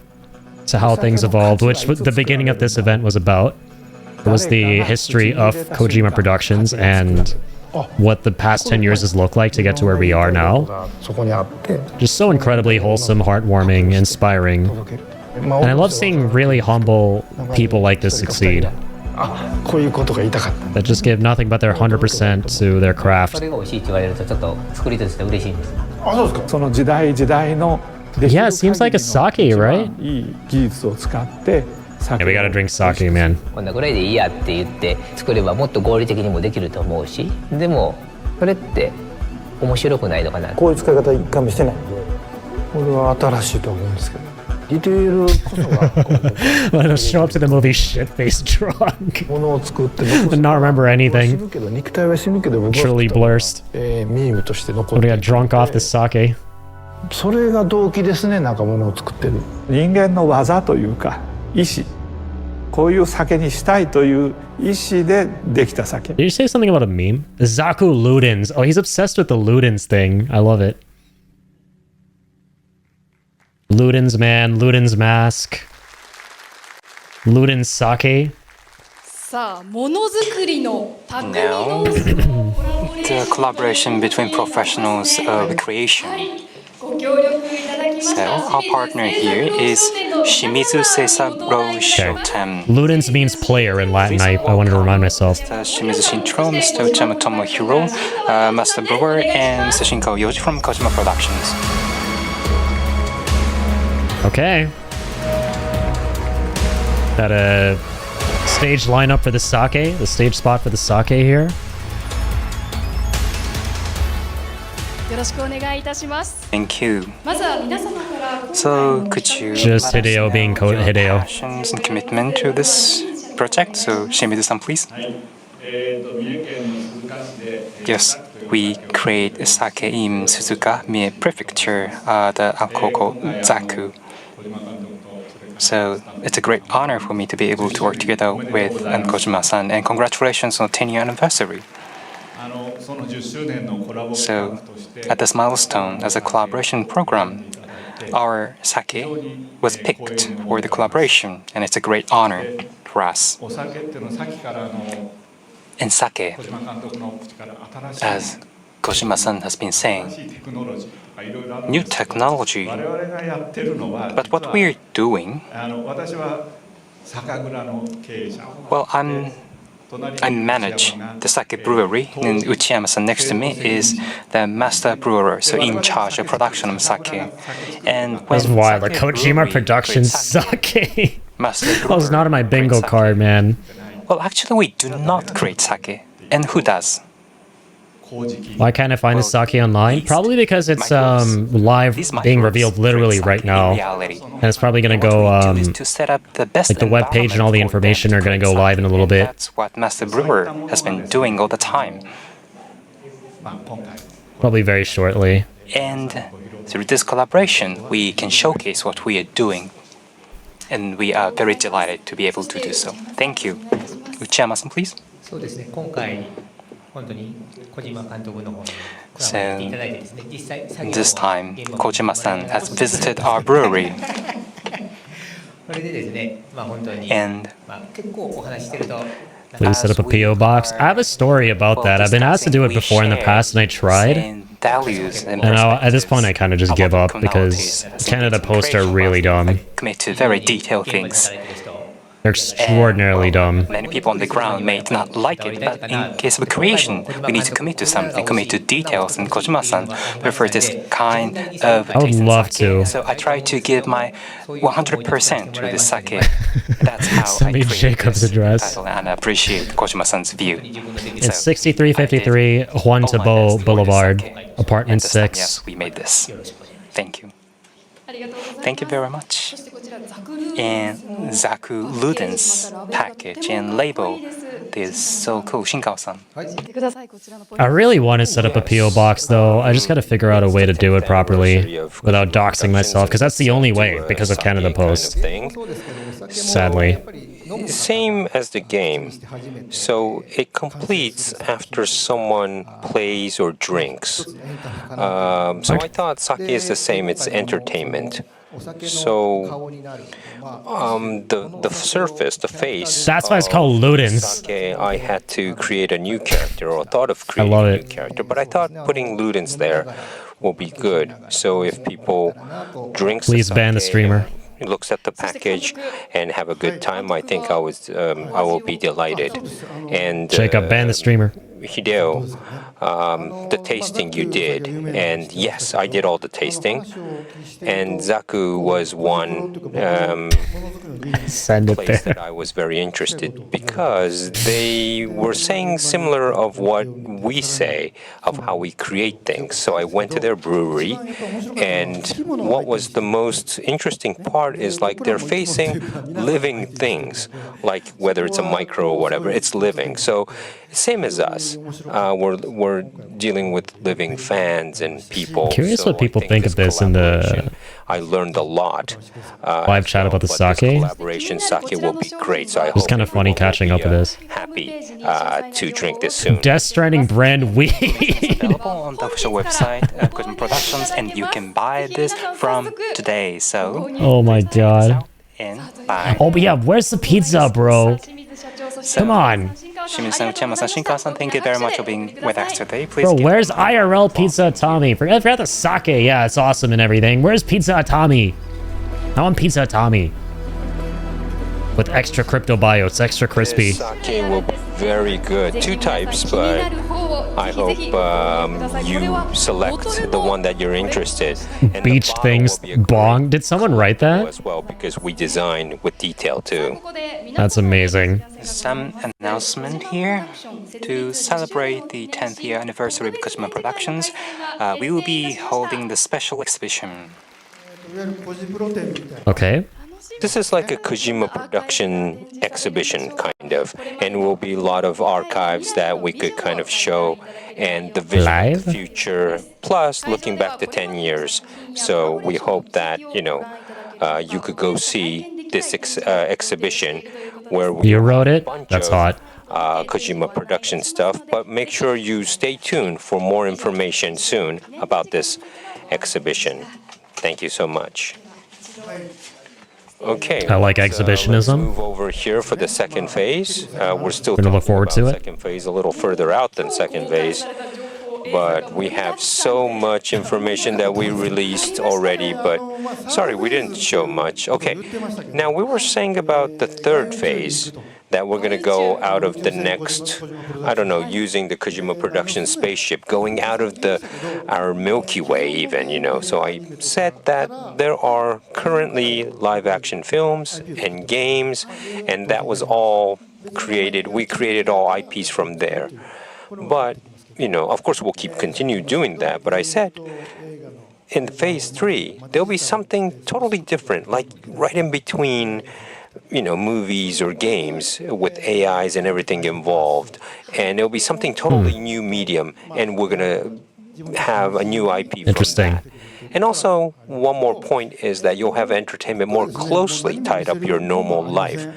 to how things evolved, which the beginning of this event was about. It was the history of Kojima Productions and what the past 10 years has looked like to get to where we are now. Just so incredibly wholesome, heartwarming, inspiring. And I love seeing really humble people like this succeed. That just give nothing but their 100% to their craft. Yeah, it seems like a sake, right? Yeah, we gotta drink sake, man. こんなぐらいでいいやって言って作ればもっと合理的にもできると思うし、でもそれって面白くないのかな。こういう使い方一回もしてないんで、これは新しいと思うんですけど、ディテールこそが。Let us show up to the movie shit-faced drunk. ものを作って not remember anything. 肉体は死ぬけど、truly blurst. ミームとして残る。We got drunk off the sake. それが動機ですね。なんかものを作ってる。人間の技というか意志。こういう酒にしたいという意志でできた酒。Did you say something about a meme? Zaku Ludens. Oh, he's obsessed with the Ludens thing. I love it. Ludens man, Ludens mask, Ludens sake. Now, the collaboration between professionals of creation. So our partner here is Shimizu Seisaburo Shoten. Ludens means player in Latin. I wanted to remind myself. Shimizu Shintro, Mr. Uchama Tomohiro, Master Brewer, and Mr. Shinko Yoji from Kojima Productions. Okay. Got a stage lineup for the sake, the stage spot for the sake here. Thank you. So could you just Hideo being Hideo passions and commitment to this project? So Shimizu-san, please. Yes, we create a sake in Suzuka, Mie Prefecture, the alcohol called Zaku. So it's a great honor for me to be able to work together with Kojima-san, and congratulations on 10-year anniversary. So at this milestone, as a collaboration program, our sake was picked for the collaboration, and it's a great honor for us. And sake, as Kojima-san has been saying, new technology. But what we're doing, well, I manage the sake brewery, and Uchiyama-san next to me is the master brewer, so in charge of production of sake. And That's wild. Like Kojima Productions sake. That was not on my bingo card, man. Well, actually, we do not create sake. And who does? Why can't I find the sake online? Probably because it's live, being revealed literally right now, and it's probably gonna go to set up the best like the web page and all the information are gonna go live in a little bit. That's what Master Brewer has been doing all the time. Probably very shortly. And through this collaboration, we can showcase what we are doing, and we are very delighted to be able to do so. Thank you. Uchiyama-san, please. So this time, Kojima-san has visited our brewery. And please set up a PO box. I have a story about that. I've been asked to do it before in the past, and I tried. And at this point, I kind of just give up because Canada Post are really dumb. Commit to very detailed things. They're extraordinarily dumb. Many people on the ground may not like it, but in case of creation, we need to commit to something, commit to details, and Kojima-san prefer this kind of I would love to. So I try to give my 100% to the sake. That's how Send me Jacob's address. title, and I appreciate Kojima-san's view. It's 6353 Juan Tabo Boulevard, apartment 6. Yes, we made this. Thank you. Thank you very much. And Zaku Luden's package and label is so cool. Shinkao-san. I really want to set up a PO box though. I just got to figure out a way to do it properly without doxing myself, because that's the only way because of Canada Post. Sadly. Same as the game. So it completes after someone plays or drinks. So I thought sake is the same, it's entertainment. So the surface, the face. That's why it's called Ludens. Sake, I had to create a new character, or thought of creating a new character, but I thought putting Ludens there will be good. So if people drink please ban the streamer. Looks at the package and have a good time, I think I will be delighted. And Jacob, ban the streamer. Hideo, the tasting you did, and yes, I did all the tasting. And Zaku was one Send it place there. that I was very interested, because they were saying similar of what we say of how we create things. So I went to their brewery, and what was the most interesting part is like they're facing living things, like whether it's a micro or whatever, it's living. So same as us, we're dealing with living fans and people. Curious so what people I think of this in the I learned a lot. live chat about the sake. Collaboration sake will be great. So I It's kind of funny catching up with this. happy to drink this soon. Death Stranding brand weed. Available on the official website, Kojima Productions, and you can buy this from today. So, Oh my god. and bye. Oh, but yeah, where's the pizza, bro? Come on. Shimizu-san, Uchiyama-san, Shinkao-san, thank you very much for being with us today. Please Bro, give where's IRL Pizza Tommy? Forget the sake. Yeah, it's awesome and everything. Where's Pizza Tommy? I want Pizza Tommy. With extra crypto bio. It's extra crispy. This sake will be very good. Two types, but I hope you select the one that you're interested in. Beached things. Bong. Did someone write that? As well, because we designed with detail too. That's amazing. some announcement here to celebrate the 10th year anniversary of Kojima Productions. We will be holding the special exhibition. Okay. This is like a Kojima production exhibition, kind of, and will be a lot of archives that we could kind of show, and the vision of the future, plus looking back to 10 years. So we hope that, you know, you could go see this exhibition where we You wrote it? That's hot. Kojima Productions stuff, but make sure you stay tuned for more information soon about this exhibition. Thank you so much. Okay, I like let's exhibitionism. move over here for the second phase. We're still Gonna look talking forward about to it. second phase a little further out than second phase. But we have so much information that we released already, but sorry, we didn't show much. Okay, now we were saying about the third phase, that we're going to go out of the next, I don't know, using the Kojima Productions spaceship, going out of our Milky Way even, you know. So I said that there are currently live action films and games, and that was all created, we created all IPs from there. But you know, of course, we'll continue doing that. But I said, in phase 3, there'll be something totally different, like right in between, you know, movies or games with AIs and everything involved. And there'll be something totally new medium, and we're going to have a new IP Interesting. from that. And also, one more point is that you'll have entertainment more closely tied up your normal life.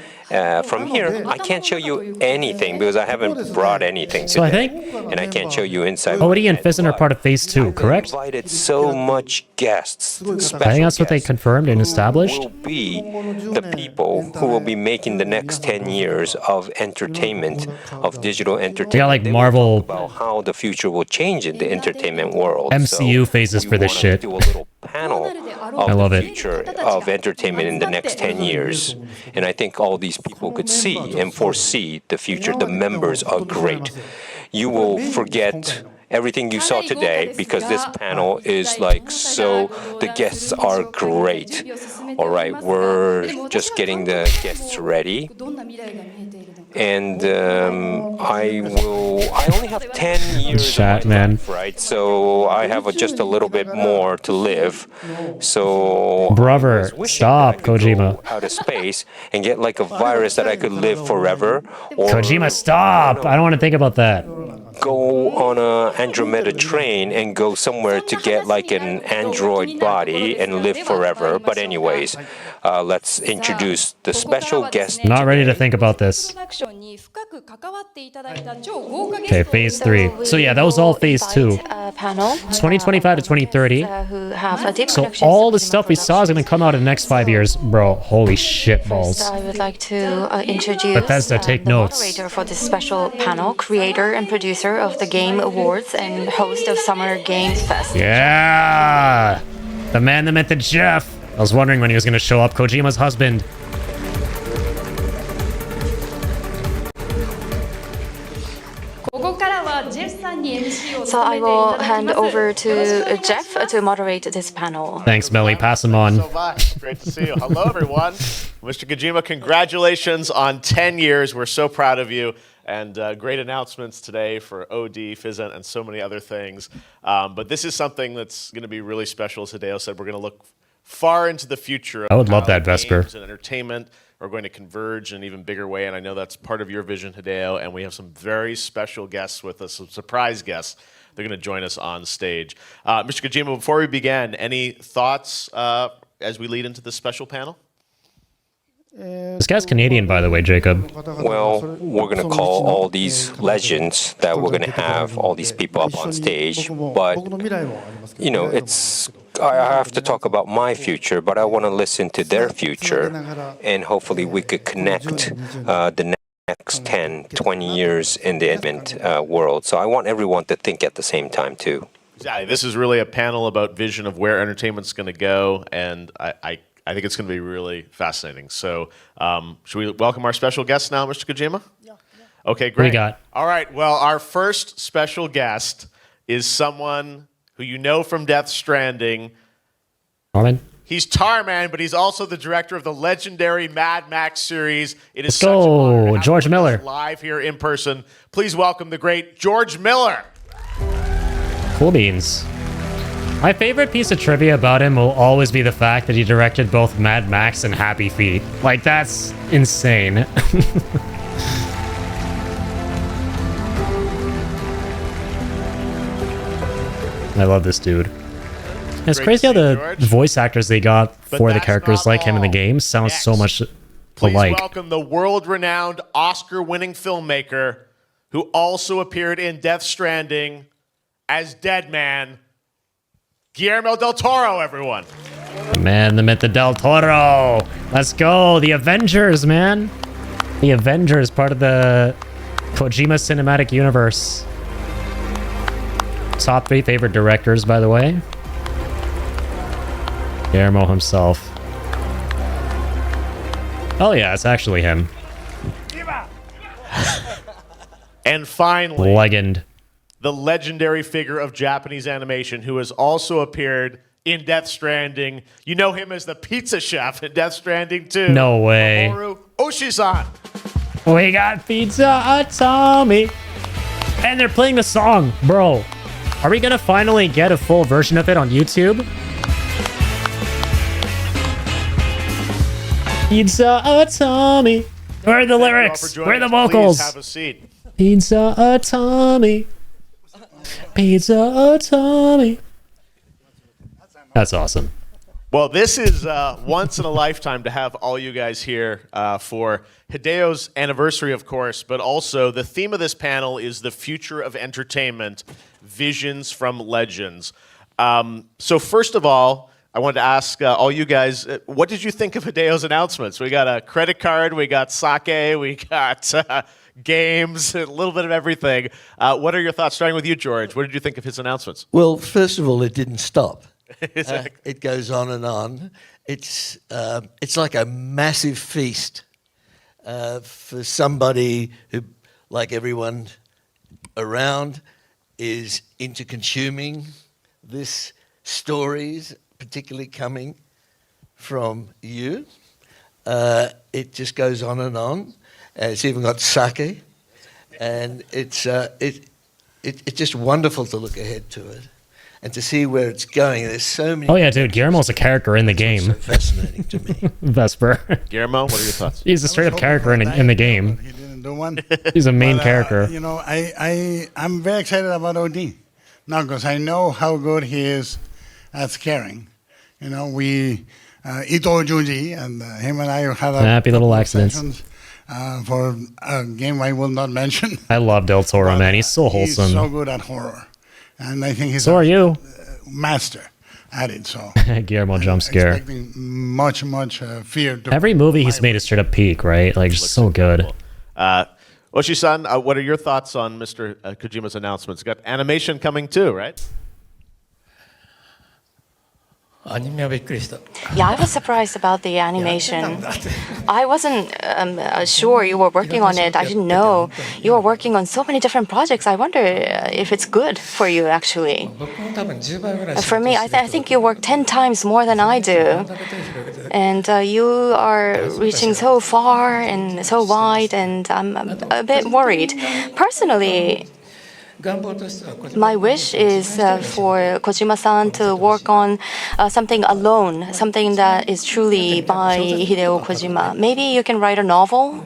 From here, I can't show you anything because I haven't brought anything today. So I think and I can't show you inside. OD and Physint are part of phase 2, correct? Invited so much guests. I think that's what they confirmed and established. Will be the people who will be making the next 10 years of entertainment, of digital entertainment. They got like Marvel about how the future will change in the entertainment world. MCU phases for this shit. Do a little panel of I love the it. future of entertainment in the next 10 years. And I think all these people could see and foresee the future. The members are great. You will forget everything you saw today because this panel is like so, the guests are great. All right, we're just getting the guests ready. And I only have 10 years Chat, man. left, right? So I have just a little bit more to live. So Brother, stop, Kojima. out of space and get like a virus that I could live forever. Or Kojima, stop! I don't want to think about that. go on a Andromeda train and go somewhere to get like an android body and live forever. But anyways, let's introduce the special guest. Not ready to think about this. Okay, phase 3. So yeah, that was all phase 2. Panel. 2025 to 2030. Who have a deep So connection all to the stuff we saw is going to come out in the next 5 years. Bro, holy shit balls. I would like to introduce Bethesda, take the notes. moderator for this special panel, creator and producer of the Game Awards and host of Summer Games Fest. Yeah! The man, the myth, the Geoff. I was wondering when he was going to show up. Kojima's husband. So I will hand over to Geoff to moderate this panel. Thanks, Melly. Pass him on. So much. Great to see you. Hello, everyone. Mr. Kojima, congratulations on 10 years. We're so proud of you. And great announcements today for OD, Physint, and so many other things. But this is something that's going to be really special. As Hideo said, we're going to look far into the future. I would love how that, Vesper. games and entertainment are going to converge in an even bigger way. And I know that's part of your vision, Hideo. And we have some very special guests with us, some surprise guests. They're going to join us on stage. Mr. Kojima, before we begin, any thoughts as we lead into this special panel? This guy's Canadian, by the way, Jacob. Well, we're going to call all these legends that we're going to have, all these people up on stage. But, you know, I have to talk about my future, but I want to listen to their future. And hopefully we could connect the next 10, 20 years in the event world. So I want everyone to think at the same time, too. Exactly. This is really a panel about vision of where entertainment's going to go. And I think it's going to be really fascinating. So should we welcome our special guest now, Mr. Kojima? Yeah. Okay, great. We got. All right. Well, our first special guest is someone who you know from Death Stranding. Armin? He's Tarman, but he's also the director of the legendary Mad Max series. It is Let's go, George him with us Miller. live here in person. Please welcome the great George Miller. Cool beans. My favorite piece of trivia about him will always be the fact that he directed both Mad Max and Happy Feet. Like, that's insane. I love this dude. It's crazy how the voice actors they got for the characters like him in the game sounds so much Please alike. welcome the world-renowned Oscar-winning filmmaker who also appeared in Death Stranding as Dead Man, Guillermo del Toro, everyone. Man, the myth, the Del Toro. Let's go. The Avengers, man. The Avengers, part of the Kojima cinematic universe. Top 3 favorite directors, by the way. Guillermo himself. Oh yeah, it's actually him. And finally, Legend. The legendary figure of Japanese animation who has also appeared in Death Stranding. You know him as the pizza chef in Death Stranding 2. No way. Mamoru Oshii-san. We got Pizza Tommy. And they're playing the song, bro. Are we gonna finally get a full version of it on YouTube? Pizza Tommy. Where are the lyrics? Where are the vocals? Please have a seat. Pizza Tommy. Pizza Tommy. That's awesome. Well, this is once in a lifetime to have all you guys here for Hideo's anniversary, of course, but also the theme of this panel is the future of entertainment, visions from legends. So first of all, I wanted to ask all you guys, what did you think of Hideo's announcements? We got a credit card, we got sake, we got games, a little bit of everything. What are your thoughts? Starting with you, George. What did you think of his announcements? Well, first of all, it didn't stop. Exactly. It goes on and on. It's like a massive feast for somebody who, like everyone around, is into consuming this stories, particularly coming from you. It just goes on and on. It's even got sake, and it's just wonderful to look ahead to it. And to see where it's going. There's so many. Oh yeah, dude, Guillermo's a character in the game. So fascinating to me. Vesper. Guillermo, what are your thoughts? He's a straight up character in the game. He didn't do one. He's a main But, character. You know, I'm very excited about OD. Now, because I know how good he is at scaring. You know, we, Ito Junji and him and I had a Happy little couple of accidents. sessions, for a game I will not mention. I love Del Toro, man. He's so wholesome. He's so good at horror. And I think he's So are you. Master at it. So Guillermo jump scare. expecting much fear. To Every movie he's made is straight up peak, right? Like, just so good. Oshii-san, what are your thoughts on Mr. Kojima's announcements? Got animation coming too, right? Yeah, I was surprised about the animation. I wasn't sure you were working on it. I didn't know you were working on so many different projects. I wonder if it's good for you, actually. For me, I think you work 10 times more than I do. And you are reaching so far and so wide, and I'm a bit worried. Personally, my wish is for Kojima-san to work on something alone, something that is truly by Hideo Kojima. Maybe you can write a novel.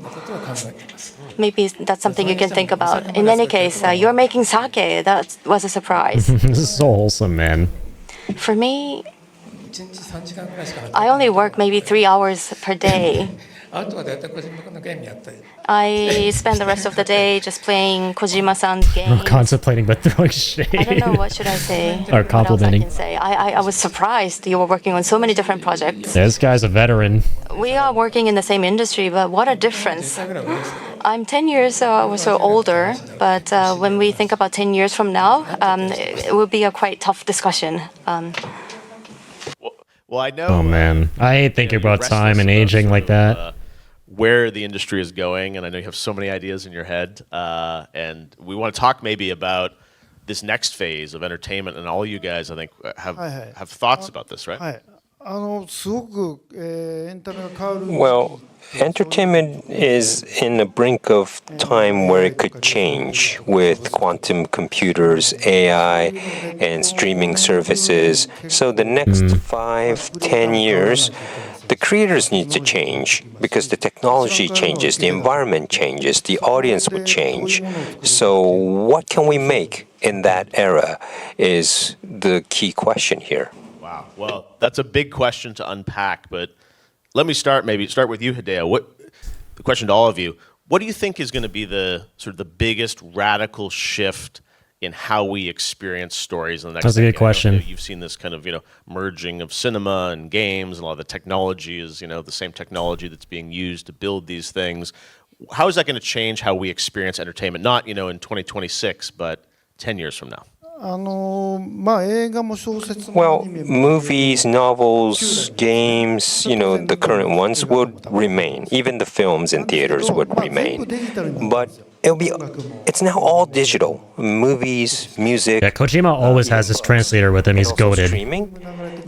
Maybe that's something you can think about. In any case, you're making sake. That was a surprise. This is so wholesome, man. For me, I only work maybe 3 hours per day. I spend the rest of the day just playing Kojima-san's games. Contemplating but throwing shade. I don't know, what should I say? Or complimenting. What else I can say? I was surprised you were working on so many different projects. This guy's a veteran. We are working in the same industry, but what a difference. I'm 10 years or so older, but when we think about 10 years from now, it will be a quite tough discussion. Well, I know. Oh man, I hate thinking about time and aging like that. Where the industry is going, and I know you have so many ideas in your head, and we want to talk maybe about this next phase of entertainment, and all you guys, I think, have thoughts about this, right? Well, entertainment is in the brink of time where it could change with quantum computers, AI, and streaming services. So the next 5-10 years, the creators need to change because the technology changes, the environment changes, the audience would change. So what can we make in that era is the key question here. Wow. Wow. Well, that's a big question to unpack, but let me start with you, Hideo. The question to all of you, what do you think is going to be the sort of the biggest radical shift in how we experience stories in the next That's a good decade? question. You've seen this kind of, merging of cinema and games, and a lot of the technology is, the same technology that's being used to build these things. How is that going to change how we experience entertainment? Not, in 2026, but 10 years from now. Well, movies, novels, games, the current ones would remain. Even the films in theaters would remain. But it's now all digital. Movies, music. Yeah, Kojima always has his translator with him. He's goated.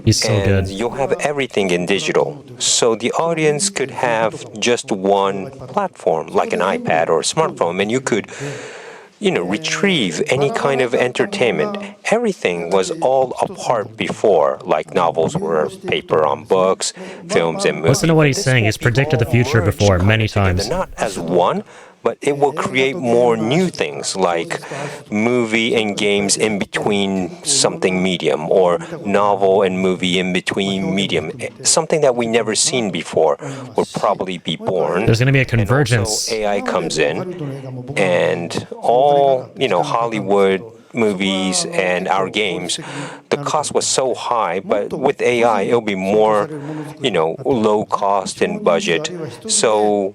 He's so and good. You'll have everything in digital. So the audience could have just one platform, like an iPad or a smartphone, and you could retrieve any kind of entertainment. Everything was all apart before, like novels were paper on books, films and movies. Listen to what he's saying. He's predicted the future before many times. Not as one, but it will create more new things like movie and games in between something medium, or novel and movie in between medium. Something that we never seen before will probably be born. There's going to be a convergence. And also AI comes in, and all Hollywood movies and our games, the cost was so high, but with AI it'll be more low cost and budget. So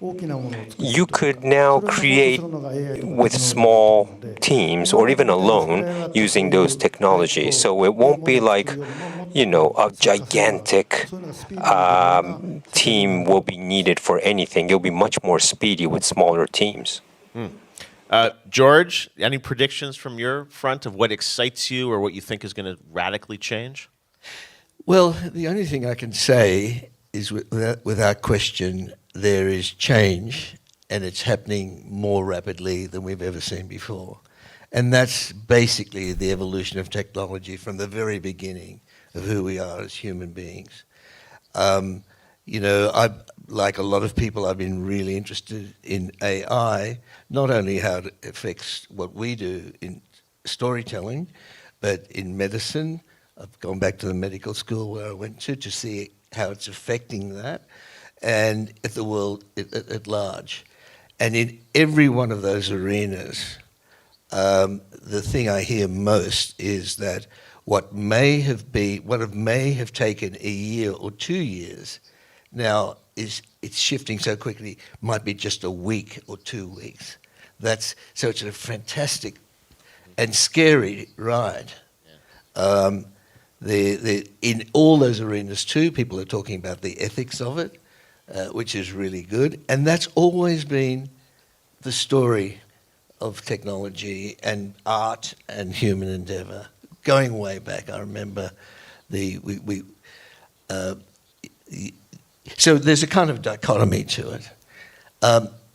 you could now create with small teams or even alone using those technologies. So it won't be like a gigantic team will be needed for anything. It'll be much more speedy with smaller teams. George, any predictions from your front of what excites you or what you think is going to radically change? Well, the only thing I can say is without question, there is change, and it's happening more rapidly than we've ever seen before. And that's basically the evolution of technology from the very beginning of who we are as human beings. Like a lot of people, I've been really interested in AI, not only how it affects what we do in storytelling, but in medicine. I've gone back to the medical school where I went to see how it's affecting that, and at the world at large. And in every one of those arenas, the thing I hear most is that what may have taken a year or 2 years now it's shifting so quickly, might be just a week or 2 weeks. So it's a fantastic and scary ride. In all those arenas too, people are talking about the ethics of it, which is really good. And that's always been the story of technology and art and human endeavor. Going way back, I remember so there's a kind of dichotomy to it.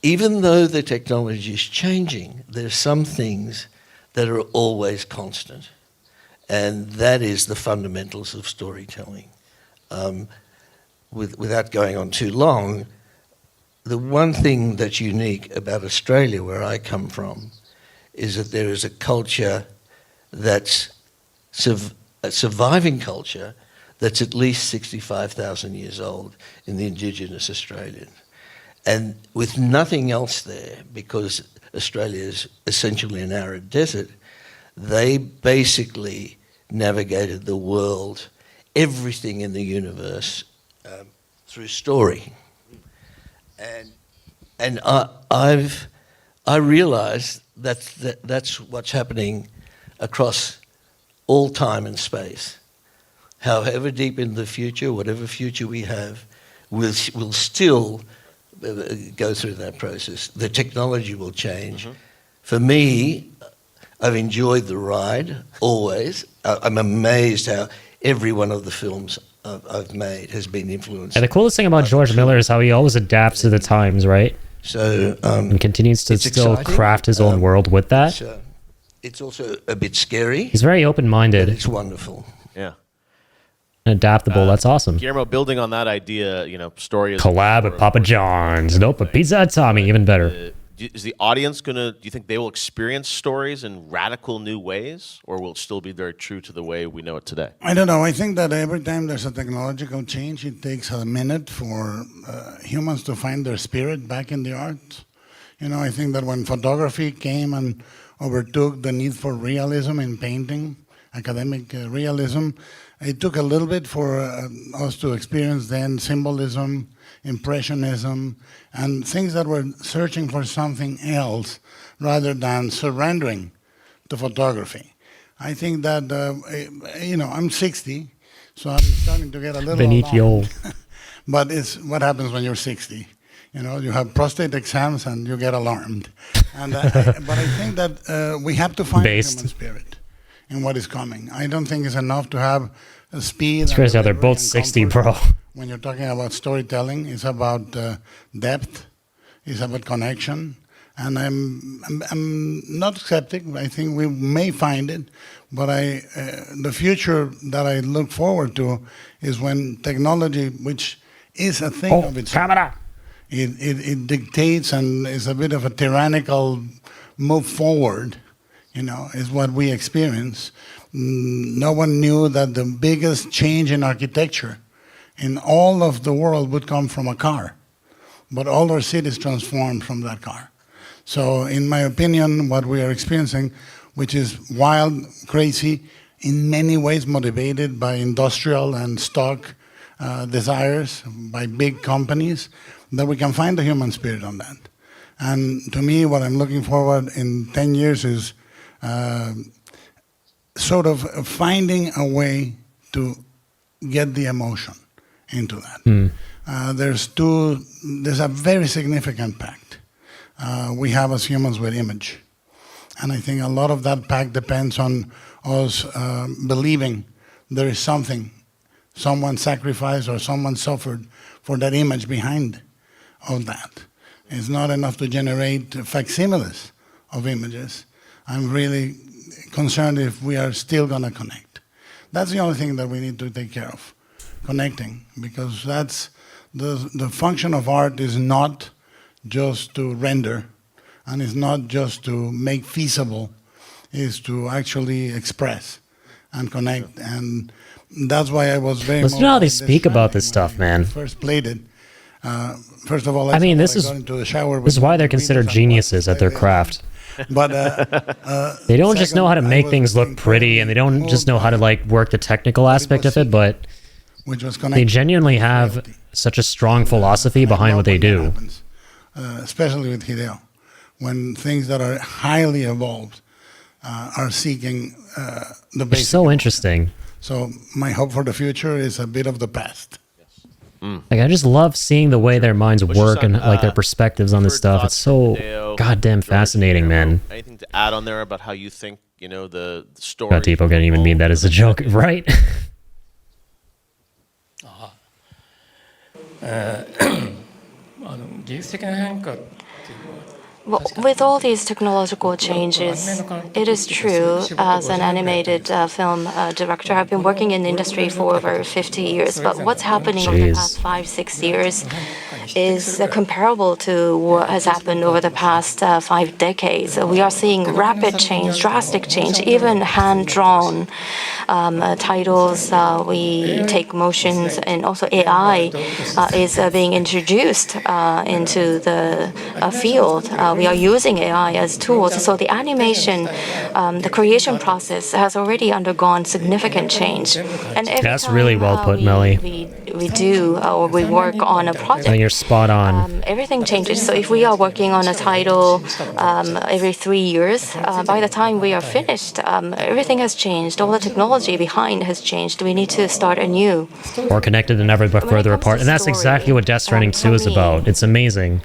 Even though the technology is changing, there's some things that are always constant, and that is the fundamentals of storytelling. Without going on too long, the one thing that's unique about Australia, where I come from, is that there is a culture that's a surviving culture that's at least 65,000 years old in the indigenous Australian. And with nothing else there, because Australia is essentially an arid desert, they basically navigated the world, everything in the universe, through story. And I realize that's what's happening across all time and space. However deep in the future, whatever future we have, we'll still go through that process. The technology will change. Mm-hmm. For me, I've enjoyed the ride, always. I'm amazed how every one of the films I've made has been influenced. And the coolest thing about George Miller is how he always adapts to the times, right? So and continues to still exciting. Craft his own world with that. It's also a bit scary. He's very open-minded. It's wonderful. Yeah. And adaptable. That's awesome. Guillermo, building on that idea, story is collab with Papa John's. Nope, a pizza at Tommy, even better. is the audience gonna? Do you think they will experience stories in radical new ways, or will it still be very true to the way we know it today? I don't know. I think that every time there's a technological change, it takes a minute for humans to find their spirit back in the art. You know, I think that when photography came and overtook the need for realism in painting, academic realism, it took a little bit for us to experience then symbolism, impressionism, and things that were searching for something else rather than surrendering to photography. I think that, you know, I'm 60, so I'm starting to get a little alarmed. But it's what happens when you're 60. You know, you have prostate exams and you get alarmed. And but I think that we have to find the human spirit in what is coming. I don't think it's enough to have a speed. It's crazy how they're both 60, bro. When you're talking about storytelling, it's about depth, it's about connection, and I'm not skeptic. I think we may find it, but the future that I look forward to is when technology, which is a thing of its own, it dictates and is a bit of a tyrannical move forward. You know, is what we experience. No one knew that the biggest change in architecture in all of the world would come from a car, but all our cities transformed from that car. So in my opinion, what we are experiencing, which is wild, crazy, in many ways motivated by industrial and stock desires, by big companies, that we can find the human spirit on that. And to me, what I'm looking forward in 10 years is sort of finding a way to get the emotion into that. There's a very significant pact we have as humans with image. And I think a lot of that pact depends on us believing there is something, someone sacrificed or someone suffered for that image behind of that. It's not enough to generate facsimiles of images. I'm really concerned if we are still going to connect. That's the only thing that we need to take care of, connecting, because that's the function of art is not just to render, and it's not just to make feasible, is to actually express and connect. And that's why I was very Listen to how they speak about this stuff, man. First played it. First of all, I mean, this is why they're considered geniuses at their craft. But they don't just know how to make things look pretty, and they don't just know how to like work the technical aspect of it, but they genuinely have such a strong philosophy behind what they do. Especially with Hideo, when things that are highly evolved are seeking the basic. It's so interesting. So my hope for the future is a bit of the past. Like, I just love seeing the way their minds work and like their perspectives on this stuff. It's so goddamn fascinating, man. Anything to add on there about how you think, you know, the story? God, people can't even mean that as a joke, right? Well, with all these technological changes, it is true, as an animated film director, I've been working in the industry for over 50 years, but what's happening over the past 5-6 years is comparable to what has happened over the past 5 decades. We are seeing rapid change, drastic change, even hand-drawn titles. We take motions, and also AI is being introduced into the field. We are using AI as tools. So the animation, the creation process has already undergone significant change. And every That's really well put, Melly. We do or we work on a project. I think you're spot on. Everything changes. So if we are working on a title every 3 years, by the time we are finished, everything has changed. All the technology behind has changed. We need to start anew. Or connected and never but further apart. And that's exactly what Death Stranding 2 is about. It's amazing.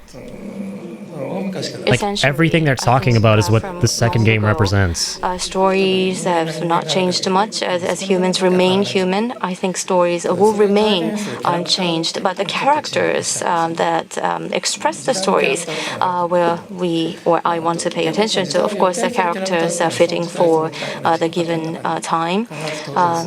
Like, everything they're talking about is what the second game represents. Stories have not changed too much. As humans remain human, I think stories will remain unchanged. But the characters that express the stories where I want to pay attention to, of course, the characters fitting for the given time,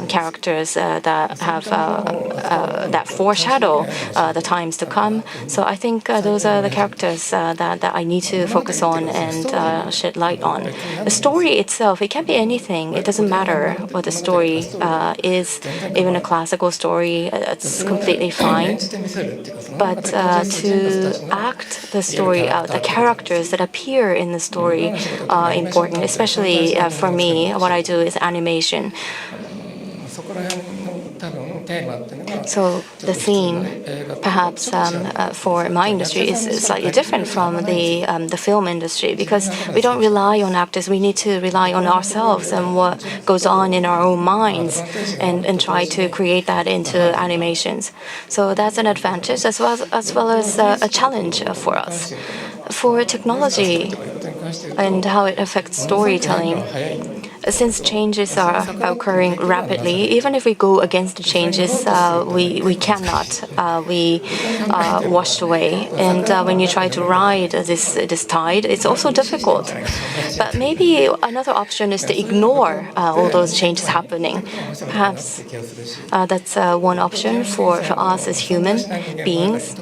characters that have that foreshadow the times to come. So I think those are the characters that I need need to focus on and shed light on. The story itself, it can be anything. It doesn't matter what the story is. Even a classical story, it's completely fine. But to act the story out, the characters that appear in the story are important. Especially for me, what I do is animation. So the theme, perhaps for my industry, is slightly different from the film industry, because we don't rely on actors. We need to rely on ourselves and what goes on in our own minds, and try to create that into animations. So that's an advantage as well as a challenge for us. For technology and how it affects storytelling, since changes are occurring rapidly, even if we go against the changes, we cannot. We are washed away. And when you try to ride this tide, it's also difficult. But maybe another option is to ignore all those changes happening. Perhaps that's one option for us as human beings.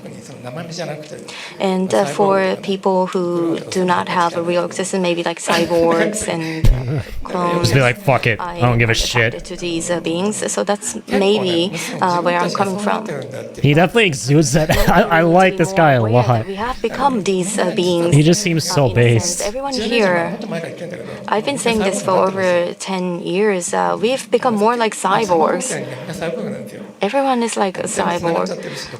And for people who do not have a real existence, maybe like cyborgs and clones. Just be like, fuck it, I don't give a shit. To these beings, so that's maybe where I'm coming from. He definitely exudes that. I like this guy a lot. We have become these beings. He just seems so based. Everyone here, I've been saying this for over 10 years, we've become more like cyborgs. Everyone is like a cyborg.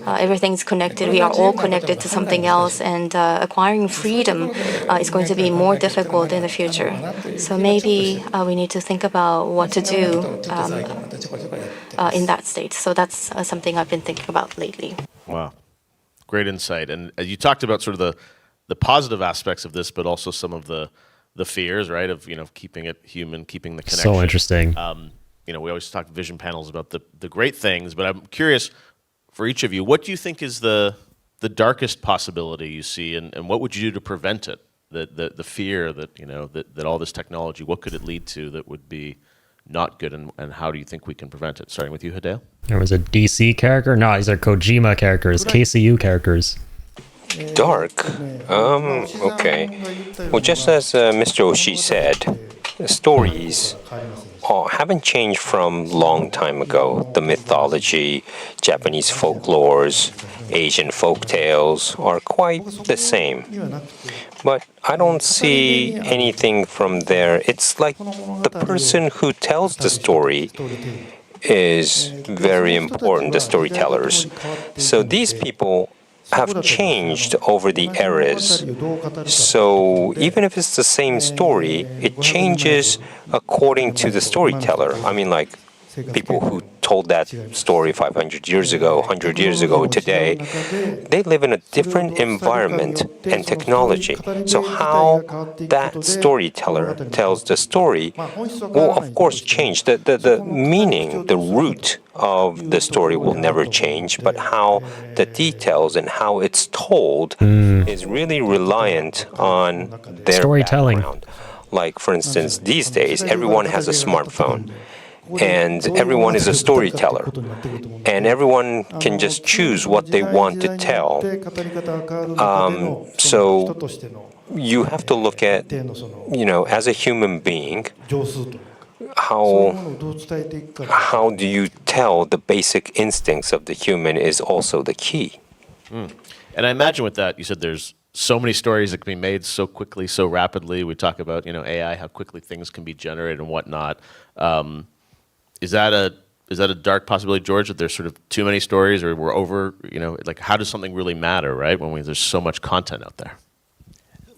Everything's connected. We are all connected to something else, and acquiring freedom is going to be more difficult in the future. So maybe we need to think about what to do in that state. So that's something I've been thinking about lately. Wow. Great insight. And you talked about sort of the positive aspects of this, but also some of the fears, right, of keeping it human, keeping the connection. So interesting. We always talk vision panels about the great things, but I'm curious for each of you, what do you think is the darkest possibility you see, and what would you do to prevent it? The fear that that all this technology, what could it lead to that would be not good, and how do you think we can prevent it? Starting with you, Hideo. There was a DC character. No, these are Kojima characters, KCU characters. Dark? Okay. Well, just as Mr. Oshii said, the stories haven't changed from long time ago. The mythology, Japanese folklores, Asian folk tales are quite the same. But I don't see anything from there. It's like the person who tells the story is very important, the storytellers. So these people have changed over the eras. So even if it's the same story, it changes according to the storyteller. I mean, like people who told that story 500 years ago, 100 years ago, today, they live in a different environment and technology. So how that storyteller tells the story will, of course, change. The meaning, the root of the story will never change, but how the details and how it's told is really reliant on their storytelling. Background. Like, for instance, these days, everyone has a smartphone. And everyone is a storyteller, and everyone can just choose what they want to tell. So you have to look at, as a human being, how do you tell the basic instincts of the human is also the key. And I imagine with that, you said there's so many stories that can be made so quickly, so rapidly. We talk about, AI, how quickly things can be generated and whatnot. Is that a dark possibility, George, that there's sort of too many stories, or we're over, like how does something really matter, right, when there's so much content out there?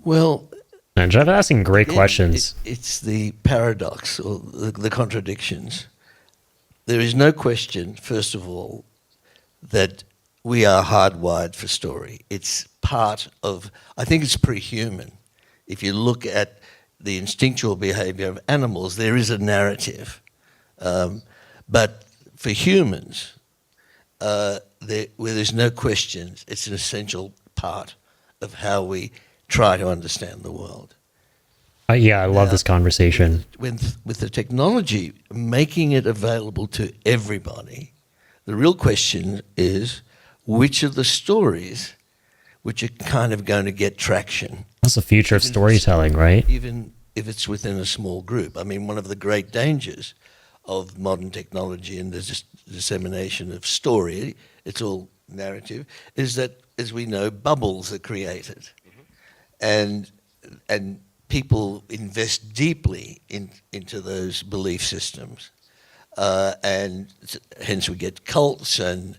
Well, and Geoff asking great questions. It's the paradox or the contradictions. There is no question, first of all, that we are hardwired for story. It's part of, I think it's pre-human. If you look at the instinctual behavior of animals, there is a narrative. But for humans, where there's no question, it's an essential part of how we try to understand the world. I love this conversation. With the technology, making it available to everybody, the real question is which of the stories which are kind of going to get traction That's the future of storytelling, right? Even if it's within a small group. I mean, one of the great dangers of modern technology and the dissemination of story, it's all narrative, is that, as we know, bubbles are created. And people invest deeply into those belief systems. And hence we get cults and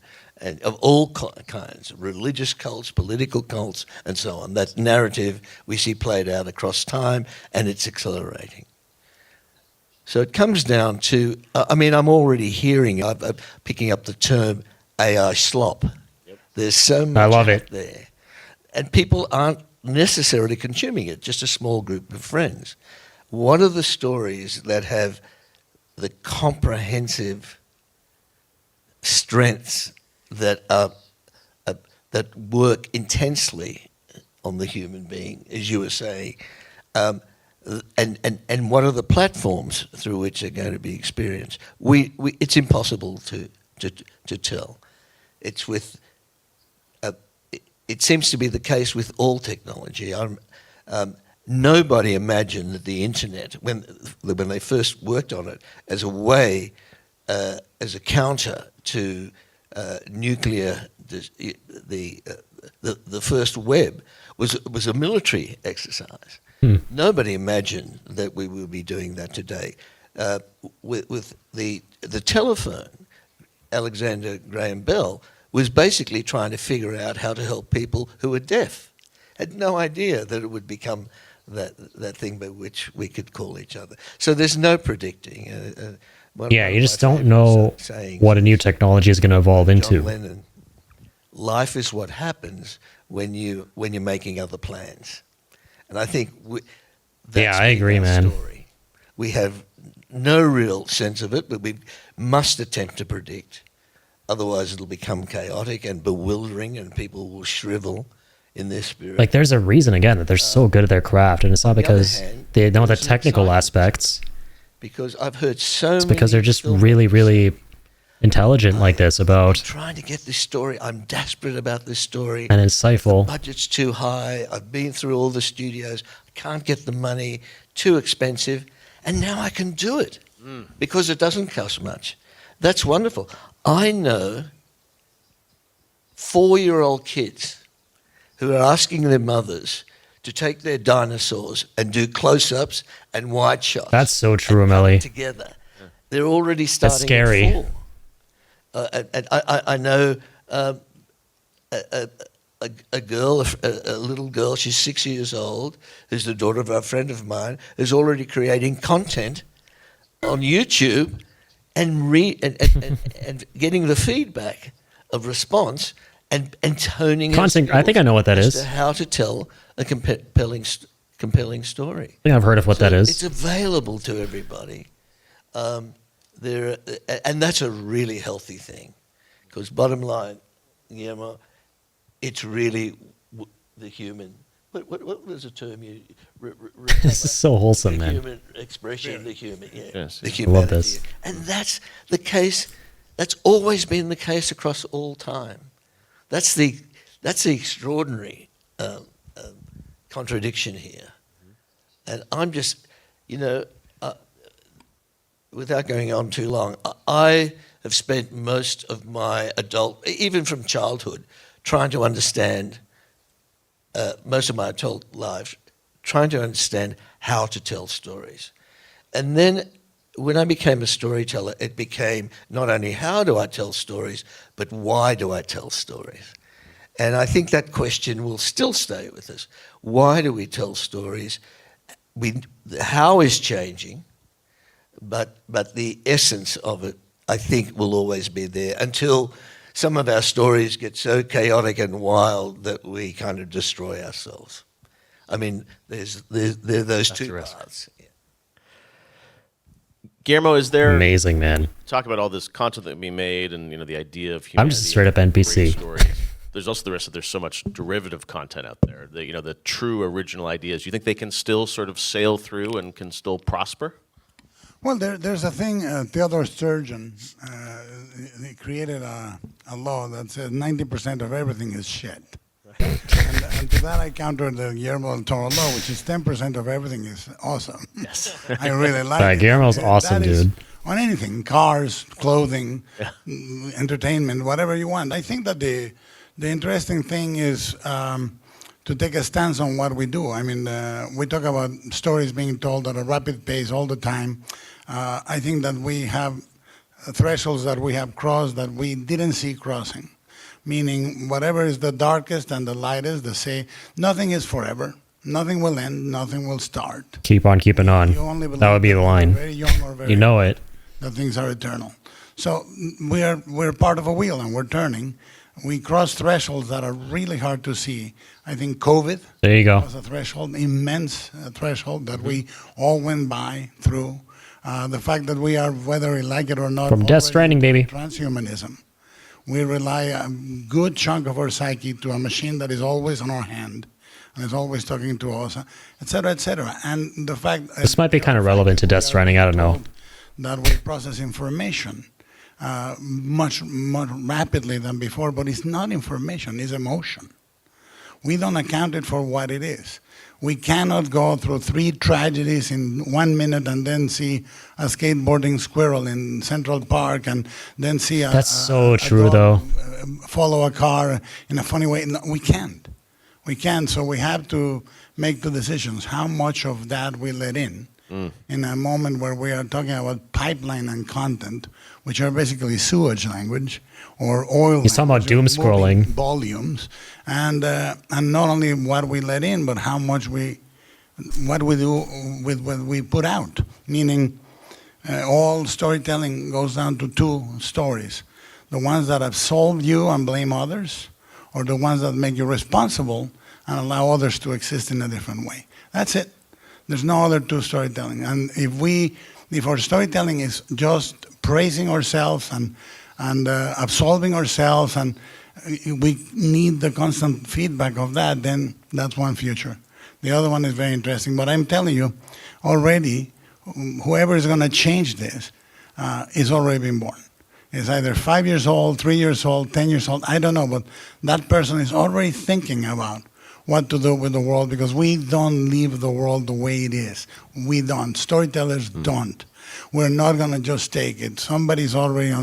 of all kinds, religious cults, political cults, and so on. That narrative we see played out across time, and it's accelerating. So it comes down to, I mean, I'm already hearing, I'm picking up the term AI slop. Yep. There's so much out there. And people aren't necessarily consuming it, just a small group of friends. What are the stories that have the comprehensive strengths that that work intensely on the human being, as you were saying, and what are the platforms through which they're going to be experienced? It's impossible to tell. It's with it seems to be the case with all technology. Nobody imagined that the internet, when they first worked on it, as a way, as a counter to nuclear, the first web was a military exercise. Nobody imagined that we will be doing that today. With the telephone, Alexander Graham Bell was basically trying to figure out how to help people who were deaf. Had no idea that it would become that thing by which we could call each other. So there's no predicting. Yeah, you just don't know what a new technology is going to evolve into. John Lennon, life is what happens when you're making other plans. And I think that's I agree, man. Story. We have no real sense of it, but we must attempt to predict. Otherwise, it'll become chaotic and bewildering, and people will shrivel in their spirit. Like, there's a reason, again, that they're so good at their craft, and it's not because they know the technical aspects. Because I've heard so It's because they're just really, really intelligent like this about... I'm trying to get this story. I'm desperate about this story. And insightful. The budget's too high. I've been through all the studios. I can't get the money. Too expensive. And now I can do it because it doesn't cost much. That's wonderful. I know 4-year-old kids who are asking their mothers to take their dinosaurs and do close-ups and wide shots. That's so true, Amelie. Together. They're already starting. That's scary. At 4. And I know a girl, a little girl, she's 6 years old, who's the daughter of a friend of mine, who's already creating content on YouTube and and getting the feedback of response and toning content. I think I know what that is. How to tell a compelling story. I think I've heard of what that is. It's available to everybody. And that's a really healthy thing, because bottom line, Guillermo, it's really the human. What was the term you? This is so wholesome, man. Human expression, the human. Yeah, yes, the I humanity. love this. And that's the case. That's always been the case across all time. That's the extraordinary contradiction here. And I'm just, without going on too long, I have spent most of my adult, even from childhood, trying to understand, most of my adult life, trying to understand how to tell stories. And then when I became a storyteller, it became not only how do I tell stories, but why do I tell stories? And I think that question will still stay with us. Why do we tell stories? How is changing, but the essence of it, I think, will always be there until some of our stories get so chaotic and wild that we kind of destroy ourselves. I mean, there are those two paths. Yeah. Guillermo, is there amazing, man? Talk about all this content that we made, and the idea of humanity. I'm just a straight up NPC. There's also the rest of there's so much derivative content out there. The true original ideas. You think they can still sort of sail through and can still prosper? Well, there's a thing. Theodore Sturgeon he created a law that says 90% of everything is shit. And to that I counter the Guillermo del Toro law, which is 10% of everything is awesome. Yes. I really like it. Guillermo's awesome, That is dude. on anything, cars, clothing, entertainment, whatever you want. I think that the interesting thing is to take a stance on what we do. I mean, we talk about stories being told at a rapid pace all the time. I think that we have thresholds that we have crossed that we didn't see crossing. Meaning, whatever is the darkest and the lightest, they say nothing is forever. Nothing will end. Nothing will start. Keep on keeping on. You only believe That would be the that line. you're very young or very You know it. that things are eternal. So we're part of a wheel and we're turning. We cross thresholds that are really hard to see. I think COVID There you go. was a threshold, immense threshold that we all went by through. The fact that we are, whether we like it or not, From Death already Stranding, baby. transhumanism. We rely a good chunk of our psyche to a machine that is always on our hand and is always talking to us, et cetera, et cetera. And the fact This might be kind of relevant to Death Stranding. I don't know. that we process information much more rapidly than before, but it's not information, it's emotion. We don't account it for what it is. We cannot go through 3 tragedies in 1 minute and then see a skateboarding squirrel in Central Park and then see a, That's so a true, dog though. follow a car in a funny way. No, we can't. We can't. So we have to make the decisions how much of that we let in a moment where we are talking about pipeline and content, which are basically sewage language or oil. He's talking about doom scrolling. Volumes, and not only what we let in, but how much what we do with what we put out. Meaning, all storytelling goes down to 2 stories: the ones that absolve you and blame others, or the ones that make you responsible and allow others to exist in a different way. That's it. There's no other 2 storytelling. And if our storytelling is just praising ourselves and absolving ourselves, and we need the constant feedback of that, then that's one future. The other one is very interesting. But I'm telling you, already, whoever is going to change this is already been born. It's either 5 years old, 3 years old, 10 years old, I don't know, but that person is already thinking about what to do with the world, because we don't leave the world the way it is. We don't. Storytellers don't. We're not going to just take it. Somebody's already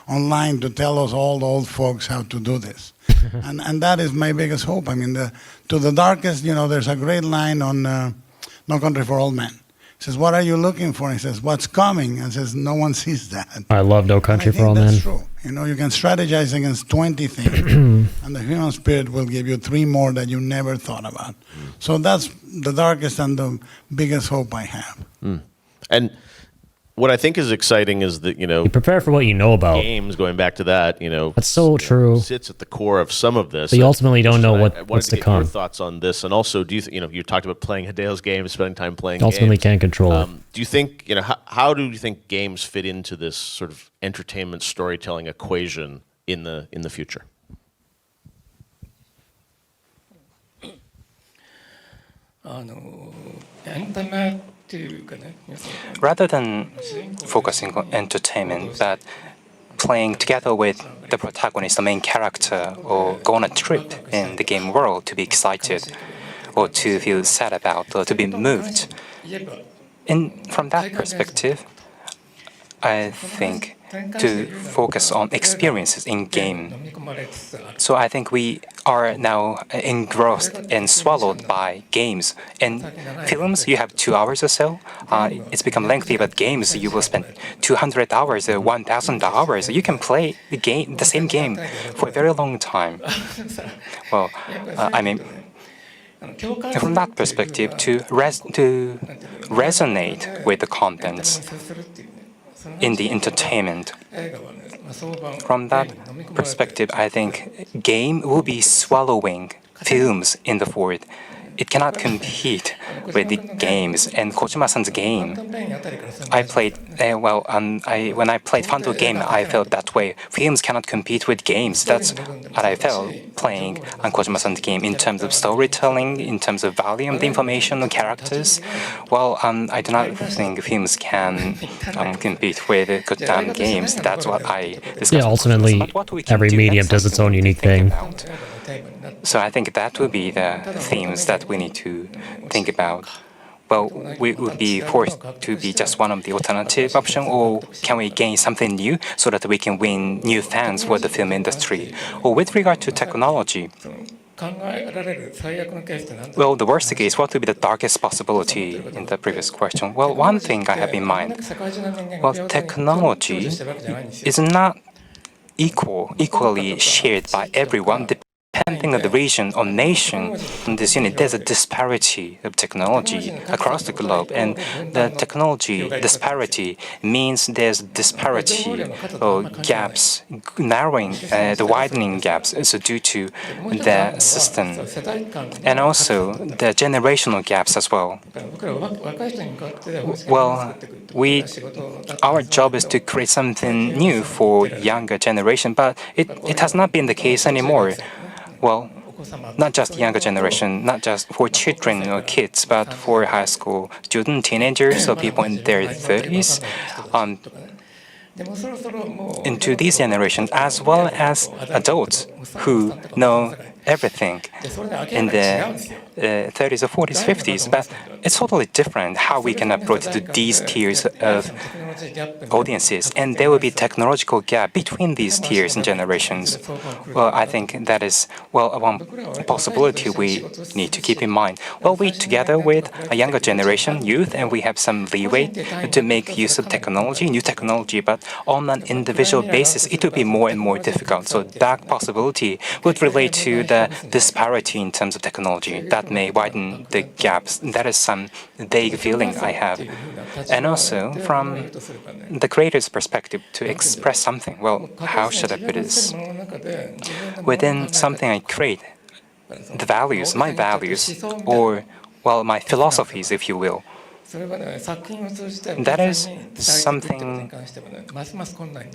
online to tell us all the old folks how to do this. and that is my biggest hope. I mean, to the darkest, there's a great line on No Country for Old Men. It says, what are you looking for? And he says, what's coming? And says, no one sees that. I love No Country for Old Men. That's true. You can strategize against 20 things, and the human spirit will give you 3 more that you never thought about. So that's the darkest and the biggest hope I have. And what I think is exciting is that, You prepare for what you know about. games, going back to that, That's so true. sits at the core of some of this. But you ultimately don't know I what's wanted to get come. Your thoughts on this, and also, do you talked about playing Hideo's games, spending time playing Ultimately games. can't control it. Do you think, how do you think games fit into this sort of entertainment storytelling equation in the future? Rather than focusing on entertainment, that playing together with the protagonist, the main character, or go on a trip in the game world to be excited or to feel sad about or to be moved. From that perspective, I think to focus on experiences in game. So I think we are now engrossed and swallowed by games. In films, you have 2 hours or so. It's become lengthy, but games, you will spend 200 hours or 1,000 hours. You can play the same game for a very long time. Well, from that perspective, to resonate with the contents in the entertainment. From that perspective, I think game will be swallowing films in the forward. It cannot compete with the games. And Kojima-san's game, I played, when I played Fanto game, I felt that way. Films cannot compete with games. That's what I felt playing on Kojima-san's game in terms of storytelling, in terms of volume, the information, the characters. Well, I do not think films can compete with games. That's what I discussed. Yeah, ultimately, every medium does its own unique thing. So I think that would be the themes that we need to think about. Well, we would be forced to be just one of the alternative options, or can we gain something new so that we can win new fans for the film industry? Or with regard to technology, well, the worst case, what would be the darkest possibility in the previous question? Well, one thing I have in mind, well, technology is not equally shared by everyone, depending on the region or nation in this unit. There's a disparity of technology across the globe, and the technology disparity means there's disparity or gaps, narrowing, the widening gaps is due to the system, and also the generational gaps as well. Well, our job is to create something new for younger generation, but it has not been the case anymore. Well, not just younger generation, not just for children or kids, but for high school students, teenagers, or people in their 30s, into these generations, as well as adults who know everything in the 30s or 40s, 50s, but it's totally different how we can approach these tiers of audiences, and there will be technological gap between these tiers and generations. Well, I think that is, well, one possibility we need to keep in mind. Well, we together with a younger generation, youth, and we have some leeway to make use of technology, new technology, but on an individual basis, it will be more and more difficult. So that possibility would relate to the disparity in terms of technology that may widen the gaps. That is some vague feeling I have. And also, from the creator's perspective, to express something, well, how should I put this? Within something I create, the values, my values, or, well, my philosophies, if you will, that is something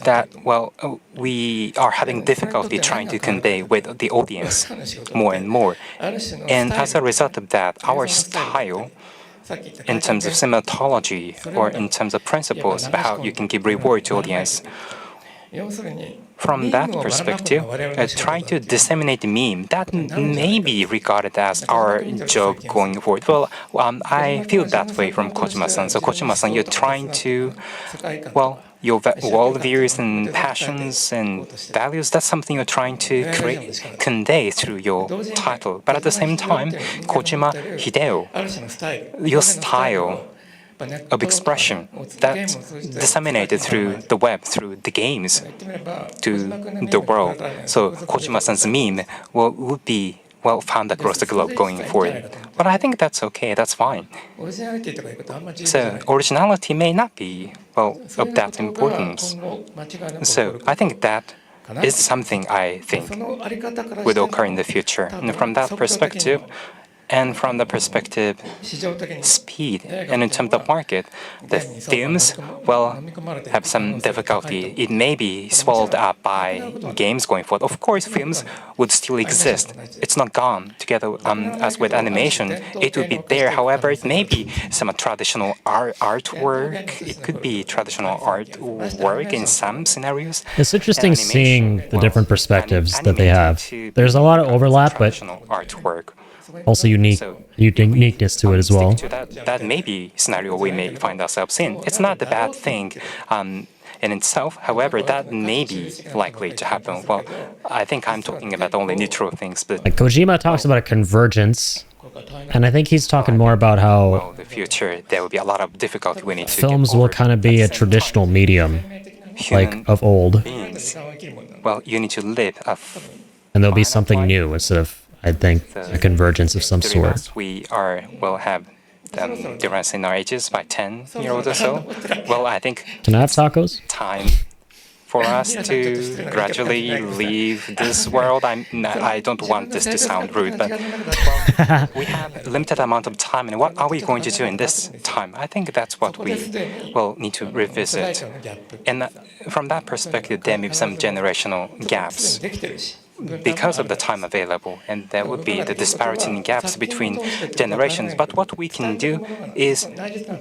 that, well, we are having difficulty trying to convey with the audience more and more. And as a result of that, our style, in terms of semiology or in terms of principles of how you can give reward to audience, from that perspective, trying to disseminate the meme, that may be regarded as our job going forward. Well, I feel that way from Kojima-san. So Kojima-san, you're trying to, well, your worldviews and passions and values, that's something you're trying to convey through your title. But at the same time, Kojima Hideo, your style of expression that's disseminated through the web, through the games, to the world. So Kojima-san's meme would be well found across the globe going forward. But I think that's okay, that's fine. So originality may not be, well, of that importance. So I think that is something I think would occur in the future. And from that perspective, and from the perspective speed and in terms of market, the films will have some difficulty. It may be swallowed up by games going forward. Of course, films would still exist. It's not gone. Together as with animation, it would be there. However, it may be some traditional artwork. It could be traditional artwork in some scenarios. It's interesting seeing the different perspectives that they have. There's a lot of overlap, but also uniqueness to it as well. That may be a scenario we may find ourselves in. It's not a bad thing in itself. However, that may be likely to happen. Well, I think I'm talking about only neutral things. But like Kojima talks about a convergence, and I think he's talking more about how the future there will be a lot of difficulty we need to films will kind of be a traditional medium, like of old. Well, you need to live. And there'll be something new instead of, I think, a convergence of some sort. We will have difference in our ages by 10 years old or so. Well, I think can I have tacos? Time for us to gradually leave this world. I don't want this to sound rude, but well, we have a limited amount of time, and what are we going to do in this time? I think that's what we will need to revisit. And from that perspective, there may be some generational gaps. because of the time available, and there would be the disparity in gaps between generations. But what we can do is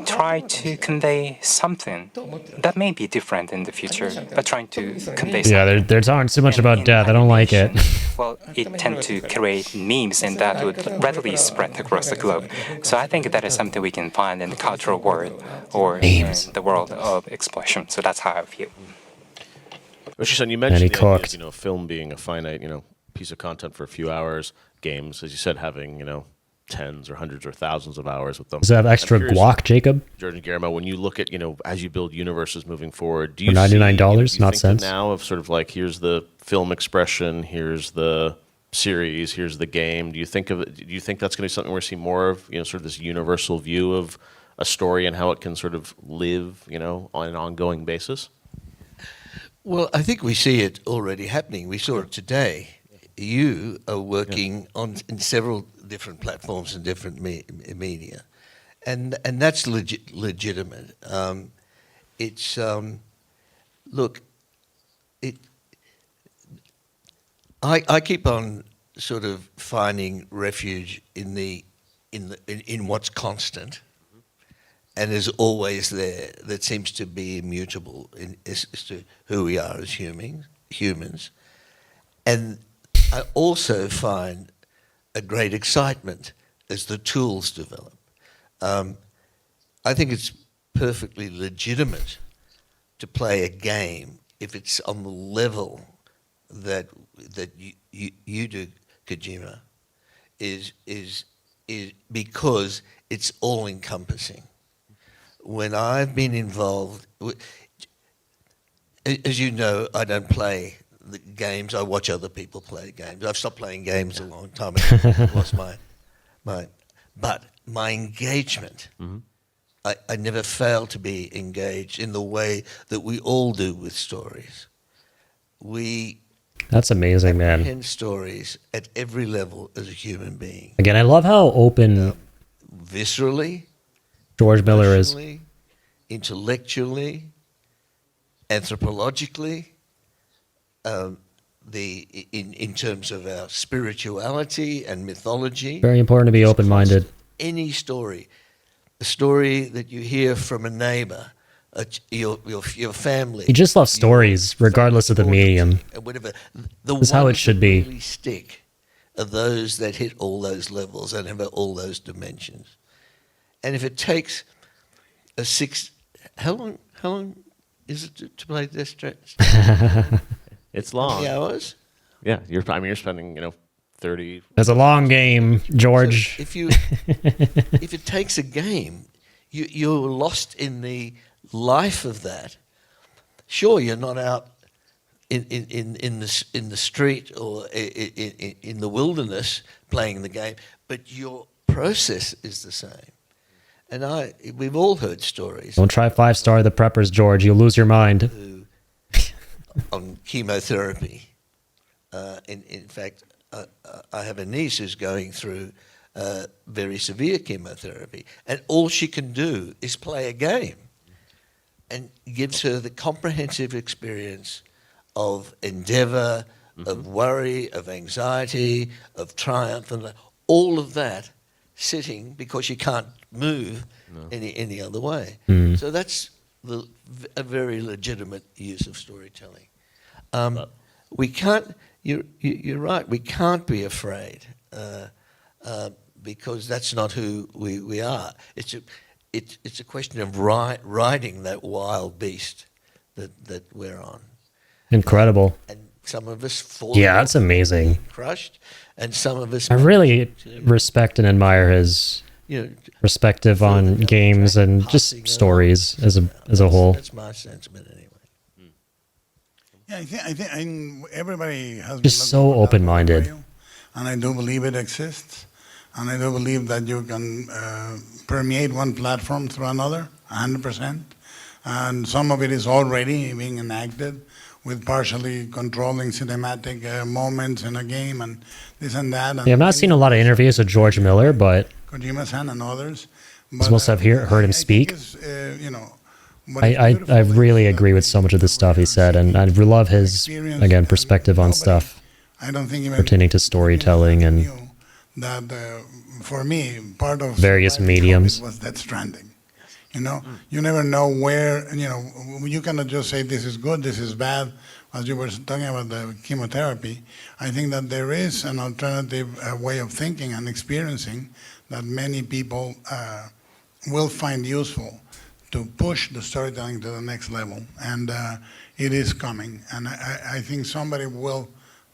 try to convey something that may be different in the future, but trying to convey something. Yeah, they're talking too much about death. I don't like it. Well, it tends to create memes, and that would readily spread across the globe. So I think that is something we can find in the cultural world or in the world of exploration. So that's how I feel. Yoshi-san, you mentioned the idea of, film being a finite, piece of content for a few hours. Games, as you said, having, tens or hundreds or thousands of hours with them. Does it have extra guac, Jacob? George and Guillermo, when you look at, as you build universes moving forward, do you for $99, see, do you not think cents. now of sort of like, here's the film expression, here's the series, here's the game. Do you think that's going to be something we're seeing more of, sort of this universal view of a story and how it can sort of live, on an ongoing basis? Well, I think we see it already happening. We saw it today. You are working in several different platforms and different media, and that's legitimate. Look, I keep on sort of finding refuge in what's constant. And is always there, that seems to be immutable as to who we are as humans. And I also find a great excitement as the tools develop. I think it's perfectly legitimate to play a game if it's on the level that you do, Kojima, is because it's all-encompassing. When I've been involved, as you know, I don't play the games. I watch other people play games. I've stopped playing games a long time ago. I lost but my engagement, I never fail to be engaged in the way that we all do with stories. That's amazing, man. Comprehend stories at every level as a human being. Again, I love how open viscerally, George Miller is. Intellectually, anthropologically, in terms of our spirituality and mythology. Very important to be open-minded. Any story, a story that you hear from a neighbor, your family. You just love stories, regardless of the medium. Whatever. That's how it should be. Really stick are those that hit all those levels and have all those dimensions. And if it takes how long is it to play Death Stranding? It's long. How many hours? Yeah, you're spending 30. It's a long game, George. So if it takes a game, you're lost in the life of that. Sure, you're not out in the street or in the wilderness playing the game, but your process is the same. And we've all heard stories. Don't try 5-star the preppers, George. You'll lose your mind. On chemotherapy. In fact, I have a niece who's going through very severe chemotherapy, and all she can do is play a game, and gives her the comprehensive experience of endeavor, of worry, of anxiety, of triumph, and all of that sitting because she can't move any other way. So that's a very legitimate use of storytelling. We can't. You're right. We can't be afraid because that's not who we are. It's a question of riding that wild beast that we're on. Incredible. And some of us fall. Yeah, that's amazing. Crushed, and some of us. I really respect and admire his perspective on games and just stories as a whole. That's my sentiment anyway. Yeah, I think everybody has Just so open-minded. And I do believe it exists. And I do believe that you can permeate one platform through another, 100%. And some of it is already being enacted with partially controlling cinematic moments in a game and this and that. And Yeah, I've not seen a lot of interviews with George Miller, but Kojima-san and others. I must have heard him speak. I really agree with so much of the stuff he said, and I love his, again, perspective on stuff. I don't think even pertaining to storytelling and that for me, part of various surviving mediums. COVID was Death Stranding. You know, you never know where, you know, you cannot just say this is good, this is bad. As you were talking about the chemotherapy, I think that there is an alternative way of thinking and experiencing that many people will find useful to push the storytelling to the next level. And it is coming. And I think somebody will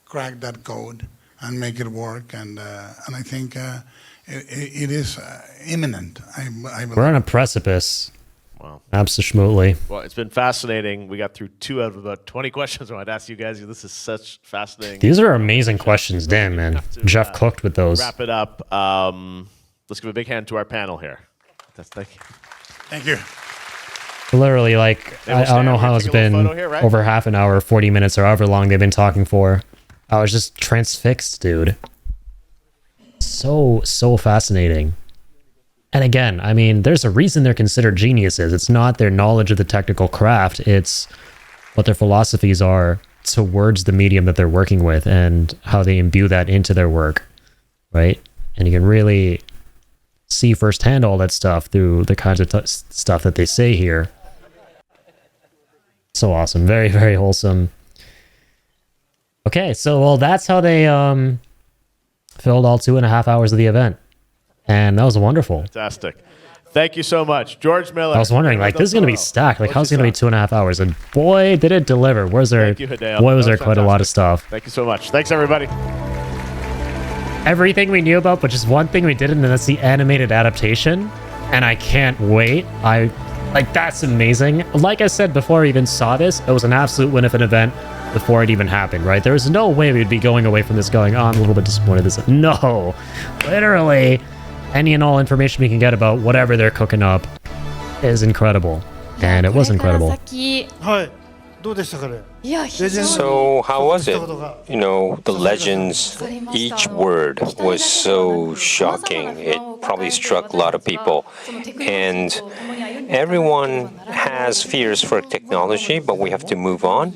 crack that code and make it work. And I think it is imminent. I believe. We're on a precipice. Wow. Absolutely. Well, it's been fascinating. We got through 2 out of about 20 questions I wanted to ask you guys. This is such fascinating. These are amazing questions. Damn, man. Geoff cooked with those. Wrap it up. Let's give a big hand to our panel here. Thank you. Thank you. Literally, like, I don't know how it's been here, right? over half an hour, 40 minutes, or however long they've been talking for. I was just transfixed, dude. So fascinating. And again, I mean, there's a reason they're considered geniuses. It's not their knowledge of the technical craft. It's what their philosophies are towards the medium that they're working with and how they imbue that into their work, right? And you can really see firsthand all that stuff through the kinds of stuff that they say here. So awesome. Very, very wholesome. Okay, so, well, that's how they filled all 2.5 hours of the event. And that was wonderful. Fantastic. Thank you so much. George Miller. I was wondering, like, this is going to be stacked. Like, how's it going to be 2.5 hours? And boy, did it deliver. Was there, Thank you, Hideo. boy, was That there was quite a lot of fantastic. stuff. Thank you so much. Thanks, everybody. Everything we knew about, but just one thing we didn't, and that's the animated adaptation. And I can't wait. Like, that's amazing. Like I said before I even saw this, it was an absolute win of an event before it even happened, right? There was no way we'd be going away from this going, oh, I'm a little bit disappointed. No, literally, any and all information we can get about whatever they're cooking up is incredible. And it was incredible. はいどうでしたかね So, how was it? You know, the legends, each word was so shocking. It probably struck a lot of people. And everyone has fears for technology, but we have to move on.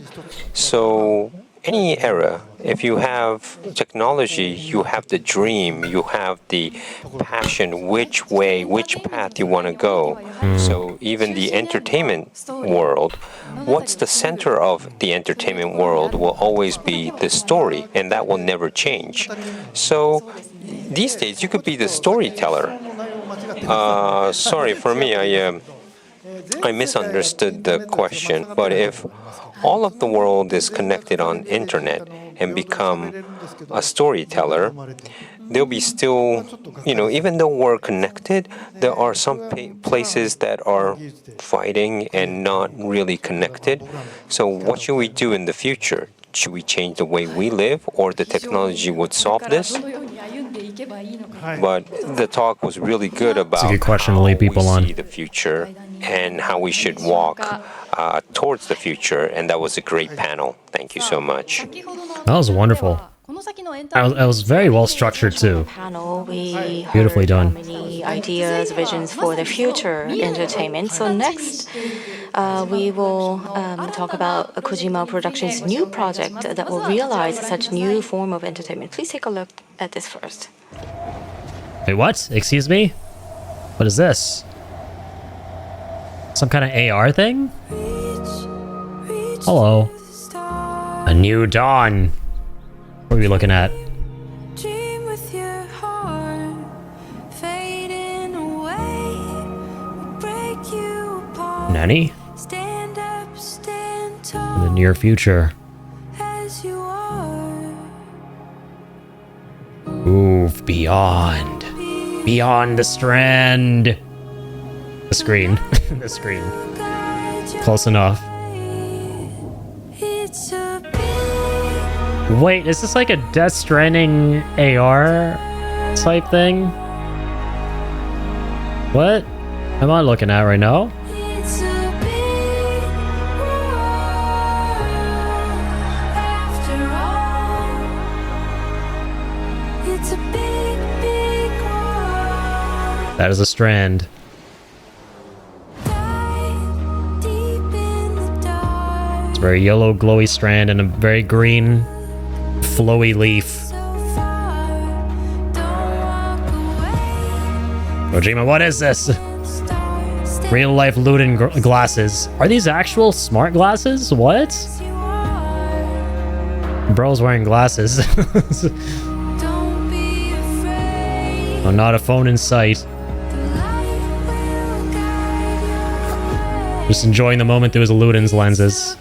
So, any era, if you have technology, you have the dream, you have the passion, which way, which path you want to go. So even the entertainment world, what's the center of the entertainment world will always be the story, and that will never change. So these days, you could be the storyteller. Sorry, for me, I misunderstood the question, but if all of the world is connected on internet and become a storyteller, there'll be still, you know, even though we're connected, there are some places that are fighting and not really connected. So what should we do in the future? Should we change the way we live, or the technology would solve this? But the talk was really good about It's a good question to lead people how on. we see the future and how we should walk towards the future, and that was a great panel. Thank you so much. That was wonderful. I was very well structured too. Panel, we Beautifully heard done. many ideas, visions for the future entertainment. So next, we will talk about Kojima Productions' new project that will realize such new form of entertainment. Please take a look at this first. Wait, what? Excuse me? What is this? Some kind of AR thing? Hello. A new dawn. What are we looking at? Nanny? In the near future. Move beyond. Beyond the strand. The screen. The screen. Close enough. Wait, is this like a Death Stranding AR type thing? What am I looking at right now? That is a Strand. It's a very yellow, glowy Strand and a very green flowy leaf. Kojima, what is this? Real life Luden glasses. Are these actual smart glasses? What? Bro's wearing glasses. Oh, not a phone in sight. Just enjoying the moment through his Luden's lenses.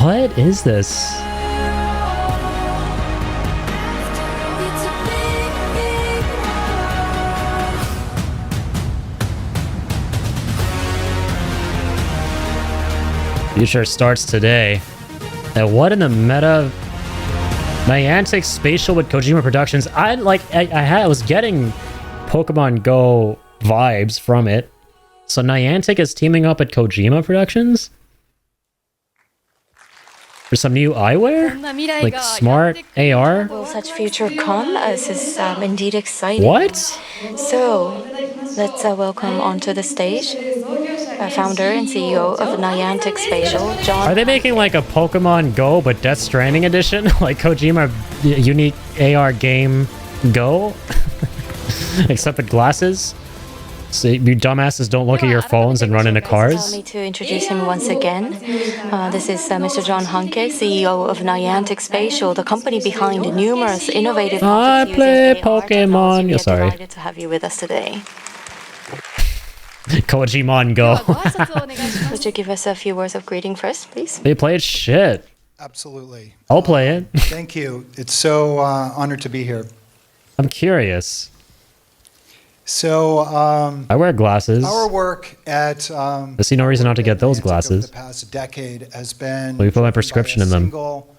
What is this? Future starts today. And what in the meta? Niantic spatial with Kojima Productions. I was getting Pokemon Go vibes from it. So Niantic is teaming up at Kojima Productions for some new eyewear, like smart AR. Will such future come? This is indeed exciting. What? So, let's welcome onto the stage founder and CEO of Niantic Spatial, John. Are they making like a Pokemon Go but Death Stranding edition, like Kojima unique AR game Go, except with glasses? So you dumbasses don't look at your phones and run into cars? Allow me to introduce him once again. This is Mr. John Hanke, CEO of Niantic Spatial, the company behind numerous innovative I play Pokemon. We are Sorry. delighted to have you with us today. Kojima Go. Would you give us a few words of greeting first, please? They played shit. Absolutely. I'll play it. Thank you. It's so honored to be here. I'm curious. So, I wear glasses. our work at I see no reason not to get those glasses. the past decade has been Let me put my prescription in them. single,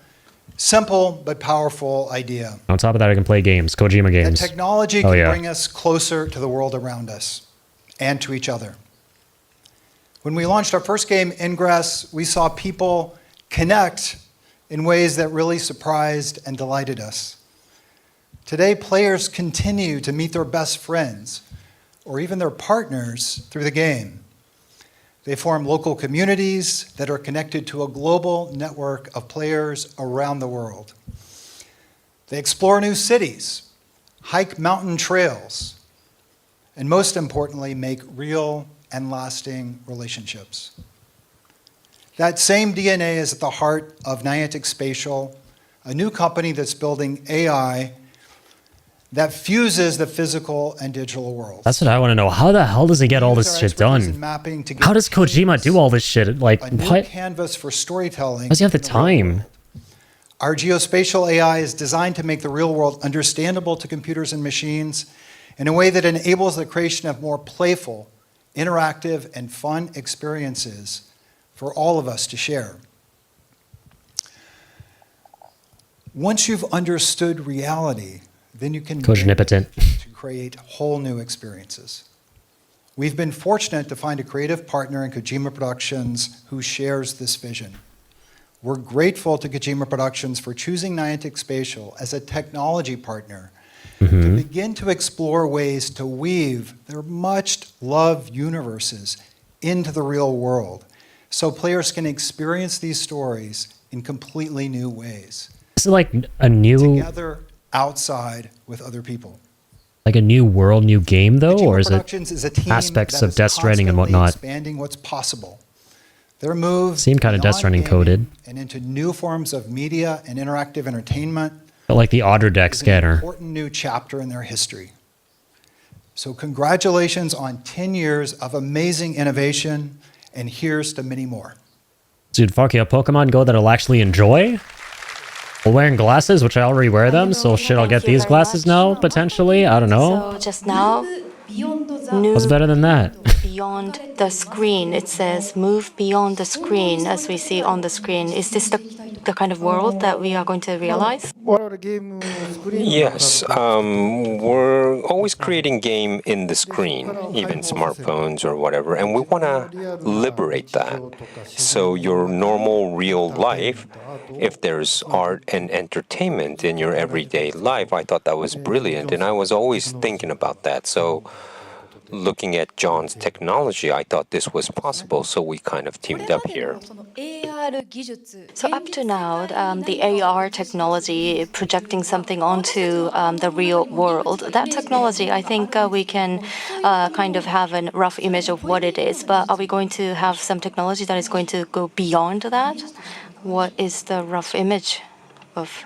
simple but powerful idea. On top of that, I can play games, Kojima games. That technology Oh, can yeah. bring us closer to the world around us and to each other. When we launched our first game, Ingress, we saw people connect in ways that really surprised and delighted us. Today, players continue to meet their best friends or even their partners through the game. They form local communities that are connected to a global network of players around the world. They explore new cities, hike mountain trails, and most importantly, make real and lasting relationships. That same DNA is at the heart of Niantic Spatial, a new company that's building AI that fuses the physical and digital world. That's what I want to know. How the hell does he get all this shit done? How does Kojima do all this shit? Like, A new what? canvas for storytelling. Does he have the time? Our geospatial AI is designed to make the real world understandable to computers and machines in a way that enables the creation of more playful, interactive, and fun experiences for all of us to share. Once you've understood reality, then you can Kojnipotent. to create whole new experiences. We've been fortunate to find a creative partner in Kojima Productions who shares this vision. We're grateful to Kojima Productions for choosing Niantic Spatial as a technology partner to begin to explore ways to weave their much-loved universes into the real world so players can experience these stories in completely new ways. Is it like a new, Together, outside, with other people. like a new world, new game though, or is it Productions is a team aspects that of is Death Stranding and constantly whatnot? expanding what's possible. Their moves Seem kind of Death beyond Stranding gaming coded, and into new forms of media and interactive entertainment but like the Otter Deck is an scanner. important new chapter in their history. So congratulations on 10 years of amazing innovation, and here's to many more. Dude, fuck yeah, Pokemon Go that I'll actually enjoy? While wearing glasses, which I already wear them, so shit, I'll get these glasses now, potentially? I don't know. So just now, What's better than that? beyond the screen. It says move beyond the screen as we see on the screen. Is this the kind of world that we are going to realize? Yes, we're always creating game in the screen, even smartphones or whatever, and we want to liberate that. So your normal real life, if there's art and entertainment in your everyday life, I thought that was brilliant, and I was always thinking about that. So looking at John's technology, I thought this was possible, so we kind of teamed up here. So up to now, the AR technology projecting something onto the real world, that technology, I think we can kind of have a rough image of what it is. But are we going to have some technology that is going to go beyond that? What is the rough image of?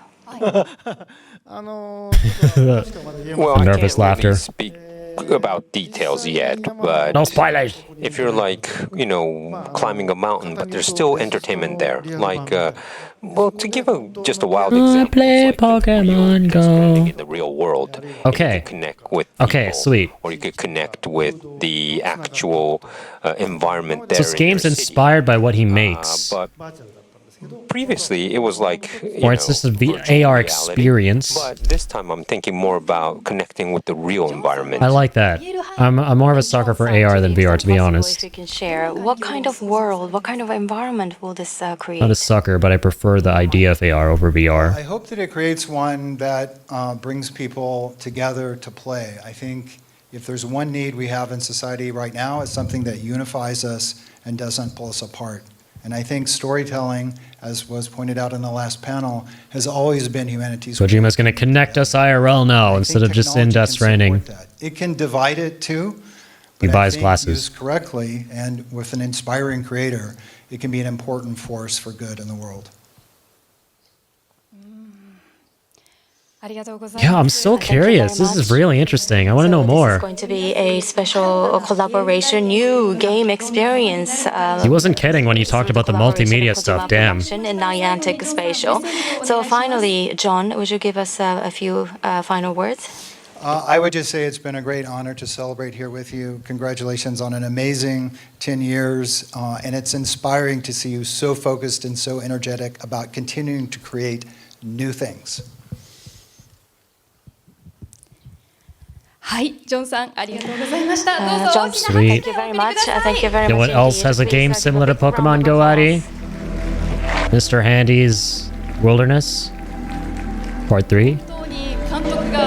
Well, Nervous laughter. Speak about details yet, but no spoilers. If you're like, climbing a mountain, but there's still entertainment there. Like, well, to give just a wild example, Play Pokemon Go. In the real world, okay, you could connect with people, sweet, or you could connect with the actual environment there. So this game's inspired by what he makes. But previously, it was like, or it's just the AR experience. But this time, I'm thinking more about connecting with the real environment. I like that. I'm more of a sucker for AR than VR, to be honest. If you can share, what kind of world, what kind of environment will this create? Not a sucker, but I prefer the idea of AR over VR. I hope that it creates one that brings people together to play. I think if there's one need we have in society right now, it's something that unifies us and doesn't pull us apart. And I think storytelling, as was pointed out in the last panel, has always been humanity's. Kojima's going to connect us IRL now instead of just in Death Stranding. It can divide it too. He buys I think glasses. Used correctly and with an inspiring creator, it can be an important force for good in the world. Yeah, I'm so curious. This is really interesting. I want to know more. This is going to be a special collaboration, new game experience. He wasn't kidding when he talked about the multimedia stuff, damn. In Niantic Spatial. So finally, John, would you give us a few final words? I would just say it's been a great honor to celebrate here with you. Congratulations on an amazing 10 years. And it's inspiring to see you so focused and so energetic about continuing to create new things. John, Sweet. thank you very much. Thank you very much. You know what else has a game similar to Pokemon Go, Adi? Mr. Handy's Wilderness Part 3? I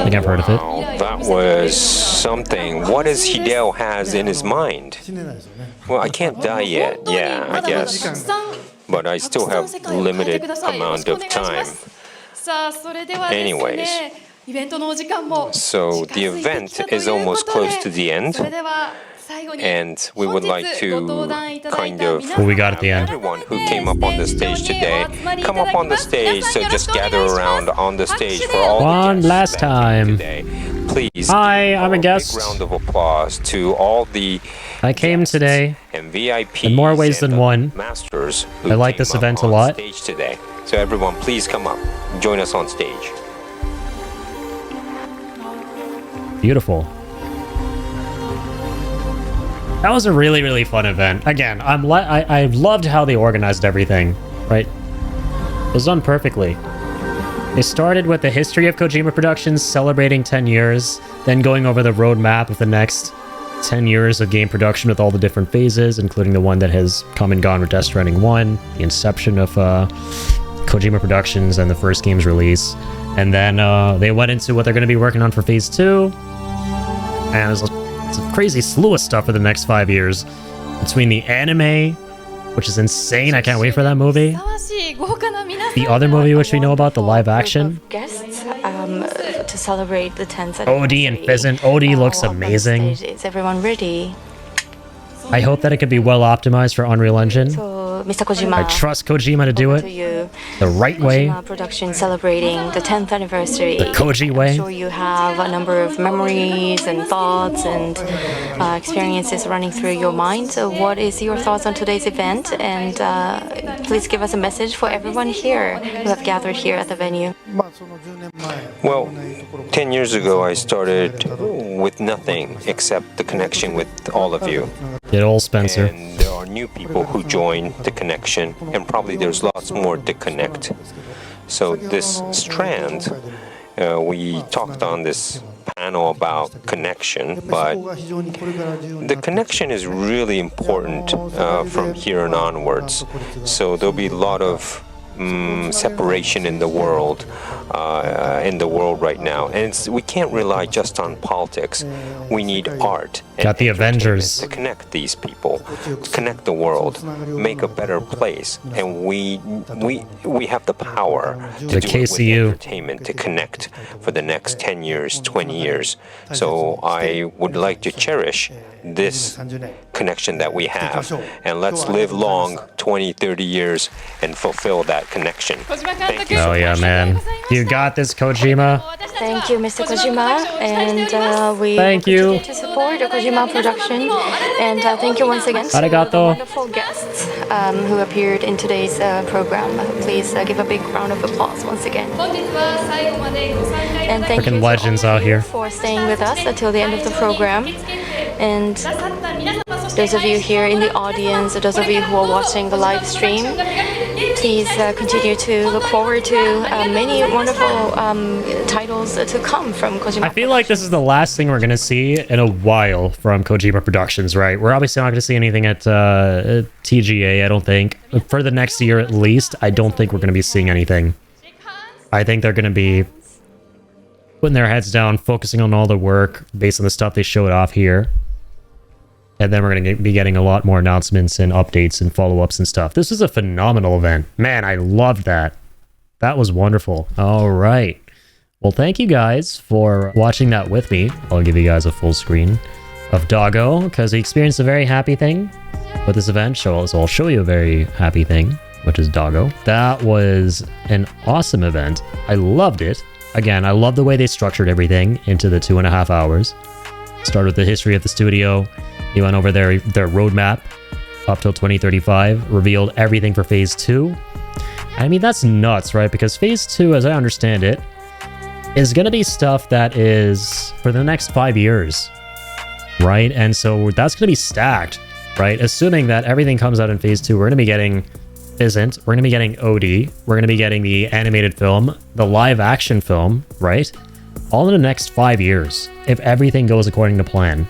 think I've heard of it. Wow, that was something. What does Hideo has in his mind? Well, I can't die yet. Yeah, I guess. But I still have limited amount of time. Anyways. So the event is almost close to the end, and we would like to kind of what we got at the end. Everyone who came up on the stage today, come up on the stage, so just gather around on the stage for all one last time. Please. Hi, I'm a guest. Big round of applause to all the I came today and VIPs in more ways than one. Masters I like this event a lot. Stage today. So everyone, please come up, join us on stage. Beautiful. That was a really, really fun event. Again, I loved how they organized everything, right? It was done perfectly. They started with the history of Kojima Productions, celebrating 10 years, then going over the roadmap of the next 10 years of game production with all the different phases, including the one that has come and gone with Death Stranding 1, the inception of Kojima Productions and the first game's release. And then they went into what they're going to be working on for Phase 2. And it's a crazy slew of stuff for the next 5 years. Between the anime, which is insane, I can't wait for that movie. The other movie which we know about, the live action. Guests to celebrate the 10th OD and Physint. OD looks amazing. Is everyone ready? I hope that it can be well optimized for Unreal Engine. So, Mr. Kojima, I trust Kojima to do it the right way. Kojima Productions celebrating the 10th anniversary. The Koji way. I'm sure you have a number of memories and thoughts and experiences running through your mind. So what is your thoughts on today's event? And please give us a message for everyone here who have gathered here at the venue. Well, 10 years ago I started with nothing except the connection with all of you. Good old Spencer. And there are new people who join the connection, and probably there's lots more to connect. So this Strand, we talked on this panel about connection, but the connection is really important from here and onwards. So there'll be a lot of separation in the world right now, and we can't rely just on politics. We need art. Got the Avengers to connect these people, to connect the world, make a better place, and we have the power to the do KCU. it with entertainment to connect for the next 10 years, 20 years. So I would like to cherish this connection that we have, and let's live long, 20, 30 years, and fulfill that connection. Thank you so Oh yeah, much. man. You got this, Kojima. Thank you, Mr. Kojima, and we Thank you. continue to support the Kojima production. And thank you once again to the Arigato. wonderful guests who appeared in today's program. Please give a big round of applause once again. And thank you Freaking to legends all of out you here. for staying with us until the end of the program. And those of you here in the audience, those of you who are watching the live stream, please continue to look forward to many wonderful titles to come from Kojima. I feel like this is the last thing we're going to see in a while from Kojima Productions, right? We're obviously not going to see anything at TGA, I don't think. For the next year at least, I don't think we're going to be seeing anything. I think they're going to be putting their heads down, focusing on all the work based on the stuff they showed off here. And then we're going to be getting a lot more announcements and updates and follow-ups and stuff. This was a phenomenal event. Man, I loved that. That was wonderful. All right. Well, thank you guys for watching that with me. I'll give you guys a full screen of Doggo because he experienced a very happy thing with this event. So I'll show you a very happy thing, which is Doggo. That was an awesome event. I loved it. Again, I love the way they structured everything into the 2.5 hours. Started with the history of the studio. He went over their roadmap up till 2035, revealed everything for Phase 2. I mean, that's nuts, right? Because Phase 2, as I understand it, is going to be stuff that is for the next 5 years, right? And so that's going to be stacked, right? Assuming that everything comes out in Phase 2, we're going to be getting Physint, we're going to be getting OD, we're going to be getting the animated film, the live action film, right? All in the next 5 years, if everything goes according to plan.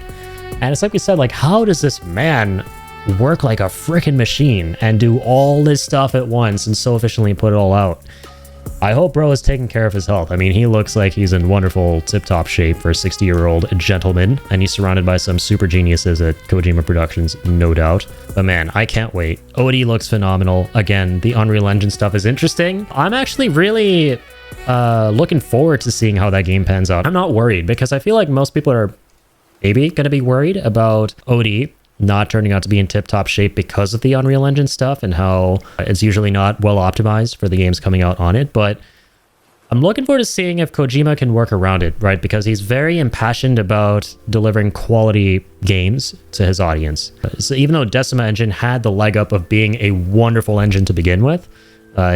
And it's like we said, like, how does this man work like a freaking machine and do all this stuff at once and so efficiently put it all out? I hope bro is taking care of his health. I mean, he looks like he's in wonderful tip-top shape for a 60-year-old gentleman, and he's surrounded by some super geniuses at Kojima Productions, no doubt. But man, I can't wait. OD looks phenomenal. Again, the Unreal Engine stuff is interesting. I'm actually really looking forward to seeing how that game pans out. I'm not worried because I feel like most people are maybe going to be worried about OD not turning out to be in tip-top shape because of the Unreal Engine stuff and how it's usually not well optimized for the games coming out on it. But I'm looking forward to seeing if Kojima can work around it, right? Because he's very impassioned about delivering quality games to his audience. So even though Decima Engine had the leg up of being a wonderful engine to begin with,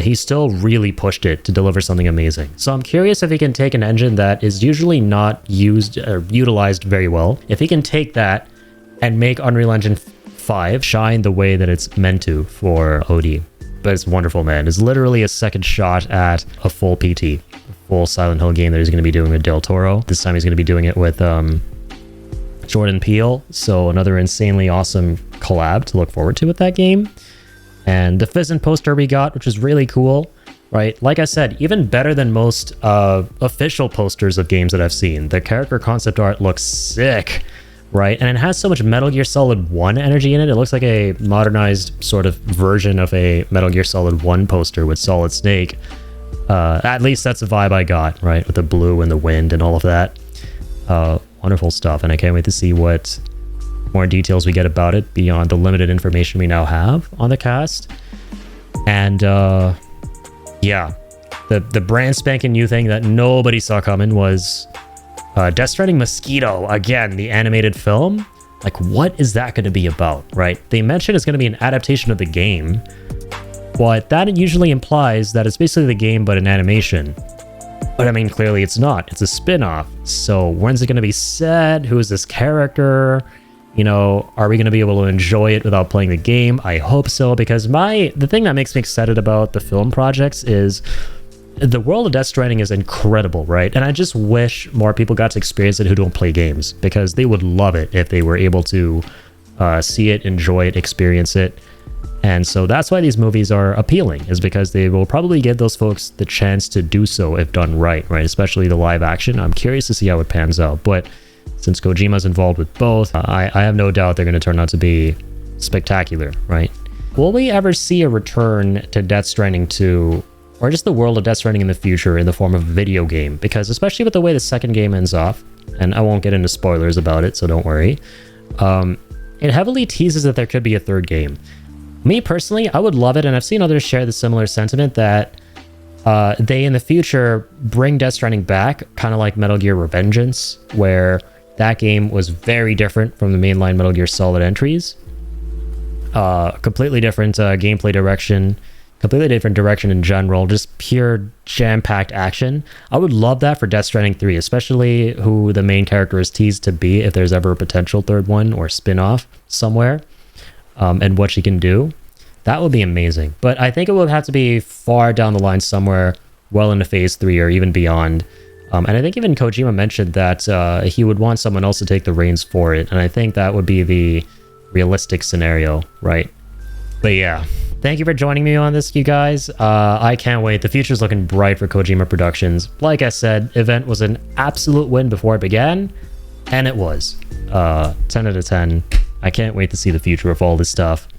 he still really pushed it to deliver something amazing. So I'm curious if he can take an engine that is usually not used or utilized very well. If he can take that and make Unreal Engine 5 shine the way that it's meant to for OD. But it's wonderful, man. It's literally a second shot at a full PT, a full Silent Hill game that he's going to be doing with Del Toro. This time he's going to be doing it with Jordan Peele. So another insanely awesome collab to look forward to with that game. And the Physint poster we got, which is really cool, right? Like I said, even better than most official posters of games that I've seen. The character concept art looks sick, right? And it has so much Metal Gear Solid 1 energy in it. It looks like a modernized sort of version of a Metal Gear Solid 1 poster with Solid Snake. At least that's the vibe I got, right? With the blue and the wind and all of that. Wonderful stuff. And I can't wait to see what more details we get about it beyond the limited information we now have on the cast. And yeah, the brand spanking new thing that nobody saw coming was Death Stranding Mosquito. Again, the animated film. Like, what is that going to be about, right? They mentioned it's going to be an adaptation of the game, but that usually implies that it's basically the game but an animation. But I mean, clearly it's not. It's a spin-off. So when's it going to be set? Who is this character? You know, are we going to be able to enjoy it without playing the game? I hope so, because the thing that makes me excited about the film projects is the world of Death Stranding is incredible, right? And I just wish more people got to experience it who don't play games, because they would love it if they were able to see it, enjoy it, experience it. And so that's why these movies are appealing, is because they will probably give those folks the chance to do so if done right, Especially the live action. I'm curious to see how it pans out. But since Kojima's involved with both, I have no doubt they're going to turn out to be spectacular, right? Will we ever see a return to Death Stranding 2, or just the world of Death Stranding in the future in the form of a video game? Because especially with the way the second game ends off, and I won't get into spoilers about it, so don't worry, it heavily teases that there could be a third game. Me personally, I would love it, and I've seen others share the similar sentiment that they in the future bring Death Stranding back, kind of like Metal Gear Revengeance, where that game was very different from the mainline Metal Gear Solid entries. Completely different gameplay direction, completely different direction in general, just pure jam-packed action. I would love that for Death Stranding 3, especially who the main character is teased to be, if there's ever a potential third one or spin-off somewhere, and what she can do. That would be amazing. But I think it would have to be far down the line somewhere, well into phase 3 or even beyond. And I think even Kojima mentioned that he would want someone else to take the reins for it, and I think that would be the realistic scenario, right? But yeah, thank you for joining me on this, you guys. I can't wait. The future's looking bright for Kojima Productions. Like I said, event was an absolute win before it began, and it was. 10 out of 10. I can't wait to see the future of all this stuff.